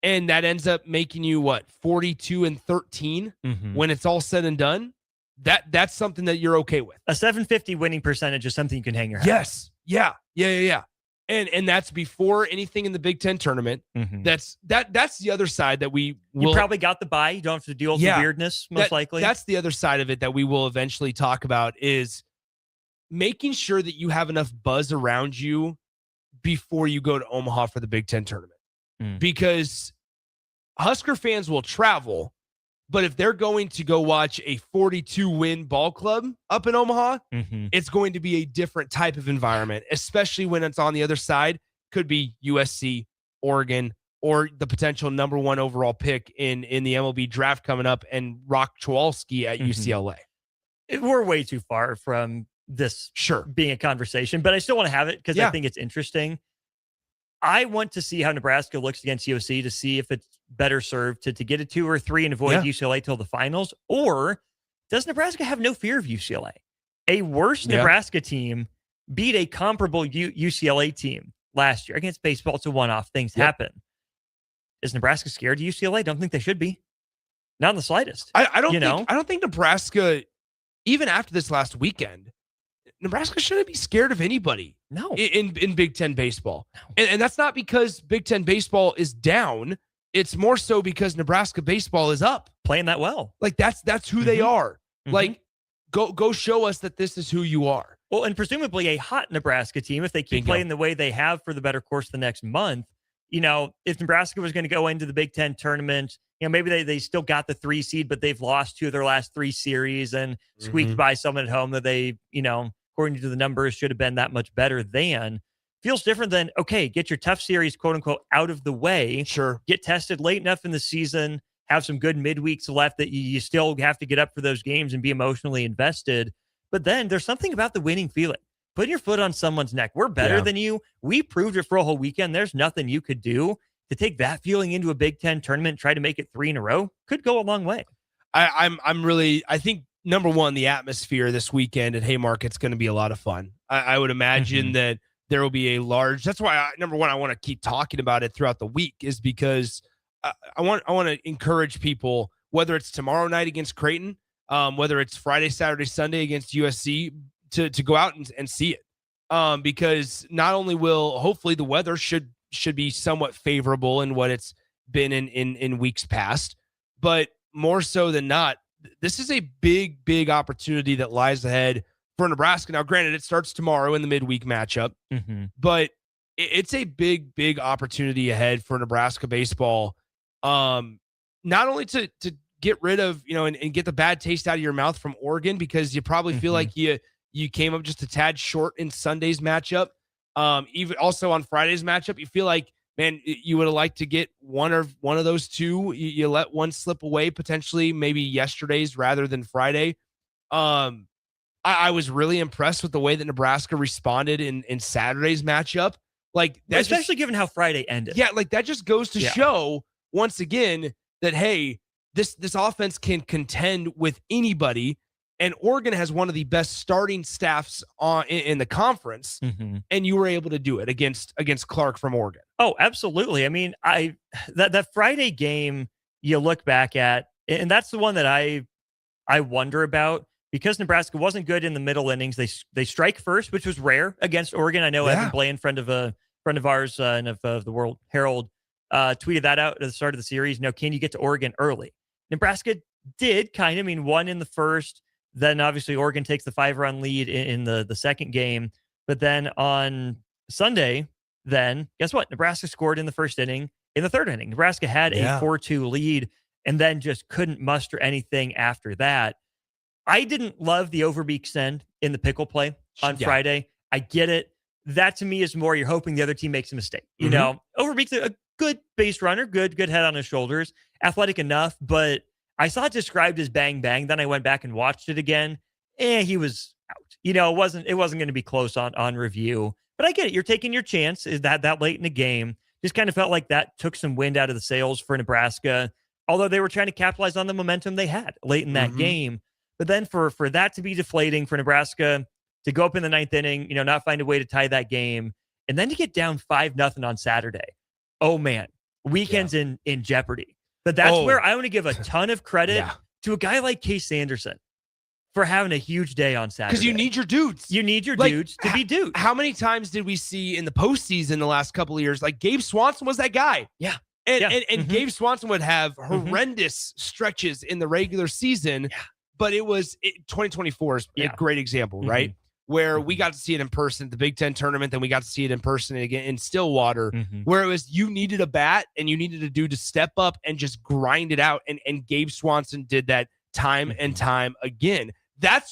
and that ends up making you 42-13 when it's all said and done. That's something that you're okay with. A 750 winning percentage is something you can hang your hat Yes. Yeah. And that's before anything in the Big Ten tournament. That's the other side that we will. You probably got the bye. You don't have to deal with the weirdness, most likely. That's the other side of it that we will eventually talk about, is making sure that you have enough buzz around you before you go to Omaha for the Big Ten tournament. Because Husker fans will travel, but if they're going to go watch a 42-win ball club up in Omaha, it's going to be a different type of environment, especially when it's on the other side. Could be USC, Oregon, or the potential number 1 overall pick in the MLB draft coming up, and Rock Chwalski at UCLA. We're way too far from this being a conversation, but I still want to have it because I think it's interesting. I want to see how Nebraska looks against USC to see if it's better served to get a 2 or 3 and avoid UCLA till the finals, or does Nebraska have no fear of UCLA? A worse Nebraska team beat a comparable UCLA team last year. Against baseball, it's a one-off. Things happen. Is Nebraska scared of UCLA? Don't think they should be. Not in the slightest. I don't think Nebraska, even after this last weekend, Nebraska shouldn't be scared of anybody. No. In Big Ten baseball. No. And that's not because Big Ten baseball is down. It's more so because Nebraska baseball is up. Playing that well. Like that's who they are. Like, go show us that this is who you are. Well, and presumably a hot Nebraska team, if they keep playing the way they have for the better course of the next month, if Nebraska was going to go into the Big Ten tournament, maybe they still got the 3 seed, but they've lost 2 of their last 3 series and squeaked by someone at home that they, according to the numbers, should have been that much better than. Feels different than, okay, get your tough series, quote unquote, out of the way. Sure. Get tested late enough in the season, have some good midweeks left that you still have to get up for those games and be emotionally invested. But then there's something about the winning feeling. Putting your foot on someone's neck. We're better than you. We proved it for a whole weekend. There's nothing you could do. To take that feeling into a Big Ten tournament, try to make it 3 in a row, could go a long way. I think, number one, the atmosphere this weekend at Haymarket's going to be a lot of fun. I would imagine that there will be a large. That's why number one, I want to keep talking about it throughout the week, is because I want to encourage people, whether it's tomorrow night against Creighton, whether it's Friday, Saturday, Sunday against USC, to go out and see it, because not only will hopefully the weather should be somewhat favorable in what it's been in weeks past, but more so than not, this is a big opportunity that lies ahead for Nebraska. Now, granted, it starts tomorrow in the midweek matchup, but it's a big opportunity ahead for Nebraska baseball. Not only to get rid of, and get the bad taste out of your mouth from Oregon, because you probably feel like you came up just a tad short in Sunday's matchup. Even also on Friday's matchup, you feel like, man, you would have liked to get one of those two. You let one slip away, potentially maybe yesterday's rather than Friday. I was really impressed with the way that Nebraska responded in Saturday's matchup. Like, especially given how Friday ended. Yeah, like that just goes to show once again that, hey, this offense can contend with anybody. And Oregon has one of the best starting staffs in the conference, and you were able to do it against Clark from Oregon. Oh, absolutely. I mean, that Friday game you look back at, and that's the one that I wonder about, because Nebraska wasn't good in the middle innings. They strike first, which was rare against Oregon. I know Evan Blaine, friend of ours and of the World Herald, tweeted that out at the start of the series. Can you get to Oregon early? Nebraska did kind of. I mean, won in the first. Then obviously Oregon takes the 5-run lead in the second game. But then on Sunday, then guess what? Nebraska scored in the first inning. In the third inning, Nebraska had a 4-2 lead and then just couldn't muster anything after that. I didn't love the Overbeek send in the pickle play on Friday. I get it. That to me is more you're hoping the other team makes a mistake. Overbeek's a good base runner, good head on his shoulders, athletic enough, but I saw it described as bang bang. Then I went back and watched it again. He was out. It wasn't going to be close on review. But I get it. You're taking your chance. Is that late in the game? Just kind of felt like that took some wind out of the sails for Nebraska. Although they were trying to capitalize on the momentum they had late in that game. But then for that to be deflating, for Nebraska to go up in the ninth inning, not find a way to tie that game, and then to get down 5-0 on Saturday. Oh man. weekend's in jeopardy. But that's where I want to give a ton of credit to a guy like Case Sanderson for having a huge day on Saturday. Because you need your dudes. You need your dudes to be dudes. How many times did we see in the postseason the last couple of years? Like Gabe Swanson was that guy. Yeah. And Gabe Swanson would have horrendous stretches in the regular season, but 2024 is a great example, right? Where we got to see it in person at the Big Ten tournament, then we got to see it in person again in Stillwater, where it was you needed a bat and you needed a dude to step up and just grind it out. And Gabe Swanson did that time and time again. That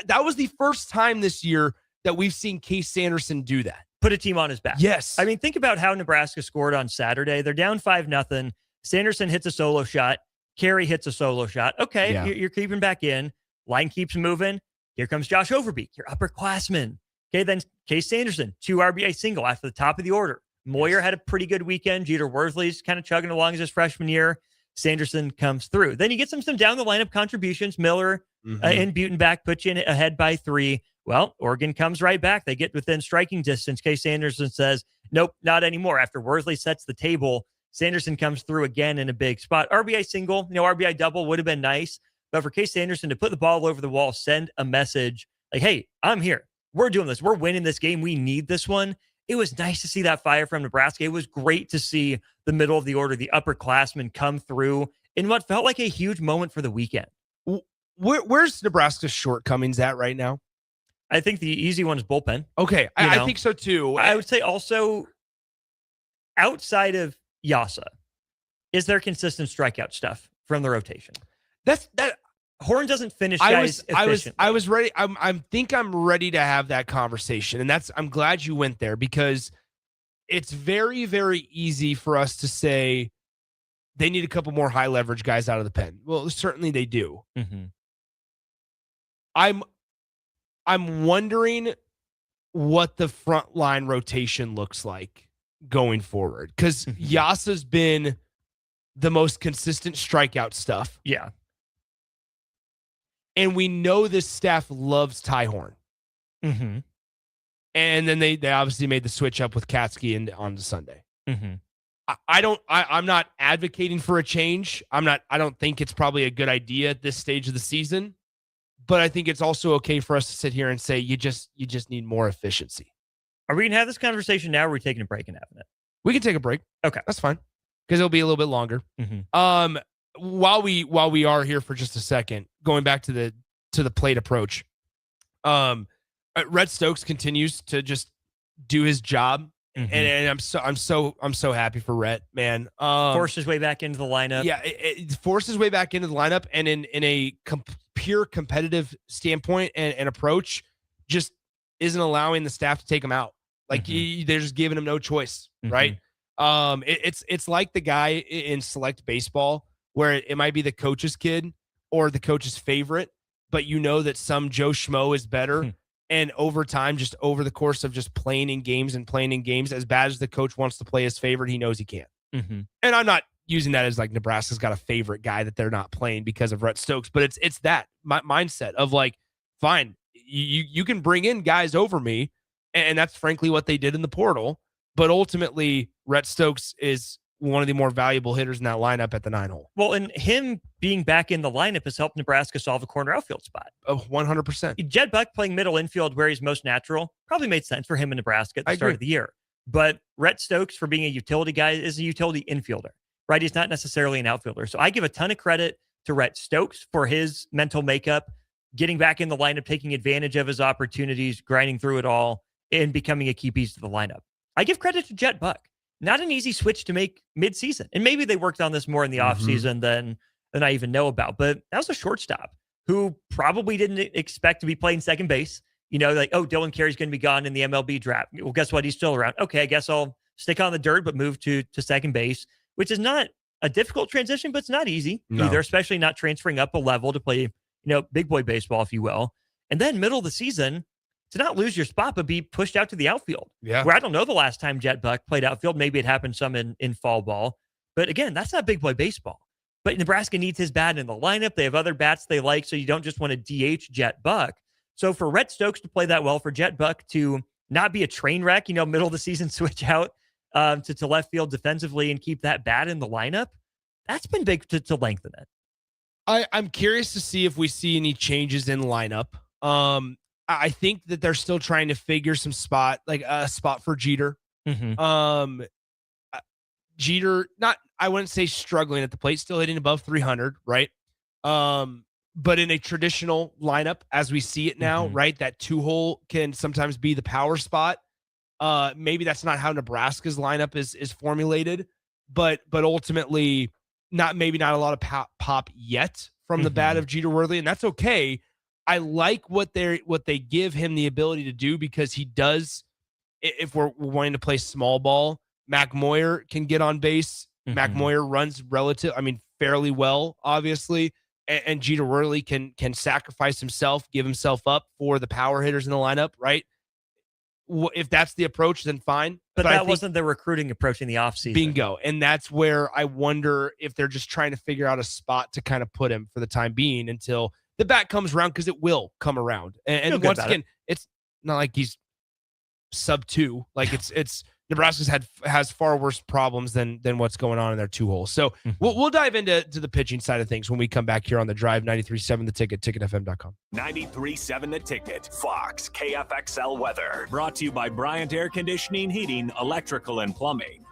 was the first time this year that we've seen Case Sanderson do that. Put a team on his back. Yes. I mean, think about how Nebraska scored on Saturday. They're down 5-0. Sanderson hits a solo shot. Carey hits a solo shot. Okay, you're creeping back in. Line keeps moving. Here comes Josh Overbeek, your upperclassman. Okay, then Case Sanderson, 2 RBI single after the top of the order. Moyer had a pretty good weekend. Jeter Worthley's kind of chugging along as his freshman year. Sanderson comes through. Then you get some down the lineup contributions. Miller and Butenbach put you in ahead by 3. Well, Oregon comes right back. They get within striking distance. Case Sanderson says, nope, not anymore. After Worthley sets the table, Sanderson comes through again in a big spot. RBI single, RBI double would have been nice. But for Case Sanderson to put the ball over the wall, send a message like, hey, I'm here. We're doing this. We're winning this game. We need this one. It was nice to see that fire from Nebraska. It was great to see the middle of the order, the upperclassmen come through in what felt like a huge moment for the weekend. Where's Nebraska's shortcomings at right now? I think the easy one is bullpen. Okay, I think so too. I would say also outside of Yasa, is there consistent strikeout stuff from the rotation? That Horn doesn't finish guys efficiently. I was ready. I'm ready to have that conversation, and I'm glad you went there because it's very, very easy for us to say they need a couple more high leverage guys out of the pen. Well, certainly they do. I'm wondering what the front line rotation looks like going forward because Yasa's been the most consistent strikeout stuff. Yeah. And we know this staff loves Ty Horn. And then they obviously made the switch up with Katsky on Sunday. I'm not advocating for a change. I don't think it's probably a good idea at this stage of the season. But I think it's also okay for us to sit here and say you just need more efficiency. Are we gonna have this conversation now, or are we taking a break and having it? We can take a break. Okay, that's fine because it'll be a little bit longer. While we are here for just a second, going back to the plate approach, Rhett Stokes continues to just do his job, and I'm so happy for Rhett, man. Forced his way back into the lineup. Yeah, it forced his way back into the lineup, and in a pure competitive standpoint and approach, just isn't allowing the staff to take him out. Like they're just giving him no choice, right? It's like the guy in select baseball where it might be the coach's kid or the coach's favorite, but you know that some Joe Schmo is better. And over time, just over the course of just playing in games, as bad as the coach wants to play his favorite, he knows he can't. And I'm not using that as like Nebraska's got a favorite guy that they're not playing because of Rhett Stokes, but it's that mindset of like, fine, you can bring in guys over me. And that's frankly what they did in the portal. But ultimately, Rhett Stokes is one of the more valuable hitters in that lineup at the 9-hole. Well, and him being back in the lineup has helped Nebraska solve a corner outfield spot. 100%. Jed Buck playing middle infield where he's most natural probably made sense for him in Nebraska at the start of the year. But Rhett Stokes, for being a utility guy, is a utility infielder, right? He's not necessarily an outfielder. So I give a ton of credit to Rhett Stokes for his mental makeup, getting back in the lineup, taking advantage of his opportunities, grinding through it all, and becoming a key piece to the lineup. I give credit to Jet Buck. Not an easy switch to make midseason. And maybe they worked on this more in the offseason than I even know about. But that was a shortstop who probably didn't expect to be playing second base. Like, oh, Dylan Carey's going to be gone in the MLB draft. Well, guess what? He's still around. Okay, I guess I'll stick on the dirt, but move to second base, which is not a difficult transition, but it's not easy either, especially not transferring up a level to play, big boy baseball, if you will. And then middle of the season, to not lose your spot, but be pushed out to the outfield. Yeah. Where I don't know the last time Jet Buck played outfield. Maybe it happened some in fall ball. But again, that's not big boy baseball. But Nebraska needs his bat in the lineup. They have other bats they like, so you don't just want to DH Jet Buck. So for Rhett Stokes to play that well, for Jet Buck to not be a train wreck, middle of the season switch out to left field defensively and keep that bat in the lineup, that's been big to lengthen it. I'm curious to see if we see any changes in lineup. I think that they're still trying to figure some spot, like a spot for Jeter. Jeter, I wouldn't say struggling at the plate, still hitting above 300, right? But in a traditional lineup, as we see it now, right, that 2-hole can sometimes be the power spot. Maybe that's not how Nebraska's lineup is formulated, but ultimately not a lot of pop yet from the bat of Jeter Worthy, and that's okay. I like what they give him the ability to do, because he does. If we're wanting to play small ball, Mac Moyer can get on base. Mac Moyer runs fairly well, obviously, and Jeter Worley can sacrifice himself, give himself up for the power hitters in the lineup, right? If that's the approach, then fine. But that wasn't the recruiting approach in the offseason. Bingo. And that's where I wonder if they're just trying to figure out a spot to kind of put him for the time being until the bat comes around, because it will come around. And once again, it's not like he's sub 2. Like it's Nebraska's has far worse problems than what's going on in their 2-hole. So we'll dive into the pitching side of things when we come back here on the Drive. 93.7 The Ticket, ticketfm.com. 93.7 The Ticket, Fox, KFXL weather. Brought to you by Bryant Air Conditioning, Heating, Electrical, and Plumbing.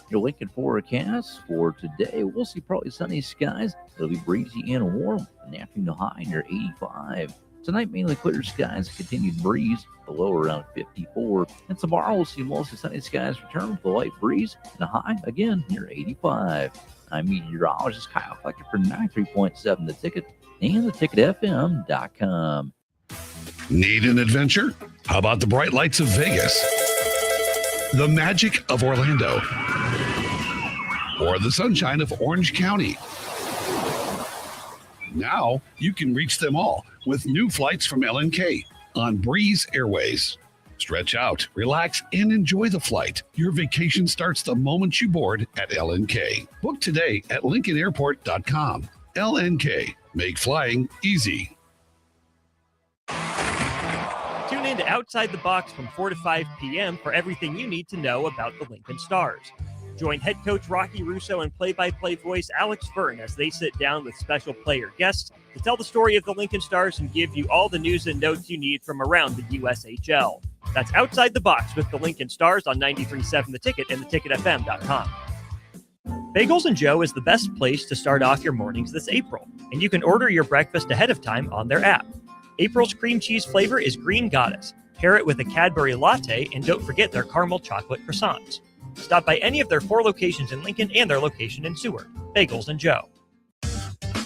Your Lincoln forecast for today, we'll see partly sunny skies. It'll be breezy and warm. An afternoon high near 85. Tonight, mainly clear skies, continued breeze, a low around 54. And tomorrow, we'll see mostly sunny skies return with a light breeze and a high, again, near 85. I'm meteorologist Kyle Fletcher for 93.7 The Ticket and theticketfm.com. Need an adventure? How about the bright lights of Vegas? The magic of Orlando? Or the sunshine of Orange County? Now you can reach them all with new flights from LNK on Breeze Airways. Stretch out, relax, and enjoy the flight. Your vacation starts the moment you board at LNK. Book today at LincolnAirport.com. LNK, make flying easy. Tune in to Outside the Box from 4 to 5 p.m. for everything you need to know about the Lincoln Stars. Join head coach Rocky Russo and play-by-play voice Alex Fern as they sit down with special player guests to tell the story of the Lincoln Stars and give you all the news and notes you need from around the USHL. That's Outside the Box with the Lincoln Stars on 93.7 The Ticket and theticketfm.com. Bagels & Joe is the best place to start off your mornings this April, and you can order your breakfast ahead of time on their app. April's cream cheese flavor is Green Goddess. Pair it with a Cadbury latte, and don't forget their caramel chocolate croissants. Stop by any of their 4 locations in Lincoln and their location in Seward. Bagels & Joe.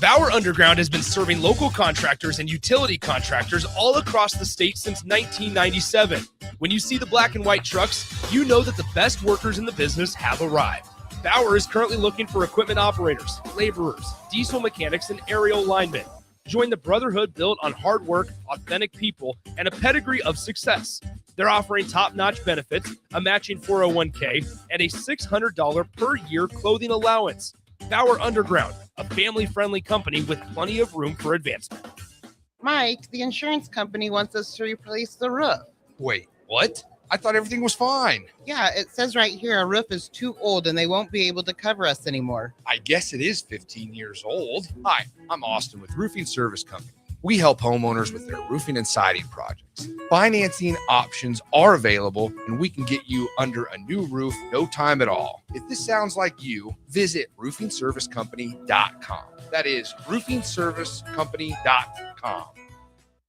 Bauer Underground has been serving local contractors and utility contractors all across the state since 1997. When you see the black and white trucks, you know that the best workers in the business have arrived. Bauer is currently looking for equipment operators, laborers, diesel mechanics, and aerial linemen. Join the brotherhood built on hard work, authentic people, and a pedigree of success. They're offering top-notch benefits, a matching 401k, and a $600 per year clothing allowance. Bauer Underground, a family-friendly company with plenty of room for advancement. Mike, the insurance company wants us to replace the roof. Wait, what? I thought everything was fine. Yeah, it says right here our roof is too old and they won't be able to cover us anymore. I guess it is 15 years old. Hi, I'm Austin with Roofing Service Company. We help homeowners with their roofing and siding projects. Financing options are available, and we can get you under a new roof no time at all. If this sounds like you, visit roofingservicecompany.com. That is roofingservicecompany.com.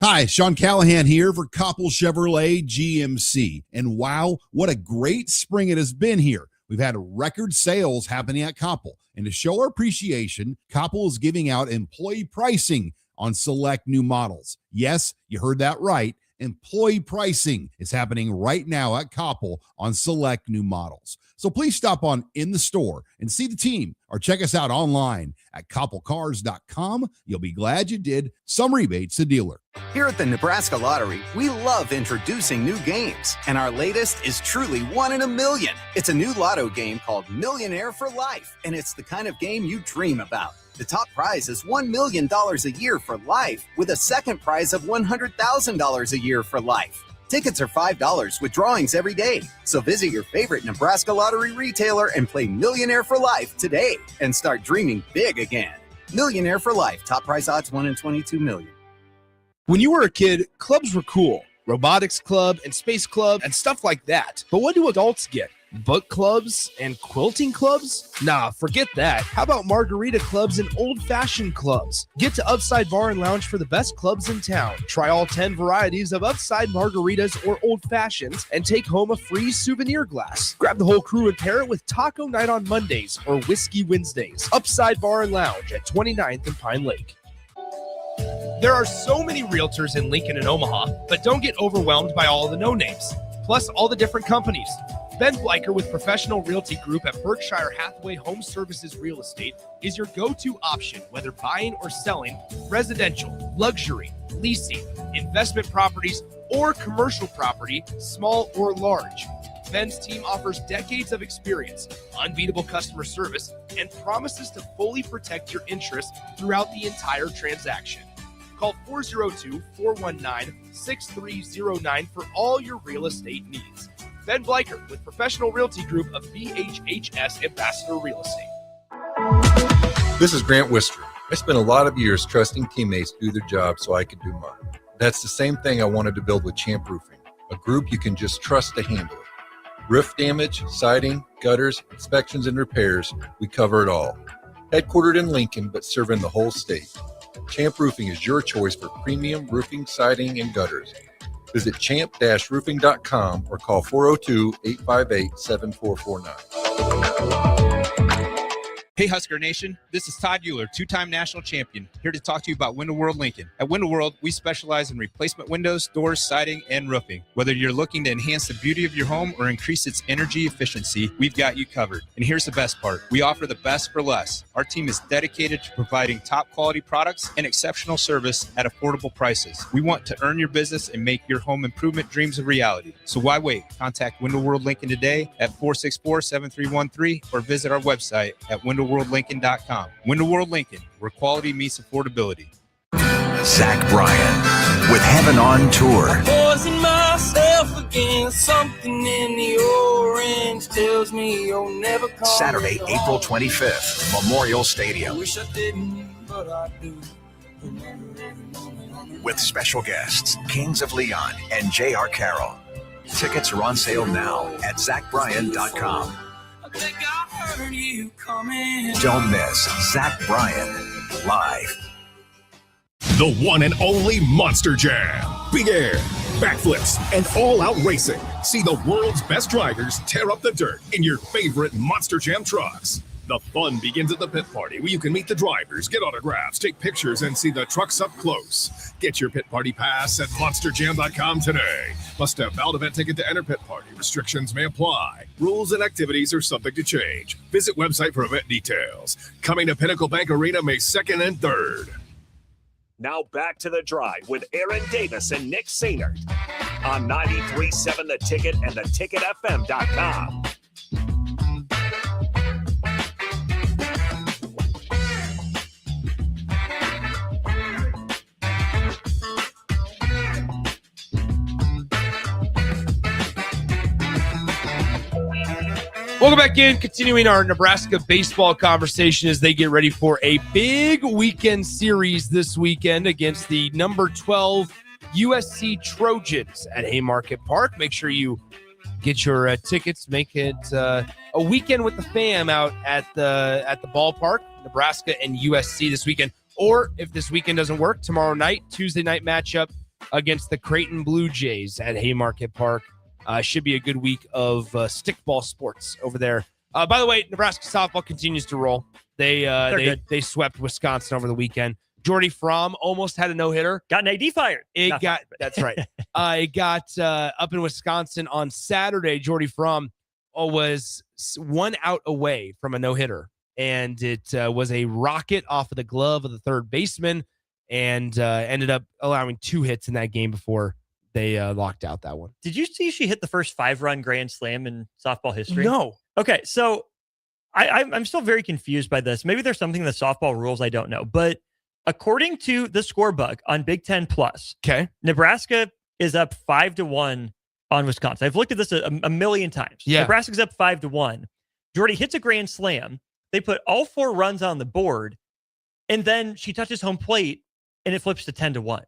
Hi, Sean Callahan here for Koppel Chevrolet GMC. And wow, what a great spring it has been here. We've had record sales happening at Koppel. And to show our appreciation, Koppel is giving out employee pricing on select new models. Yes, you heard that right. Employee pricing is happening right now at Koppel on select new models. So please stop on in the store and see the team or check us out online at koppelcars.com. You'll be glad you did. Some rebates to dealer. Here at the Nebraska Lottery, we love introducing new games, and our latest is truly 1 in a million. It's a new lotto game called Millionaire for Life, and it's the kind of game you dream about. The top prize is $1 million a year for life, with a second prize of $100,000 a year for life. Tickets are $5 with drawings every day. So visit your favorite Nebraska Lottery retailer and play Millionaire for Life today and start dreaming big again. Millionaire for Life. Top prize odds 1 in 22 million. When you were a kid, clubs were cool. Robotics club and space club and stuff like that. But what do adults get? Book clubs and quilting clubs? Nah, forget that. How about margarita clubs and old-fashioned clubs? Get to Upside Bar and Lounge for the best clubs in town. Try all 10 varieties of Upside margaritas or old fashions and take home a free souvenir glass. Grab the whole crew and pair it with taco night on Mondays or whiskey Wednesdays. Upside Bar and Lounge at 29th and Pine Lake. There are so many realtors in Lincoln and Omaha, but don't get overwhelmed by all the no-names, plus all the different companies. Ben Bleicher with Professional Realty Group at Berkshire Hathaway Home Services Real Estate is your go-to option, whether buying or selling residential, luxury, leasing, investment properties, or commercial property, small or large. Ben's team offers decades of experience, unbeatable customer service, and promises to fully protect your interests throughout the entire transaction. Call 402-419-6309 for all your real estate needs. Ben Bleicher with Professional Realty Group of BHHS Ambassador Real Estate. This is Grant Wister. I spent a lot of years trusting teammates to do their job so I could do mine. That's the same thing I wanted to build with Champ Roofing, a group you can just trust to handle it. Roof damage, siding, gutters, inspections, and repairs, we cover it all. Headquartered in Lincoln, but serving the whole state. Champ Roofing is your choice for premium roofing, siding, and gutters. Visit champ-roofing.com or call 402-858-7449. Hey Husker Nation, this is Todd Euler, two-time national champion, here to talk to you about Window World Lincoln. At Window World, we specialize in replacement windows, doors, siding, and roofing. Whether you're looking to enhance the beauty of your home or increase its energy efficiency, we've got you covered. And here's the best part. We offer the best for less. Our team is dedicated to providing top quality products and exceptional service at affordable prices. We want to earn your business and make your home improvement dreams a reality. So why wait? Contact Window World Lincoln today at 464-7313 or visit our website at windowworldlincoln.com. Window World Lincoln, where quality meets affordability. Zach Bryan with Heaven on Tour. Poison myself again. Something in the orange tells me you'll never come. Saturday, April 25th, Memorial Stadium. Wish I didn't, but I do. With special guests, Kings of Leon and J.R. Carroll. Tickets are on sale now at ZachBryan.com. Don't miss Zach Bryan live. The one and only Monster Jam. Big air, backflips, and all-out racing. See the world's best drivers tear up the dirt in your favorite Monster Jam trucks. The fun begins at the pit party, where you can meet the drivers, get autographs, take pictures, and see the trucks up close. Get your pit party pass at monsterjam.com today. Must have valid event ticket to enter pit party. Restrictions may apply. Rules and activities are subject to change. Visit website for event details. Coming to Pinnacle Bank Arena May 2nd and 3rd. Now back to the drive with Aaron Davis and Nick Sainert on 93.7 The Ticket and theticketfm.com. Welcome back in, continuing our Nebraska baseball conversation as they get ready for a big weekend series this weekend against the number 12 USC Trojans at Haymarket Park. Make sure you get your tickets. Make it a weekend with the fam out at the ballpark, Nebraska and USC this weekend. Or if this weekend doesn't work, tomorrow night, Tuesday night matchup against the Creighton Blue Jays at Haymarket Park. Should be a good week of stickball sports over there. By the way, Nebraska softball continues to roll. They swept Wisconsin over the weekend. Jordy Fromm almost had a no-hitter. Got an AD fired. That's right. It got up in Wisconsin on Saturday. Jordy Fromm was 1 out away from a no-hitter, and it was a rocket off of the glove of the third baseman, and ended up allowing 2 hits in that game before they locked out that one. Did you see she hit the first 5-run grand slam in softball history? No. Okay, so I'm still very confused by this. Maybe there's something in the softball rules I don't know. But according to the score bug on Big Ten Plus, okay, Nebraska is up 5-1 on Wisconsin. I've looked at this a million times. Yeah. Nebraska's up 5-1. Jordy hits a grand slam. They put all 4 runs on the board, and then she touches home plate, and it flips to 10-1.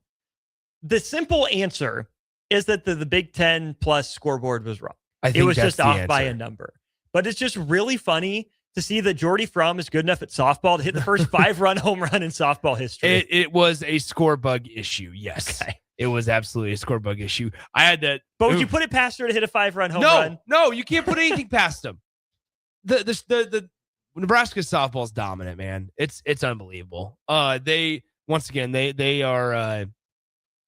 The simple answer is that the Big Ten plus scoreboard was wrong. It was just off by a number. But it's just really funny to see that Jordy Fromm is good enough at softball to hit the first 5-run home run in softball history. It was a score bug issue. Yes. Okay. It was absolutely a score bug issue. I had to. But would you put it past her to hit a 5-run home run? No, you can't put anything past them. The Nebraska softball is dominant, man. It's unbelievable. They once again they are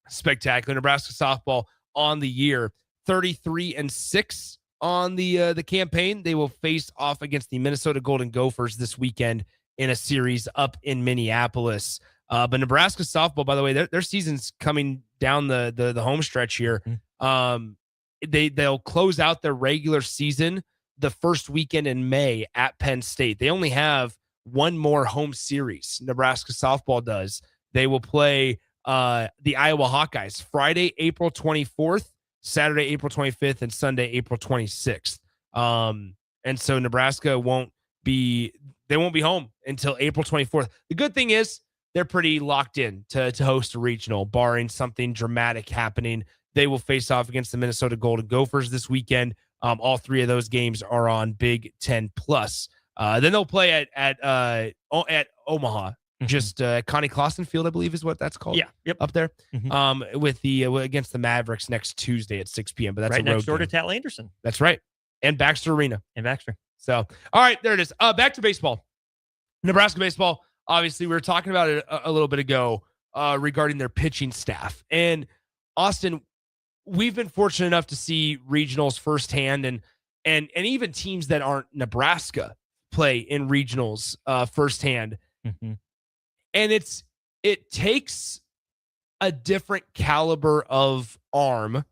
spectacular. Nebraska softball on the year 33-6 on the campaign. They will face off against the Minnesota Golden Gophers this weekend in a series up in Minneapolis. But Nebraska softball, by the way, their season's coming down the home stretch here. They'll close out their regular season the first weekend in May at Penn State. They only have one more home series. Nebraska softball does. They will play the Iowa Hawkeyes Friday, April 24th, Saturday, April 25th, and Sunday, April 26th. And so Nebraska won't be home until April 24th. The good thing is they're pretty locked in to host a regional, barring something dramatic happening. They will face off against the Minnesota Golden Gophers this weekend. All 3 of those games are on Big Ten Plus. Then they'll play at Omaha, just Connie Clausen Field, I believe is what that's called. Yeah, yep. Up there, with the against the Mavericks next Tuesday at 6 p.m. But that's right a road next door to game. Tat Anderson. That's right, and Baxter Arena. So, all right, there it is. Back to baseball. Nebraska baseball. Obviously, we were talking about it a little bit ago regarding their pitching staff. And Austin, we've been fortunate enough to see regionals firsthand, and even teams that aren't Nebraska play in regionals firsthand. And it takes a different caliber of arm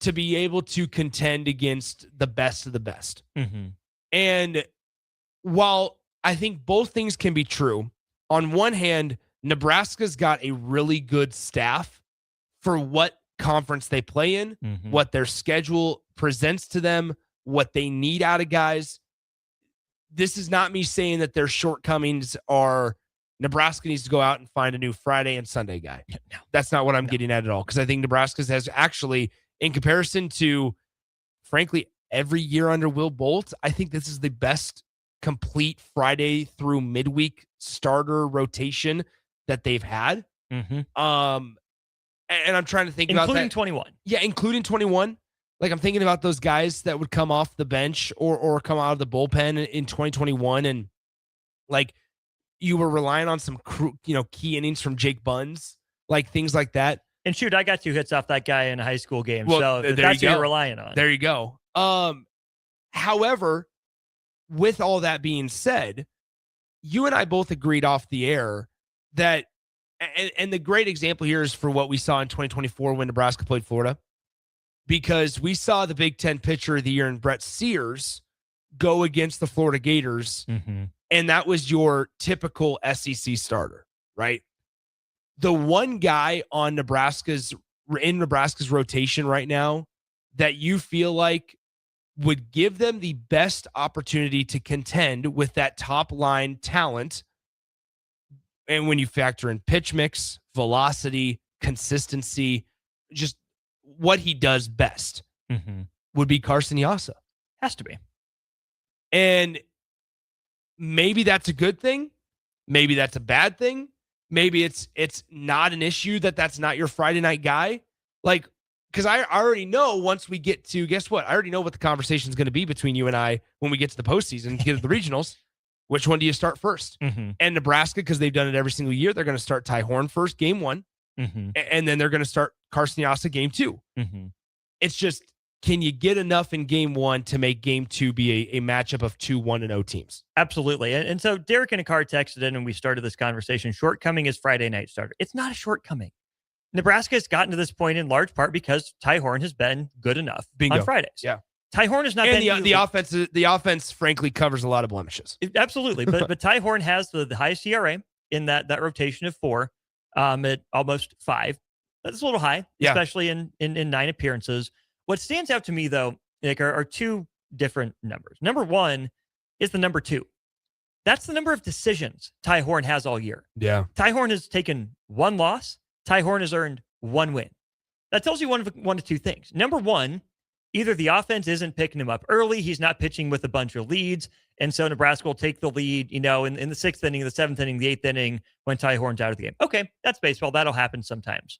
to be able to contend against the best of the best. And while I think both things can be true, on one hand, Nebraska's got a really good staff for what conference they play in, what their schedule presents to them, what they need out of guys. This is not me saying that their shortcomings are Nebraska needs to go out and find a new Friday and Sunday guy. No, that's not what I'm getting at all. Because I think Nebraska has actually, in comparison to, frankly, every year under Will Bolt, I think this is the best complete Friday through midweek starter rotation that they've had. And I'm trying to think about that. Including 21. Yeah, including 21. Like, I'm thinking about those guys that would come off the bench or come out of the bullpen in 2021. And, like, you were relying on some, key innings from Jake Buns, like things like that. And shoot, I got 2 hits off that guy in a high school game. Well, so there that's you what go. you're relying on. There you go. However, with all that being said, you and I both agreed off the air that, and the great example here is for what we saw in 2024 when Nebraska played Florida, because we saw the Big Ten pitcher of the year in Brett Sears go against the Florida Gators, and that was your typical SEC starter, right? The one guy in Nebraska's rotation right now that you feel like would give them the best opportunity to contend with that top line talent, and when you factor in pitch mix, velocity, consistency, just what he does best, would be Carson Yasa. Has to be. And maybe that's a good thing. Maybe that's a bad thing. Maybe it's not an issue that's not your Friday night guy. Like, because I already know once we get to, guess what? I already know what the conversation is going to be between you and I when we get to the postseason and get to the regionals. Which one do you start first? And Nebraska, because they've done it every single year, they're going to start Ty Horn first, game 1. And then they're going to start Carson Yasa game 2. It's just, can you get enough in game 1 to make game 2 be a matchup of 2 1-0 teams? Absolutely. And so Derek and Akar texted in and we started this conversation. Shortcoming is Friday night starter. It's not a shortcoming. Nebraska has gotten to this point in large part because Ty Horn has been good enough on Fridays. Yeah. Ty Horn is not. And the offense, frankly, covers a lot of blemishes. Absolutely. But Ty Horn has the highest ERA in that rotation of 4 at almost 5. That's a little high, especially in 9 appearances. What stands out to me, though, Nick, are 2 different numbers. Number 1 is the number 2. That's the number of decisions Ty Horn has all year. Yeah. Ty Horn has taken 1 loss. Ty Horn has earned 1 win. That tells you one of 2 things. Number 1, either the offense isn't picking him up early, he's not pitching with a bunch of leads, and so Nebraska will take the lead, in the 6th inning, the 7th inning, the 8th inning when Ty Horn's out of the game. Okay, that's baseball. That'll happen sometimes.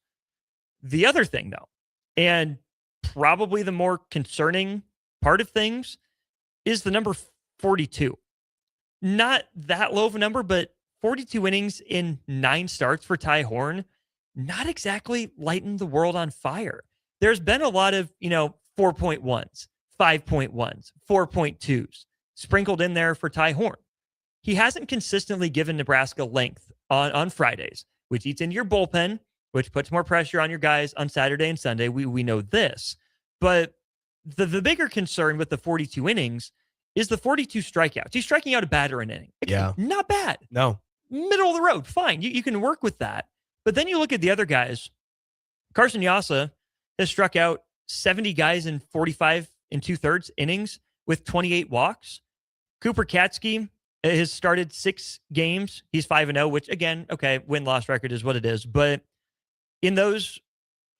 The other thing, though, and probably the more concerning part of things, is the number 42. Not that low of a number, but 42 innings in 9 starts for Ty Horn, not exactly lighting the world on fire. There's been a lot of, 4.1s, 5.1s, 4.2s sprinkled in there for Ty Horn. He hasn't consistently given Nebraska length on Fridays, which eats into your bullpen, which puts more pressure on your guys on Saturday and Sunday. We know this. But the bigger concern with the 42 innings is the 42 strikeouts. He's striking out a batter an inning. Yeah. Not bad. No. Middle of the road. Fine. You can work with that. But then you look at the other guys. Carson Yassa has struck out 70 guys in 45 2/3 innings with 28 walks. Cooper Katsky has started 6 games. He's 5-0, which again, okay, win-loss record is what it is. But in those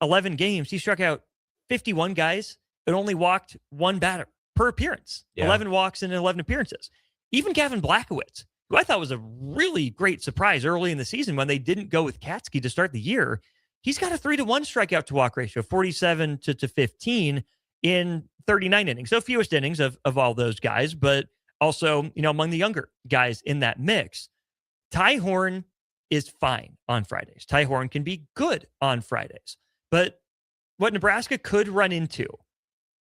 11 games, he struck out 51 guys and only walked 1 batter per appearance. Yeah. 11 walks in 11 appearances. Even Gavin Blackowitz, who I thought was a really great surprise early in the season when they didn't go with Katsky to start the year, he's got a 3-to-1 strikeout to walk ratio, 47 to 15 in 39 innings. So fewest innings of all those guys, but also, among the younger guys in that mix. Ty Horn is fine on Fridays. Ty Horn can be good on Fridays. But what Nebraska could run into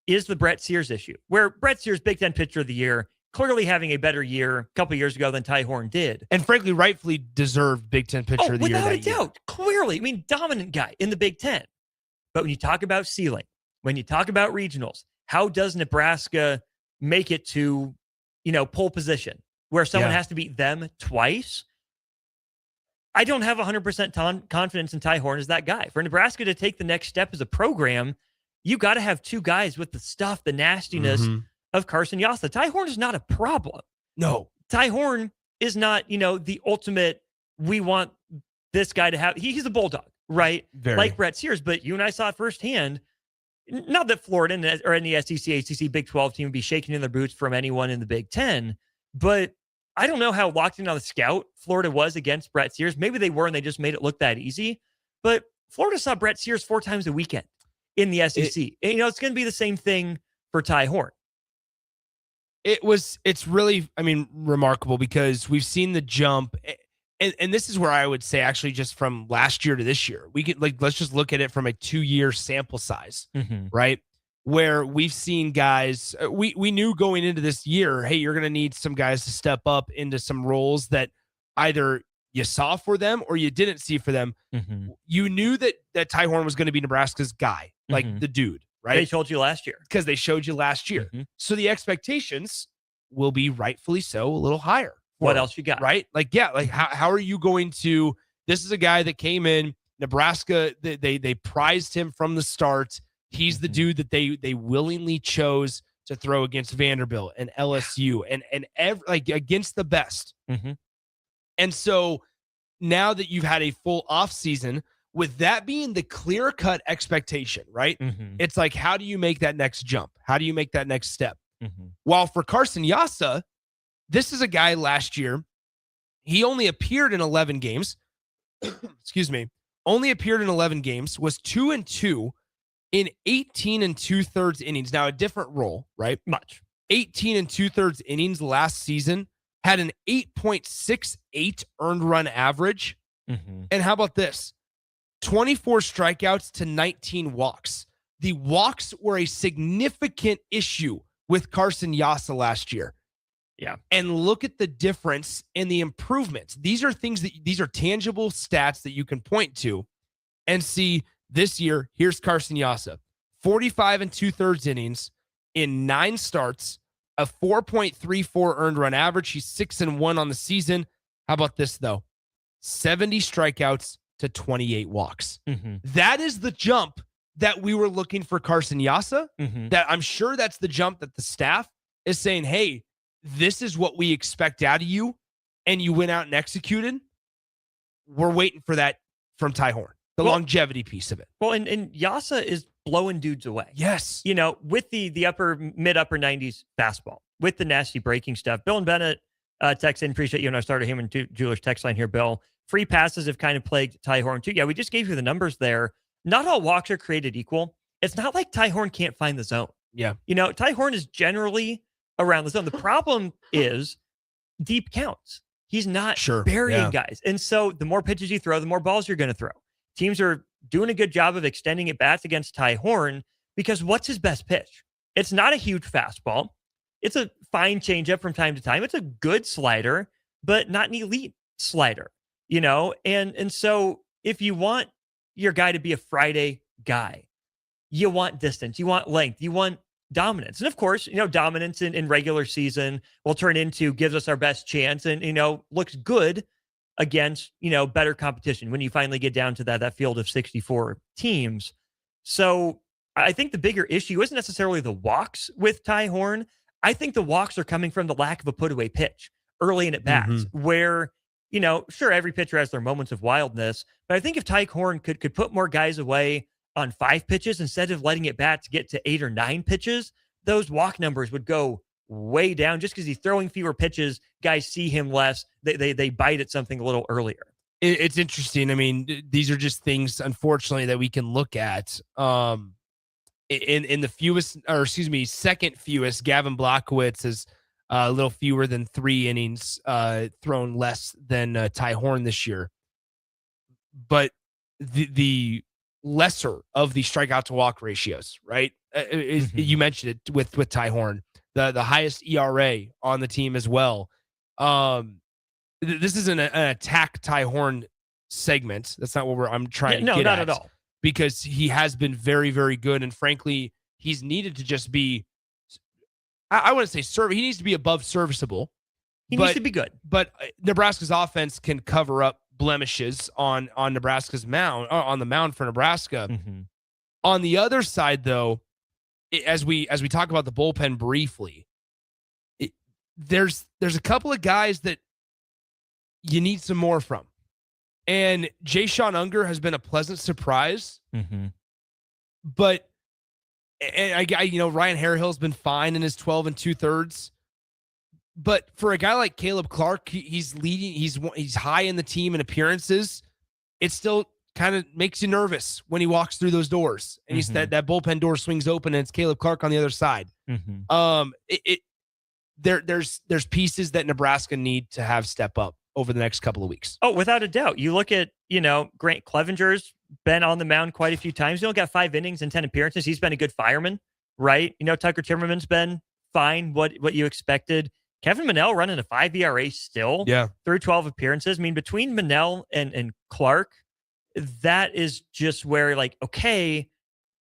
is the Brett Sears issue, where Brett Sears, Big Ten Pitcher of the Year, clearly having a better year a couple years ago than Ty Horn did. And frankly, rightfully deserved Big Ten Pitcher of the Year. Without a doubt. Clearly. Dominant guy in the Big Ten. But when you talk about ceiling, when you talk about regionals, how does Nebraska make it to, pole position where someone has to beat them twice? I don't have 100% confidence in Ty Horn as that guy. For Nebraska to take the next step as a program, you got to have 2 guys with the stuff, the nastiness of Carson Yassa. Ty Horn is not a problem. No. Ty Horn is not, the ultimate, we want this guy to have, he's a bulldog, right? Very. Like Brett Sears, but you and I saw it firsthand. Not that Florida or any SEC, ACC, Big 12 team would be shaking in their boots from anyone in the Big 10, but I don't know how locked in on the scout Florida was against Brett Sears. Maybe they were, and they just made it look that easy, but Florida saw Brett Sears 4 times a weekend in the SEC. It's going to be the same thing for Ty Horn. It's really, remarkable because we've seen the jump. And this is where I would say actually just from last year to this year, we could let's just look at it from a 2-year sample size, right? Where we've seen guys, we knew going into this year, hey, you're going to need some guys to step up into some roles that either you saw for them or you didn't see for them. You knew that Ty Horn was going to be Nebraska's guy, like the dude, right? They told you last year. Because they showed you last year. So the expectations will be rightfully so a little higher. What else you got? Right? How are you going to, this is a guy that came in, Nebraska, they prized him from the start. He's the dude that they willingly chose to throw against Vanderbilt and LSU and against the best. And so now that you've had a full offseason, with that being the clear-cut expectation, right? It's like, how do you make that next jump? How do you make that next step? While for Carson Yassa, this is a guy last year, he only appeared in 11 games. Excuse me. Only appeared in 11 games, was 2-2 in 18 2/3 innings. Now, a different role, right? Much. 18 2/3 innings last season, had an 8.68 earned run average. And how about this? 24 strikeouts to 19 walks. The walks were a significant issue with Carson Yassa last year. Yeah. And look at the difference in the improvements. These are these are tangible stats that you can point to and see this year. Here's Carson Yassa, 45 2/3 innings in 9 starts, a 4.34 earned run average. He's 6-1 on the season. How about this though? 70 strikeouts to 28 walks. Mm-hmm. That is the jump that we were looking for Carson Yassa. Mm-hmm. That I'm sure that's the jump that the staff is saying, hey, this is what we expect out of you. And you went out and executed. We're waiting for that from Ty Horn, the longevity piece of it. Well, and Yassa is blowing dudes away. Yes. You know, with the mid-upper 90s fastball, with the nasty breaking stuff. Bill and Bennett text in, appreciate you and I started him and Jewelers text line here, Bill. Free passes have kind of plagued Ty Horn too. Yeah, we just gave you the numbers there. Not all walks are created equal. It's not like Ty Horn can't find the zone. Yeah. You know, Ty Horn is generally around the zone. The problem is deep counts. He's not burying guys. And so the more pitches you throw, the more balls you're going to throw. Teams are doing a good job of extending at bats against Ty Horn because what's his best pitch? It's not a huge fastball. It's a fine changeup from time to time. It's a good slider, but not an elite slider, you know? And so if you want your guy to be a Friday guy, you want distance, you want length, you want dominance. And of course, you know, dominance in regular season will turn into gives us our best chance and, you know, looks good against, you know, better competition when you finally get down to that field of 64 teams. So I think the bigger issue isn't necessarily the walks with Ty Horn. I think the walks are coming from the lack of a put away pitch early in at bats where, you know, sure, every pitcher has their moments of wildness, but I think if Ty Horn could put more guys away on 5 pitches instead of letting it bats get to 8 or 9 pitches, those walk numbers would go way down just because he's throwing fewer pitches. Guys see him less. They bite at something a little earlier. It's interesting. I mean, these are just things, unfortunately, that we can look at. In the second fewest, Gavin Blockowitz is a little fewer than 3 innings thrown less than Ty Horn this year. But the lesser of the strikeout to walk ratios, right? You mentioned it with Ty Horn, the highest ERA on the team as well. This isn't an attack Ty Horn segment. That's not what I'm trying to get at. No, not at all. Because he has been very, very good. And frankly, he's needed to just be, I wouldn't say he needs to be above serviceable. He needs to be good. But Nebraska's offense can cover up blemishes on Nebraska's mound, on the mound for Nebraska. On the other side, though, as we talk about the bullpen briefly, there's a couple of guys that you need some more from. And Jay-Sean Unger has been a pleasant surprise. But Ryan Harrahill's been fine in his 12 2/3. But for a guy like Caleb Clark, he's leading. He's high in the team in appearances. It still kind of makes you nervous when he walks through those doors, and he's that bullpen door swings open, and it's Caleb Clark on the other side. There's pieces that Nebraska need to have step up over the next couple of weeks. Oh, without a doubt. You look at, Grant Clevenger's been on the mound quite a few times. He only got 5 innings and 10 appearances. He's been a good fireman, right? Tucker Timmerman's been fine, what you expected. Kevin Monell running a 5 ERA still through 12 appearances. I mean, between Monell and Clark, that is just where, like, okay,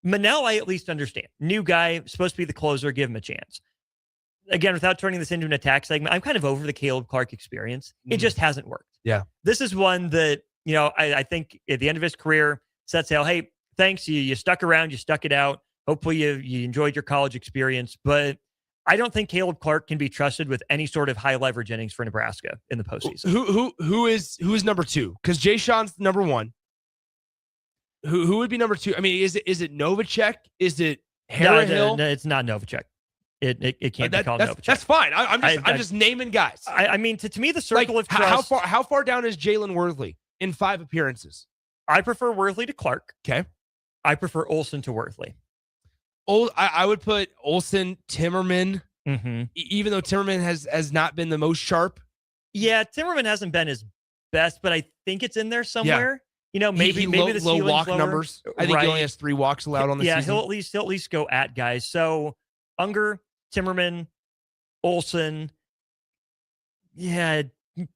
Monell, I at least understand. New guy, supposed to be the closer, give him a chance. Again, without turning this into an attack segment, I'm kind of over the Caleb Clark experience. It just hasn't worked. Yeah. This is one that, I think at the end of his career, Seth Sale, hey, thanks. You stuck around, you stuck it out. Hopefully you enjoyed your college experience. But I don't think Caleb Clark can be trusted with any sort of high leverage innings for Nebraska in the postseason. Who is number 2? Because Jay-Sean's number 1. Who would be number 2? I mean, is it Novacek? Is it Harrahill? No, it's not Novacek. It can't be called Novacek. That's fine. I'm just naming guys. I mean, to me, the circle of trust. How far down is Jalen Worthley in 5 appearances? I prefer Worthley to Clark. Okay. I prefer Olsen to Worthley. I would put Olsen, Timmerman, even though Timmerman has not been the most sharp. Yeah, Timmerman hasn't been his best, but I think it's in there somewhere. Yeah. Maybe the low walk lower. numbers. I think he only has 3 walks allowed on the season. Yeah, he'll at least go at guys. So Unger, Timmerman, Olsen,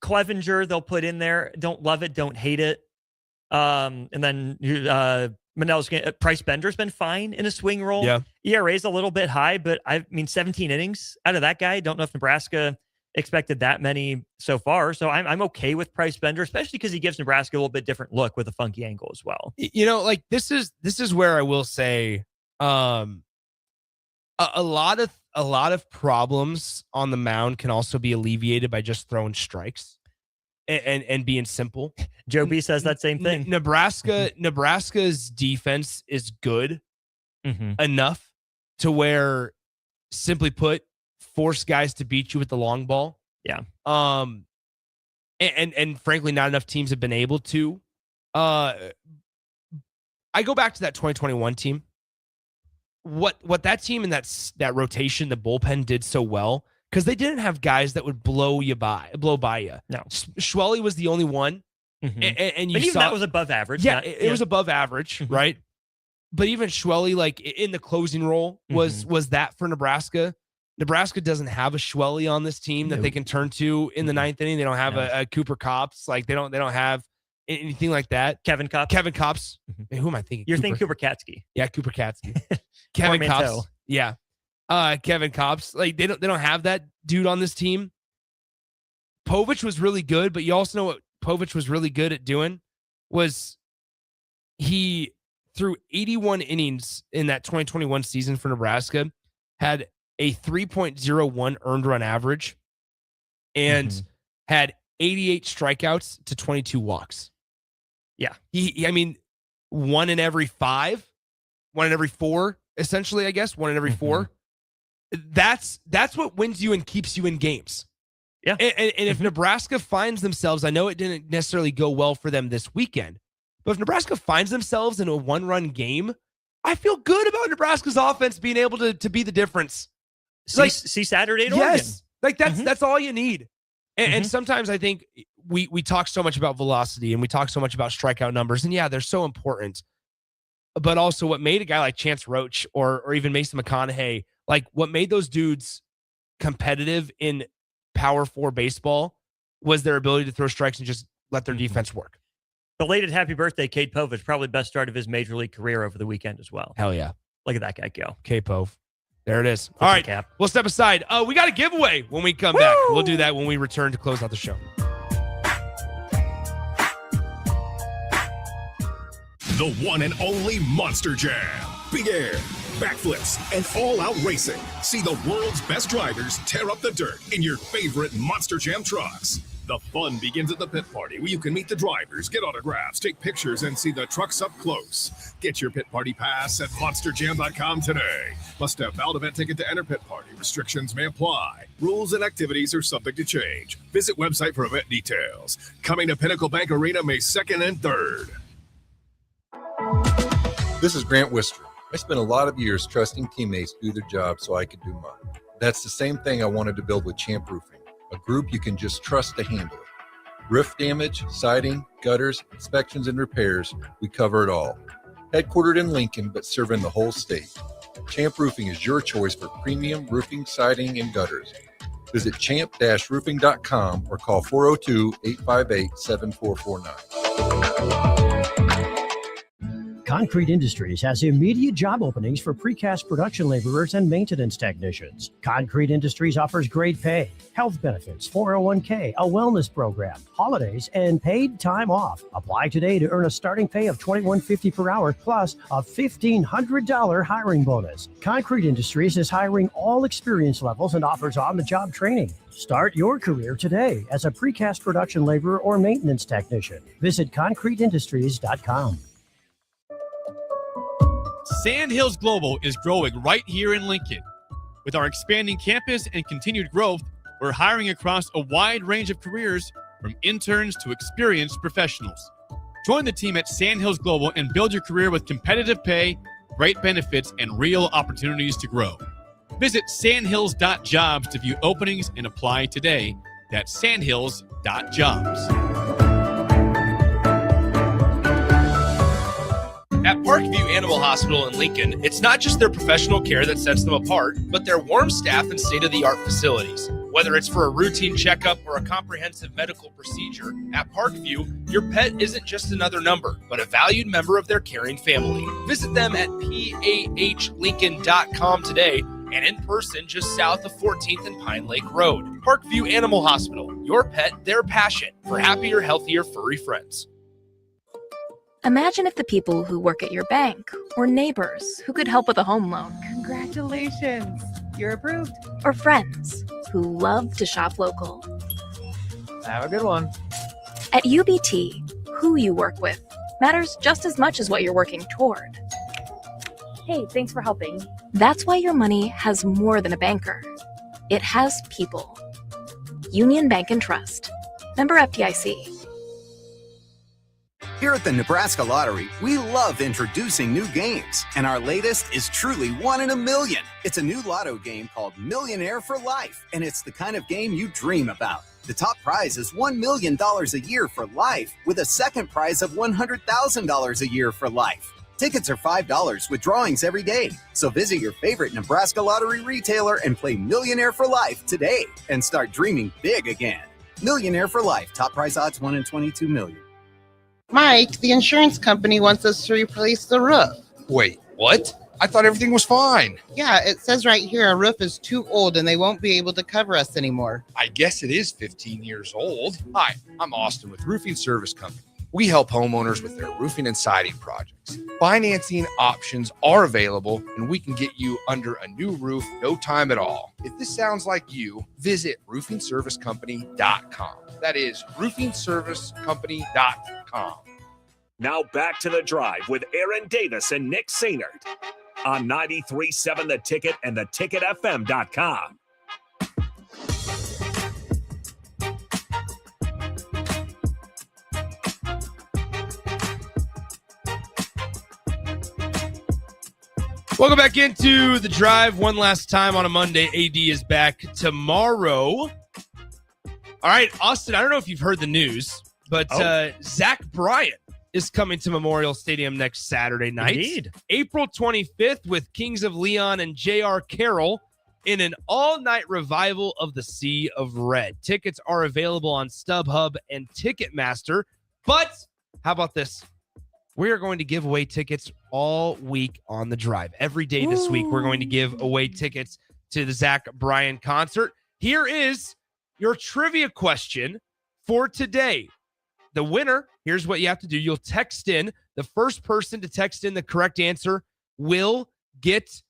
Clevenger they'll put in there. Don't love it, don't hate it. And then Manel's Price Bender's been fine in a swing role. Yeah. ERA's a little bit high, but 17 innings out of that guy. Don't know if Nebraska expected that many so far. So I'm okay with Price Bender, especially because he gives Nebraska a little bit different look with a funky angle as well. You know, like this is where I will say a lot of problems on the mound can also be alleviated by just throwing strikes and being simple. Joe B says that same thing. Nebraska's defense is good enough to where, simply put, force guys to beat you with the long ball. Yeah. And frankly, not enough teams have been able to. I go back to that 2021 team. What that team and that rotation, the bullpen did so well, because they didn't have guys that would blow by you. No. Schwelly was the only one. And you but even saw that was above average. Yeah, it was above average, right? But even Schwelly, like in the closing role, was that for Nebraska. Nebraska doesn't have a Schwelly on this team that they can turn to in the ninth inning. They don't have a Cooper Kopps. Like they don't have anything like that. Kevin Kopps. Who am I thinking? You're thinking Cooper Katsky. Yeah, Cooper Katsky. Kevin Kopps. Yeah. Kevin Kopps. Like they don't have that dude on this team. Povich was really good, but you also know what Povich was really good at doing was he, through 81 innings in that 2021 season for Nebraska, had a 3.01 earned run average and had 88 strikeouts to 22 walks. Yeah. I mean, 1 in every 5, 1 in every 4, essentially, I guess, 1 in every 4. That's what wins you and keeps you in games. Yeah. And if Nebraska finds themselves, I know it didn't necessarily go well for them this weekend, but if Nebraska finds themselves in a 1-run game, I feel good about Nebraska's offense being able to be the difference. See Saturday at Oregon. Yes. Like that's all you need. And sometimes I think we talk so much about velocity and we talk so much about strikeout numbers, and yeah, they're so important. But also what made a guy like Chance Roach or even Mason McConaughey, like what made those dudes competitive in Power 4 baseball was their ability to throw strikes and just let their defense work. Belated happy birthday, Cade Povich. Probably best start of his major league career over the weekend as well. Hell yeah. Look at that guy go. K-Pov. There it is. All right, cap. We'll step aside. We got a giveaway when we come back. We'll do that when we return to close out the show. The one and only Monster Jam. Big air, backflips, and all-out racing. See the world's best drivers tear up the dirt in your favorite Monster Jam trucks. The fun begins at the pit party, where you can meet the drivers, get autographs, take pictures, and see the trucks up close. Get your pit party pass at monsterjam.com today. Must have valid event ticket to enter pit party. Restrictions may apply. Rules and activities are subject to change. Visit website for event details. Coming to Pinnacle Bank Arena May 2nd and 3rd. This is Grant Wister. I spent a lot of years trusting teammates to do their job so I could do mine. That's the same thing I wanted to build with Champ Roofing, a group you can just trust to handle it. Roof damage, siding, gutters, inspections, and repairs, we cover it all. Headquartered in Lincoln, but serving the whole state. Champ Roofing is your choice for premium roofing, siding, and gutters. Visit champ-roofing.com or call 402-858-7449. Concrete Industries has immediate job openings for precast production laborers and maintenance technicians. Concrete Industries offers great pay, health benefits, 401k, a wellness program, holidays, and paid time off. Apply today to earn a starting pay of $21.50 per hour plus a $1,500 hiring bonus. Concrete Industries is hiring all experience levels and offers on-the-job training. Start your career today as a precast production laborer or maintenance technician. Visit concreteindustries.com. Sandhills Global is growing right here in Lincoln. With our expanding campus and continued growth, we're hiring across a wide range of careers, from interns to experienced professionals. Join the team at Sandhills Global and build your career with competitive pay, great benefits, and real opportunities to grow. Visit sandhills.jobs to view openings and apply today. That's sandhills.jobs. At Parkview Animal Hospital in Lincoln, it's not just their professional care that sets them apart, but their warm staff and state-of-the-art facilities. Whether it's for a routine checkup or a comprehensive medical procedure, at Parkview, your pet isn't just another number, but a valued member of their caring family. Visit them at pahlincoln.com today and in person just south of 14th and Pine Lake Road. Parkview Animal Hospital. Your pet, their passion. For happier, healthier, furry friends. Imagine if the people who work at your bank or neighbors who could help with a home loan. Congratulations, you're approved. Or friends who love to shop local. Have a good one. At UBT, who you work with matters just as much as what you're working toward. Hey, thanks for helping. That's why your money has more than a banker. It has people. Union Bank and Trust. Member FDIC. Here at the Nebraska Lottery, we love introducing new games, and our latest is truly 1 in a million. It's a new lotto game called Millionaire for Life, and it's the kind of game you dream about. The top prize is $1 million a year for life, with a second prize of $100,000 a year for life. Tickets are $5 with drawings every day. So visit your favorite Nebraska Lottery retailer and play Millionaire for Life today and start dreaming big again. Millionaire for Life. Top prize odds 1 in 22 million. Mike, the insurance company wants us to replace the roof. Wait, what? I thought everything was fine. Yeah, it says right here our roof is too old and they won't be able to cover us anymore. I guess it is 15 years old. Hi, I'm Austin with Roofing Service Company. We help homeowners with their roofing and siding projects. Financing options are available, and we can get you under a new roof no time at all. If this sounds like you, visit roofingservicecompany.com. That is roofingservicecompany.com. Now back to the drive with Aaron Davis and Nick Sainert on 93.7 The Ticket and theticketfm.com. Welcome back into the drive one last time on a Monday. AD is back tomorrow. All right, Austin, I don't know if you've heard the news, but Zach Bryan is coming to Memorial Stadium next Saturday night. Indeed. April 25th with Kings of Leon and J.R. Carroll in an all-night revival of the Sea of Red. Tickets are available on StubHub and Ticketmaster. But how about this? We are going to give away tickets all week on the drive. Every day this week, we're going to give away tickets to the Zach Bryan concert. Here is your trivia question for today. The winner, here's what you have to do. You'll text in. The first person to text in the correct answer will get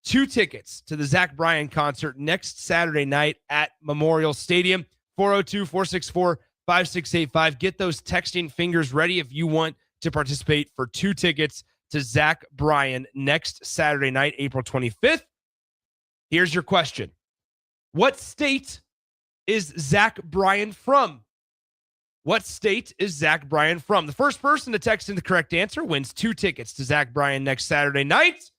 2 tickets to the Zach Bryan concert next Saturday night at Memorial Stadium. 402-464-5685. Get those texting fingers ready if you want to participate for 2 tickets to Zach Bryan next Saturday night, April 25th. Here's your question. What state is Zach Bryan from? What state is Zach Bryan from? The first person to text in the correct answer wins 2 tickets to Zach Bryan next Saturday night.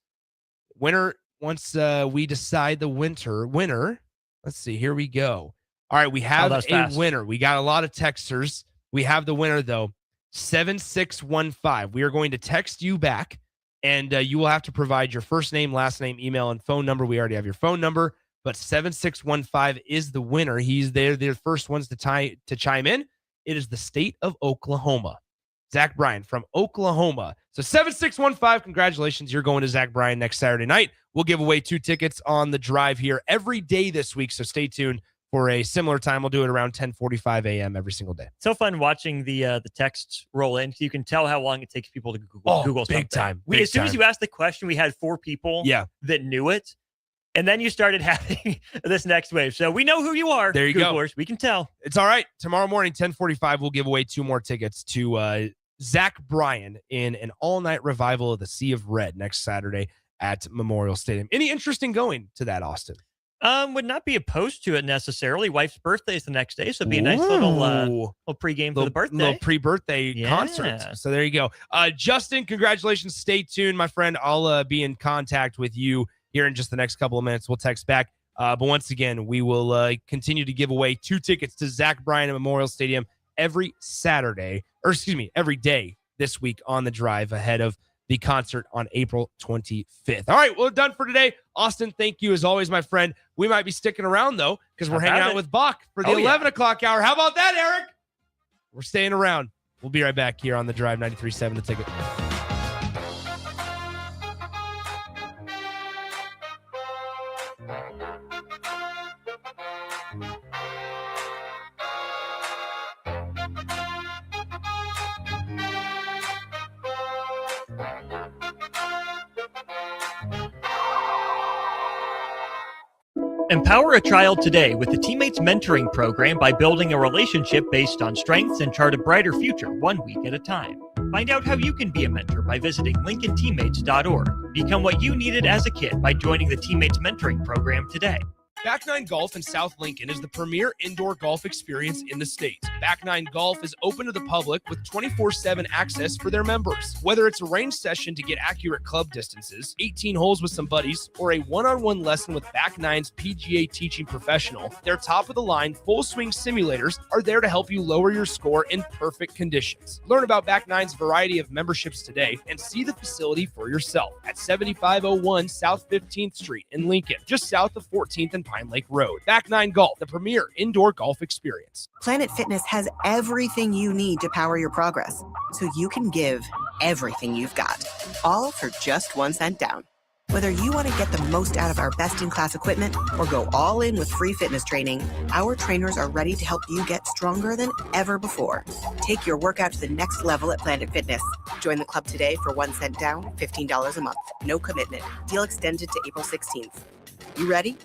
Winner, once we decide the winner, let's see, here we go. All right, we have a winner. We got a lot of texters. We have the winner, though. 7615. We are going to text you back, and you will have to provide your first name, last name, email, and phone number. We already have your phone number, but 7615 is the winner. He's there. They're the first ones to chime in. It is the state of Oklahoma. Zach Bryan from Oklahoma. So 7615, congratulations. You're going to Zach Bryan next Saturday night. We'll give away 2 tickets on the drive here every day this week, so stay tuned for a similar time. We'll do it around 10:45 a.m. every single day. So fun watching the texts roll in. You can tell how long it takes people to Google something. Big time. As soon as you asked the question, we had 4 people that knew it. And then you started having this next wave. So we know who you are. There you Googlers. Go. We can tell. It's all right. Tomorrow morning, 10:45, we'll give away 2 more tickets to Zach Bryan in an all-night revival of the Sea of Red next Saturday at Memorial Stadium. Any interest in going to that, Austin? Would not be opposed to it necessarily. Wife's birthday is the next day, so it'd be a nice little pregame for the birthday. Little pre-birthday concert. So there you go. Justin, congratulations. Stay tuned, my friend. I'll be in contact with you here in just the next couple of minutes. We'll text back. But once again, we will continue to give away 2 tickets to Zach Bryan at Memorial Stadium every day this week on the drive ahead of the concert on April 25th. All right, well, done for today. Austin, thank you as always, my friend. We might be sticking around, though, because we're hanging out with Bach for the 11 o'clock hour. How about that, Eric? We're staying around. We'll be right back here on the drive, 93.7 The Ticket. Empower a child today with the Teammates Mentoring Program by building a relationship based on strengths and chart a brighter future 1 week at a time. Find out how you can be a mentor by visiting LincolnTeammates.org. Become what you needed as a kid by joining the Teammates Mentoring Program today. Back Nine Golf in South Lincoln is the premier indoor golf experience in the state. Back Nine Golf is open to the public with 24/7 access for their members. Whether it's a range session to get accurate club distances, 18 holes with some buddies, or a one-on-one lesson with Back Nine's PGA teaching professional, their top-of-the-line full swing simulators are there to help you lower your score in perfect conditions. Learn about Back Nine's variety of memberships today and see the facility for yourself at 7501 South 15th Street in Lincoln, just south of 14th and Pine Lake Road. Back Nine Golf, the premier indoor golf experience. Planet Fitness has everything you need to power your progress, so you can give everything you've got, all for just 1 cent down. Whether you want to get the most out of our best-in-class equipment or go all in with free fitness training, our trainers are ready to help you get stronger than ever before. Take your workout to the next level at Planet Fitness. Join the club today for 1 cent down, $15 a month. No commitment. Deal extended to April 16th. You ready?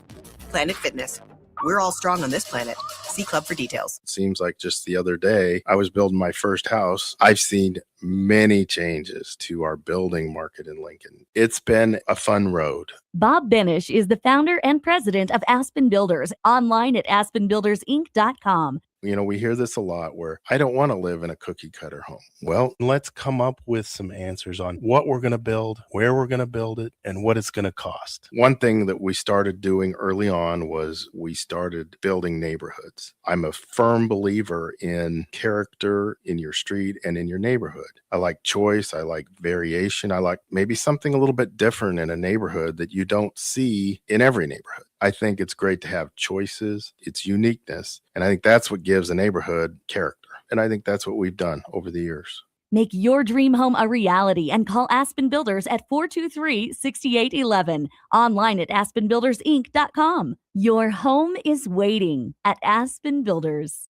Planet Fitness. We're all strong on this planet. See club for details. It seems like just the other day, I was building my first house. I've seen many changes to our building market in Lincoln. It's been a fun road. Bob Benish is the founder and president of Aspen Builders, online at aspenbuildersinc.com. You know, we hear this a lot where I don't want to live in a cookie cutter home. Well, let's come up with some answers on what we're going to build, where we're going to build it, and what it's going to cost. One thing that we started doing early on was we started building neighborhoods. I'm a firm believer in character in your street and in your neighborhood. I like choice. I like variation. I like maybe something a little bit different in a neighborhood that you don't see in every neighborhood. I think it's great to have choices, its uniqueness, and I think that's what gives a neighborhood character. And I think that's what we've done over the years. Make your dream home a reality and call Aspen Builders at 423-6811. Online at aspenbuildersinc.com. Your home is waiting at Aspen Builders.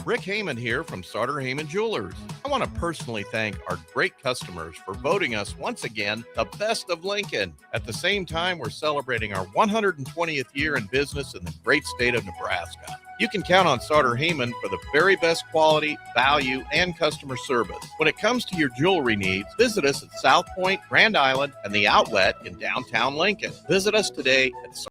Rick Heyman here from Sartor Heyman Jewelers. I want to personally thank our great customers for voting us once again the best of Lincoln. At the same time, we're celebrating our 120th year in business in the great state of Nebraska. You can count on Sartor Heyman for the very best quality, value, and customer service. When it comes to your jewelry needs, visit us at South Point, Grand Island, and the Outlet in downtown Lincoln. Visit us today at